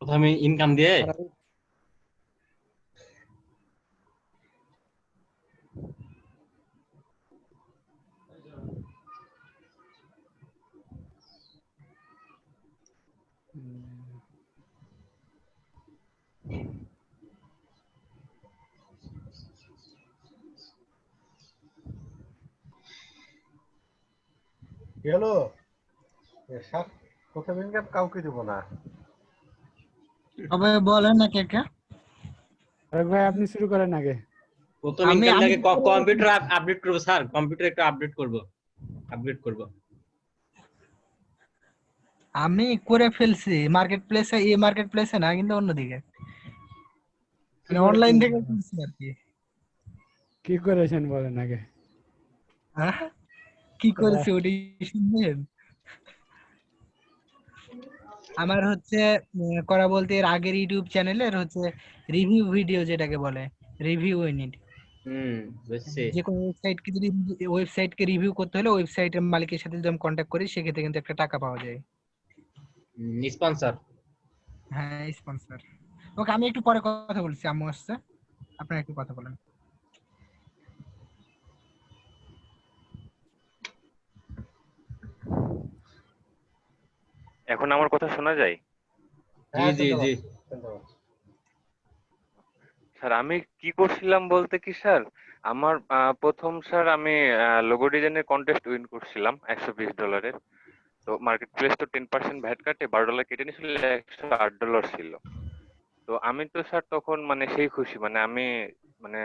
প্রথমে ইনকাম দিয়ে কি হলো? প্রথম ইনকাম কাউকে দিব না। তবে বলেন না কে কে। ফারুক ভাই, আপনি শুরু করেন আগে। প্রথম ইনকাম থেকে কম্পিউটার আপডেট করব স্যার, কম্পিউটার একটু আপডেট করব। আমি করে ফেলছি মার্কেট প্লেসে, মার্কেট প্লেসে না, কিন্তু অন্যদিকে মানে অনলাইন থেকে কিনছি আর কি। কি করেছেন বলেন আগে। কি করেছি ওটি শুনবেন? আমার হচ্ছে করা বলতে এর আগের ইউটিউব চ্যানেলের হচ্ছে রিভিউ ভিডিও, যেটাকে বলে রিভিউ ইউনিট। বুঝছি। যে কোনো ওয়েবসাইটকে রিভিউ করতে হলে ওয়েবসাইটের মালিকের সাথে যদি আমি কন্ট্যাক্ট করি, সেক্ষেত্রে কিন্তু একটা টাকা পাওয়া যায়। স্পন্সর। হ্যাঁ, স্পন্সর। ওকে, আমি একটু পরে কথা বলছি, আম্মু আসছে, আপনারা একটু কথা বলেন। এখন আমার কথা শোনা যায়? জি। স্যার আমি কি করছিলাম বলতে কি স্যার, আমার প্রথম স্যার আমি লোগো ডিজাইনের কন্টেস্ট উইন করছিলাম $120। তো মার্কেট প্লেস তো 10% ভ্যাট কাটে, $12 কেটে নিয়েছিল, $108 ছিল। তো আমি তো স্যার তখন মানে সেই খুশি, মানে আমি মানে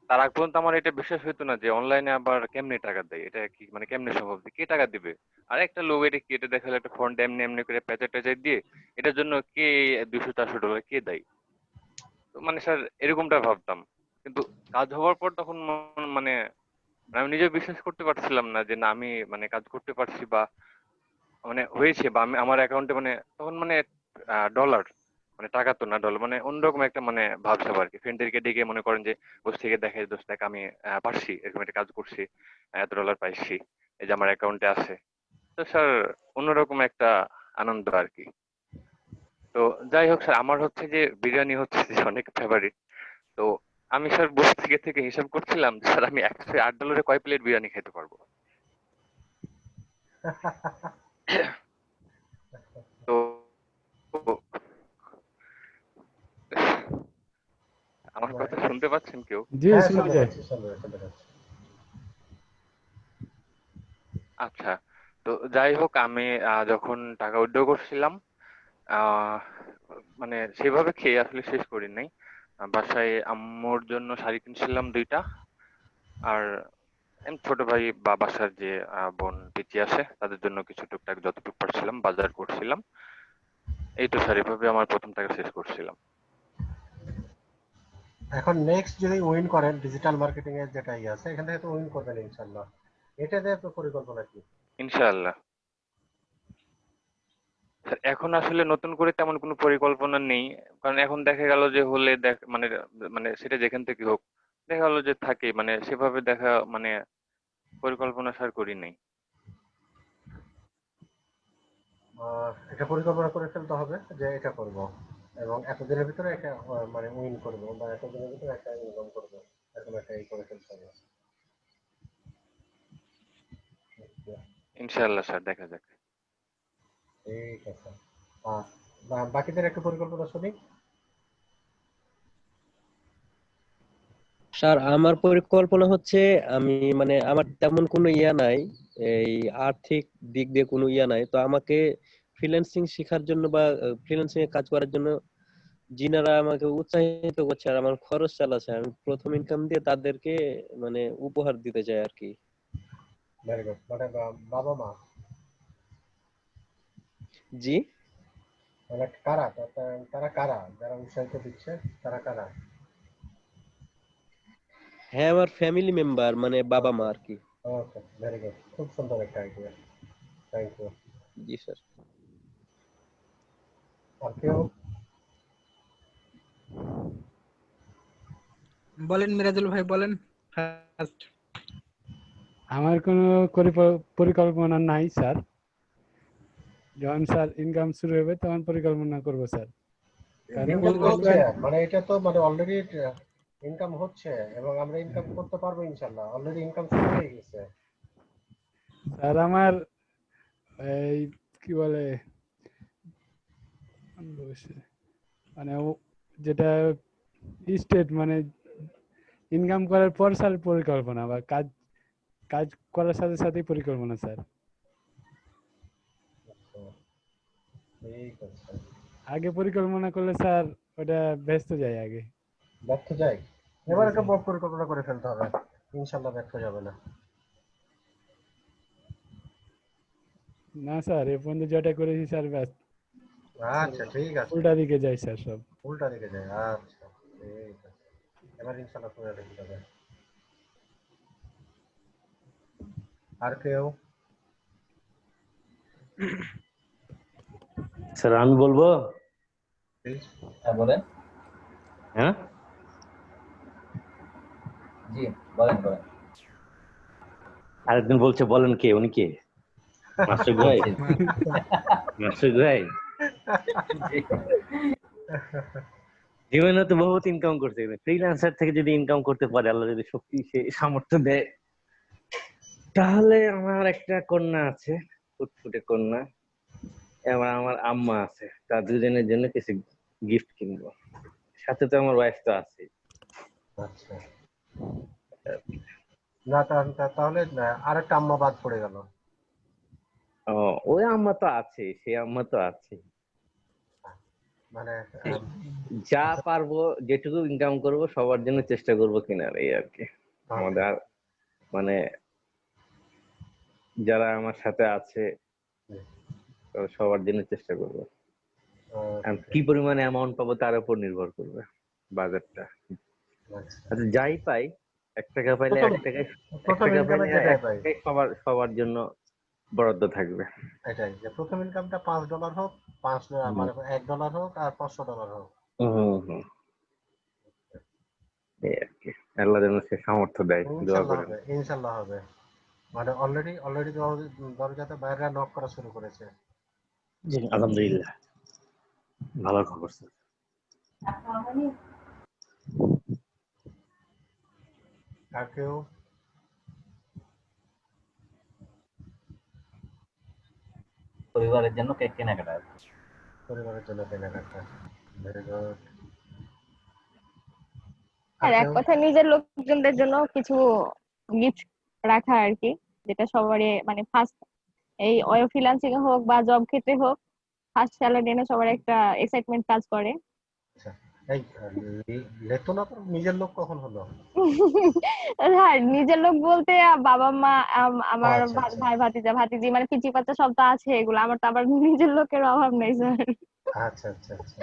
তার আগ পর্যন্ত আমার এটা বিশ্বাস হতো না যে অনলাইনে আবার কেমনে টাকা দেয়, এটা কি মানে কেমনে সম্ভব, কে টাকা দিবে। আর একটা লোক এটা কেটে দেখালে একটা ফন্ট এমনি এমনি করে প্যাচে ট্যাচে দিয়ে এটার জন্য কে $200-400 কে দেয়। তো মানে স্যার এরকমটা ভাবতাম, কিন্তু কাজ হওয়ার পর তখন মানে আমি নিজে বিশ্বাস করতে পারছিলাম না যে না আমি মানে কাজ করতে পারছি বা মানে হয়েছে, বা আমি আমার অ্যাকাউন্টে মানে তখন মানে ডলার, মানে টাকা তো না ডলার, মানে অন্যরকম একটা মানে ভাবসাব আর কি। ফ্রেন্ডদেরকে ডেকে মনে করেন যে বসে থেকে দেখাই, দোস্ত দেখ আমি পারছি, এরকম একটা কাজ করছি, এত ডলার পাইছি, এই যে আমার অ্যাকাউন্টে আছে। তো স্যার অন্যরকম একটা আনন্দ আর কি। তো যাই হোক স্যার, আমার হচ্ছে যে বিরিয়ানি হচ্ছে যে অনেক ফেভারিট। তো আমি স্যার বসে থেকে হিসাব করছিলাম যে স্যার আমি $108 কয় প্লেট বিরিয়ানি খেতে পারবো। তো আমার না, কথা এটা শুনতে পাচ্ছেন কেউ? জি হ্যাঁ শোনা শুনতে যায়। পাচ্ছি, শুনতে পাচ্ছি। আচ্ছা, তো যাই হোক আমি যখন টাকা উইথড্র করছিলাম, আহ মানে সেভাবে খেয়ে আসলে শেষ করি নাই। বাসায় আম্মুর জন্য শাড়ি কিনছিলাম 2টা, আর ছোট ভাই বা বাসার যে বোন পিচি আছে তাদের জন্য কিছু টুকটাক যতটুকু পারছিলাম বাজার করছিলাম। এই তো স্যার, এভাবে আমার প্রথম টাকা শেষ করছিলাম। এখন নেক্সট যদি উইন করেন ডিজিটাল মার্কেটিং এর যেটা ইয়ে আছে, এখান থেকে তো উইন করবেন ইনশাল্লাহ। এটা দিয়ে আপনার পরিকল্পনা কি? ইনশাআল্লাহ। স্যার এখন আসলে নতুন করে তেমন কোনো পরিকল্পনা নেই, কারণ এখন দেখা গেল যে হলে মানে মানে সেটা যেখান থেকে হোক, দেখা গেল যে থাকে, মানে সেভাবে দেখা মানে পরিকল্পনা স্যার করি নাই। এটা পরিকল্পনা করে ফেলতে হবে যে এটা করব, এবং এতদিনের ভিতরে একটা মানে উইন করব, বা এতদিনের ভিতরে একটা ইনকাম করব, এরকম একটা এই করে ফেলতে হবে। ইনশাআল্লাহ স্যার, দেখা যাক। ঠিক আছে। বাকিদের একটু পরিকল্পনা শুনি। স্যার আমার পরিকল্পনা হচ্ছে, আমি মানে আমার তেমন কোনো ইয়া নাই, এই আর্থিক দিক দিয়ে কোনো ইয়া নাই, তো আমাকে ফ্রিল্যান্সিং শেখার জন্য বা ফ্রিল্যান্সিং এ কাজ করার জন্য যিনারা আমাকে উৎসাহিত করছে আর আমার খরচ চালাচ্ছে, আমি প্রথম ইনকাম দিয়ে তাদেরকে মানে উপহার দিতে চাই আর কি। Very good. মানে বাবা মা জি মানে কারা, তারা কারা যারা উৎসাহিত দিচ্ছে, তারা কারা? হ্যাঁ, আমার ফ্যামিলি মেম্বার মানে বাবা মা ওকে, আর কি। ওকে, ভেরি গুড, খুব সুন্দর একটা আইডিয়া। Thank you. জি স্যার। আর কেউ? বলেন মিরাজুল ভাই, বলেন ফার্স্ট। আমার কোনো পরিকল্পনা নাই স্যার। যখন স্যার ইনকাম শুরু হবে তখন পরিকল্পনা করব স্যার। কারণ ইনকাম তো হচ্ছে, মানে এটা তো মানে অলরেডি ইনকাম হচ্ছে, এবং আমরা ইনকাম করতে পারবো ইনশাল্লাহ। অলরেডি ইনকাম শুরু হয়ে গেছে। স্যার আমার এই কি বলে মানে যেটা স্টেট মানে ইনকাম করার পর স্যার পরিকল্পনা, বা কাজ কাজ করার সাথে সাথেই পরিকল্পনা স্যার। ঠিক আছে। আগে পরিকল্পনা করলে স্যার ওটা ব্যস্ত যায় আগে। ব্যর্থ যাই, এবার একটা বড় পরিকল্পনা করে ফেলতে হবে, ইনশাল্লাহ ব্যর্থ যাবে না। না স্যার, এ পর্যন্ত যেটা করেছি স্যার ব্যাস আচ্ছা ঠিক আছে, উল্টা দিকে যায় স্যার সব। উল্টা দিকে যায়। আচ্ছা ঠিক আছে, এবার ইনশাল্লাহ করে দেখতে হবে। আর কেউ? স্যার আমি বলবো? হ্যাঁ বলেন। হ্যাঁ জি বলেন বলেন। আরেকজন বলছে বলেন কে, উনি কে? মাসুক ভাই? মাসুক ভাই জীবনে তো বহুত ইনকাম করছে, ফ্রিল্যান্সার থেকে যদি ইনকাম করতে পারে, আল্লাহ যদি শক্তি সে সামর্থ্য দেয়, তাহলে আমার একটা কন্যা আছে, ফুটফুটে কন্যা, এবং আমার আম্মা আছে, তার দুজনের জন্য কিছু গিফট কিনবো, সাথে তো আমার ওয়াইফ তো আছে। আচ্ছা, না তাহলে আরেকটা আম্মা বাদ পড়ে গেল। ও, ওই আম্মা তো আছে, সে আম্মা তো আছে। মানে যা পারবো, যেটুকু ইনকাম করব সবার জন্য চেষ্টা করব কিনার, এই আর কি। আমাদের মানে যারা আমার সাথে আছে সবার জন্য চেষ্টা করব। কি পরিমাণে অ্যামাউন্ট পাবো তার উপর নির্ভর করবে বাজেটটা। আচ্ছা, যাই পাই, 1 টাকা পাইলে 1 টাকায়, 1 টাকা পাইলে 1 টাকায় সবার জন্য বরাদ্দ থাকবে। এটাই যে প্রথম ইনকামটা $5 হোক, মানে $1 হোক আর $500 হোক। এই আর কি, আল্লাহ যেন সে সামর্থ্য দেয়, দোয়া ইনশাআল্লাহ করেন। হবে, ইনশাআল্লাহ হবে। মানে অলরেডি দরজাতে বাইরে নক করা শুরু করেছে। জি, আলহামদুলিল্লাহ, ভালো খবর স্যার। আর কেউ? পরিবারের জন্য কেনাকাটা। পরিবারের জন্য কেনাকাটা, ভেরি গুড। আর এক কথা নিজের লোকজনদের জন্য কিছু গিফট রাখা আর কি, যেটা সবারই মানে ফার্স্ট এই ফ্রিল্যান্সিং এ হোক বা জব ক্ষেত্রে হোক, ফার্স্ট স্যালারি এনে সবার একটা এক্সাইটমেন্ট কাজ করে। আচ্ছা, এই লেতো না তো নিজের লোক কখন হলো? হ্যাঁ, নিজের লোক বলতে বাবা মা, আমার ভাই ভাতিজি মানে পিচি বাচ্চা সব তো আছে, এগুলো আমার তো আবার নিজের লোকের অভাব নাই স্যার। আচ্ছা আচ্ছা আচ্ছা,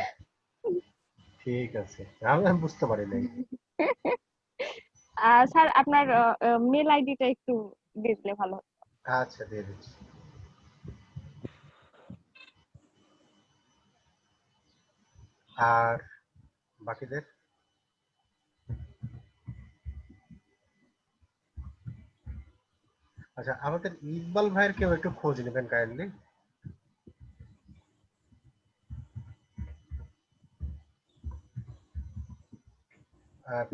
ঠিক আছে, আমি বুঝতে পারি নাই। স্যার আপনার মেল আইডিটা একটু দিয়ে দিলে ভালো হতো। আচ্ছা, দিয়ে দিচ্ছি। আর বাকিদের? আচ্ছা, আমাদের ইকবাল ভাইয়ের কেউ একটু খোঁজ নেবেন কাইন্ডলি।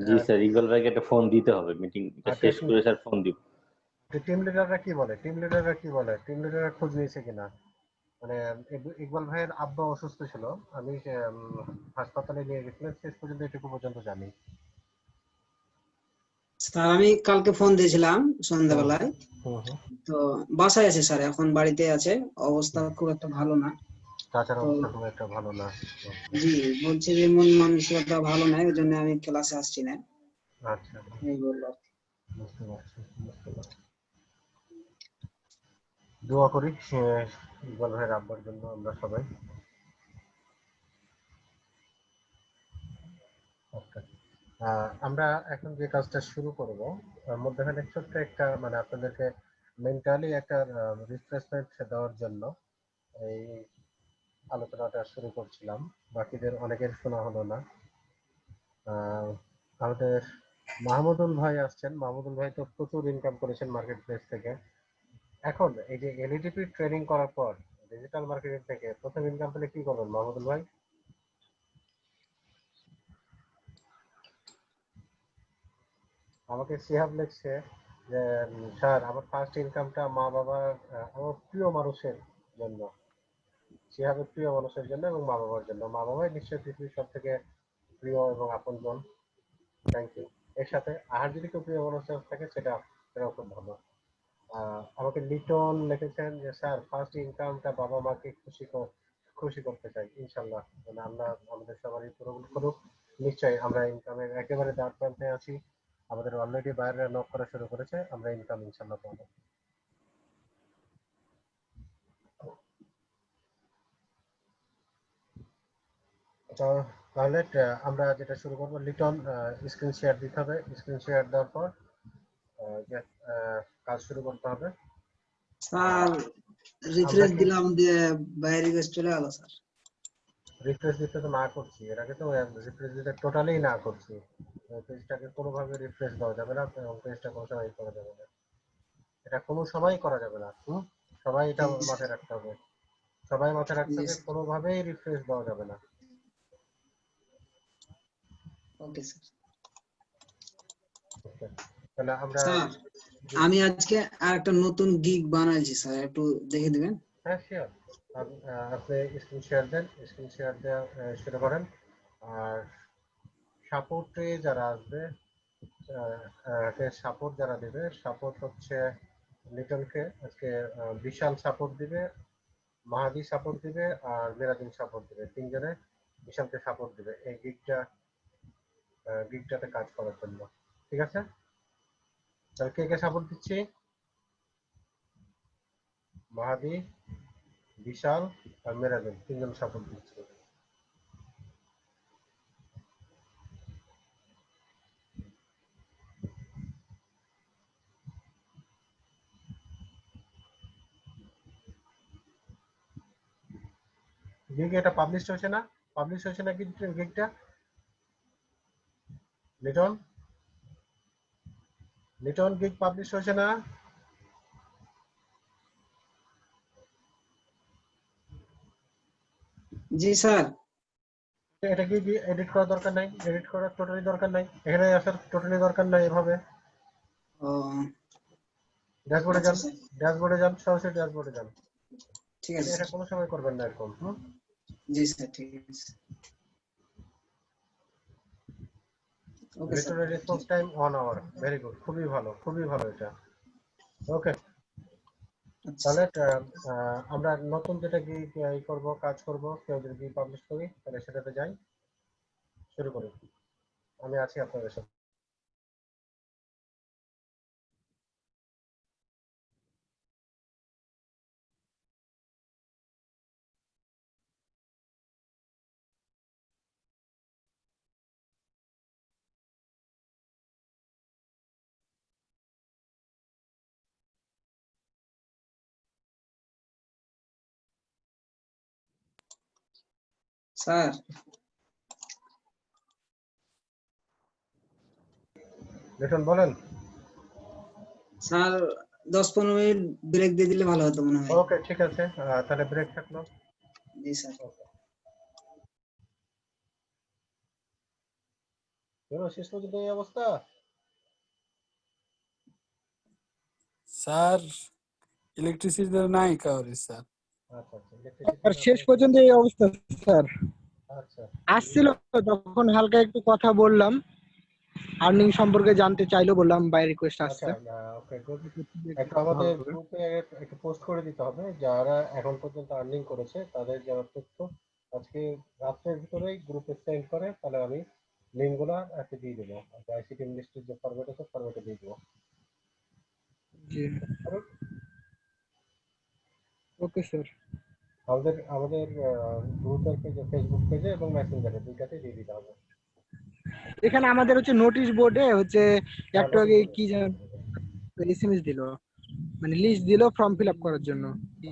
জি স্যার, ইকবাল ভাইকে একটা ফোন দিতে হবে, মিটিংটা শেষ করে স্যার ফোন দিব। টিম লিডাররা কি বলে? টিম লিডাররা খোঁজ নিয়েছে কিনা? মানে ইকবাল ভাইয়ের আব্বা অসুস্থ ছিল, আমি হাসপাতালে নিয়ে গেছিলাম, শেষ পর্যন্ত এটুকু পর্যন্ত জানি। স্যার আমি কালকে ফোন দিয়েছিলাম সন্ধ্যাবেলায়, তো বাসায় আছে স্যার, এখন বাড়িতে আছে, অবস্থা খুব একটা ভালো না। চাচার অবস্থা খুব একটা ভালো না। জি, বলছে যে মন মানসিকতা ভালো নাই, ওই জন্য আমি ক্লাসে আসছি না। আচ্ছা, এই বললো। বুঝতে পারছি। দোয়া করি ইকবাল ভাইয়ের আব্বার জন্য আমরা সবাই। আমরা এখন যে কাজটা শুরু করব, মধ্যখানে ছোট্ট একটা মানে আপনাদেরকে মেন্টালি একটা রিফ্রেশমেন্ট দেওয়ার জন্য এই আলোচনাটা শুরু করছিলাম। বাকিদের অনেকের শোনা হলো না। আমাদের মাহমুদুল ভাই আসছেন। মাহমুদুল ভাই তো প্রচুর ইনকাম করেছেন মার্কেট প্লেস থেকে। এখন এই যে এলইডিপি ট্রেনিং করার পর ডিজিটাল মার্কেটিং থেকে প্রথম ইনকাম পেলে কি করবেন মাহমুদুল ভাই? আমাকে শিহাব লিখছে যে স্যার আমার ফার্স্ট ইনকামটা মা বাবার, আমার প্রিয় মানুষের জন্য, শিহাবের প্রিয় মানুষের জন্য এবং মা বাবার জন্য। মা বাবাই নিশ্চয়ই পৃথিবীর সব থেকে প্রিয় এবং আপনজন। Thank you. এর সাথে আর যদি কেউ প্রিয় মানুষ থাকে সেটাও খুব ভালো। আমাকে লিটন লিখেছেন যে স্যার ফার্স্ট ইনকামটা বাবা মাকে খুশি করতে চাই, ইনশাল্লাহ মানে আমরা আমাদের সবারই পূরণ করুক। নিশ্চয়ই আমরা ইনকামের একেবারে দ্বার প্রান্তে আছি, আমাদের অলরেডি বাইরে নক করা শুরু করেছে, আমরা ইনকাম ইনশাল্লাহ পাবো। তাহলে আমরা যেটা শুরু করবো, লিটন স্ক্রিন শেয়ার দিতে হবে। স্ক্রিন শেয়ার দেওয়ার পর কাজ শুরু করতে হবে। স্যার রিফ্রেশ দিলাম দিয়ে বাইরে গেছে চলে গেল স্যার। রিফ্রেশ দিতে তো না করছি, এর আগে তো রিফ্রেশ দিতে টোটালি না করছি। পেজটাকে কোনোভাবে রিফ্রেশ দেওয়া যাবে না এবং পেজটা কোনো সময় করা যাবে না, এটা কোনো সময় করা যাবে না। সবাই এটা মাথায় রাখতে হবে, সবাই মাথায় রাখতে হবে, কোনোভাবেই রিফ্রেশ দেওয়া যাবে না। Okay sir. তাহলে আমরা আমি আজকে আরেকটা নতুন গিগ বানাইছি স্যার, একটু দেখে দিবেন? হ্যাঁ শিওর, আপনি স্ক্রিন শেয়ার দেন, স্ক্রিন শেয়ার দেওয়া শুরু করেন। আর সাপোর্টে যারা আসবে, সাপোর্ট যারা দেবে, সাপোর্ট হচ্ছে লিটনকে আজকে বিশাল সাপোর্ট দিবে, মাহাদি সাপোর্ট দিবে, আর মেরাদিন সাপোর্ট দিবে। তিনজনে বিশালকে সাপোর্ট দিবে এই গিগটাতে কাজ করার জন্য। ঠিক আছে, তাহলে কে কে সাপোর্ট দিচ্ছি? মাহাদি, বিশাল আর মেরাদিন, তিনজন সাপোর্ট দিচ্ছি। গিগ এটা পাবলিশ হয়েছে না? পাবলিশ হয়েছে না গিগটা? লিটন গিগ পাবলিশ হয়েছে না? জি স্যার। এটা কি এডিট করার দরকার নাই, এডিট করার টোটালি দরকার নাই, এখানে আসার টোটালি দরকার নাই। এভাবে ড্যাশবোর্ডে যান, ড্যাশবোর্ডে যান, সরাসরি ড্যাশবোর্ডে যান। ঠিক আছে, এটা কোনো সময় করবেন না এরকম। জি স্যার, ঠিক আছে। Okay sir, return response time 1 hour, very good, খুবই ভালো, খুবই ভালো এটা। ওকে, তাহলে আমরা নতুন যেটা কি করব, কাজ করব, কেউ যদি পাবলিশ করি তাহলে সেটাতে যাই, শুরু করি। আমি আছি আপনাদের সাথে। স্যার লিটন বলেন। স্যার 10-15 মিনিট ব্রেক দিয়ে দিলে ভালো হতো মনে হয়। ওকে, ঠিক আছে, তাহলে ব্রেক থাকলো। জি স্যার। শেষ পর্যন্ত এই অবস্থা। স্যার ইলেকট্রিসিটি নাই কাউরে স্যার। আচ্ছা আচ্ছা, আর শেষ পর্যন্ত এই অবস্থা স্যার। আচ্ছা, আসছিল তখন হালকা একটু কথা বললাম, আর্নিং সম্পর্কে জানতে চাইলো, বললাম বাই রিকোয়েস্ট আসছে। Okay good. একটু আমাদের গ্রুপে একটু পোস্ট করে দিতে হবে যারা এখন পর্যন্ত আর্নিং করেছে তাদের যারা তথ্য আজকে রাত্রের ভিতরেই গ্রুপে সেন্ড করে, তাহলে আমি লিঙ্কগুলো একটা দিয়ে দেবো। আইসিটি ইন্ডাস্ট্রির যে ফরম্যাট আছে ফরম্যাটে দিয়ে দেবো। জি ওকে স্যার। আমাদের গ্রুপের পেজে, ফেসবুক পেজে এবং মেসেঞ্জারে দুইটাতে দিয়ে দিতে হবে। এখানে আমাদের হচ্ছে নোটিশ বোর্ডে হচ্ছে একটু আগে কি যেন এসএমএস দিল, মানে লিস্ট দিল ফর্ম ফিল আপ করার জন্য,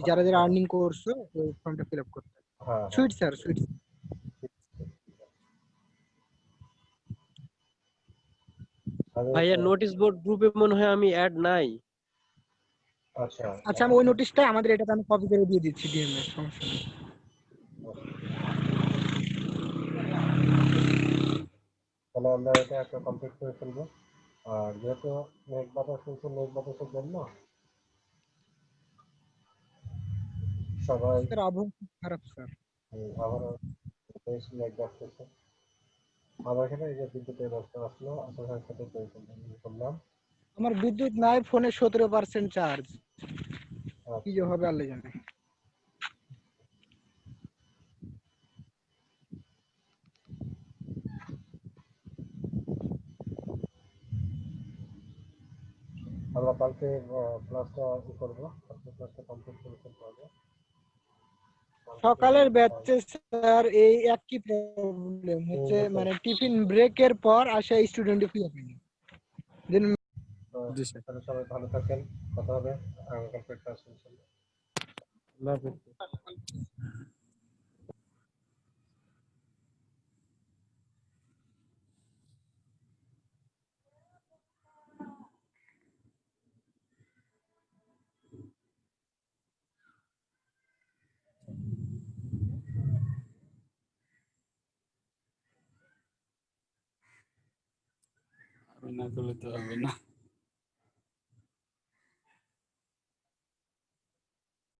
যারা যারা আর্নিং করছে ওই ফর্মটা ফিল আপ করতে। Sweet sir, sweet. ভাইয়া নোটিশ বোর্ড গ্রুপে মনে হয় আমি অ্যাড নাই। আচ্ছা আচ্ছা, আমি ওই নোটিশটা আমাদের এটাতে আমি কপি করে দিয়ে দিচ্ছি ডিএম এর, সমস্যা নেই। তাহলে আমরা এটা একটা কমপ্লিট করে ফেলবো। আর যেহেতু মেঘ বাতাস শুনছে, মেঘ বাতাসের জন্য সবাই স্যার আবহাওয়া খুব খারাপ স্যার। আবারও বেশ মেঘ ডাকতেছে। আমার এখানে এই যে বিদ্যুতের ব্যবস্থা আসলো, আপনার সাথে করলাম। আমার বিদ্যুৎ নাই, ফোনে 17% চার্জ, কি যে হবে আল্লাহ জানে। আমরা কালকে ক্লাসটা করবো, ক্লাসটা কমপ্লিট করে ফেলতে হবে। সকালের ব্যাচে স্যার এই একই প্রবলেম হচ্ছে, মানে টিফিন ব্রেকের পর আসা স্টুডেন্ট ফিরে পায় না। তাহলে সবাই ভালো থাকেন, কথা হবে আগামীকাল ক্লাস ইনশাআল্লাহ। আল্লাহ হাফেজ। আমি না করলে তো হবে না।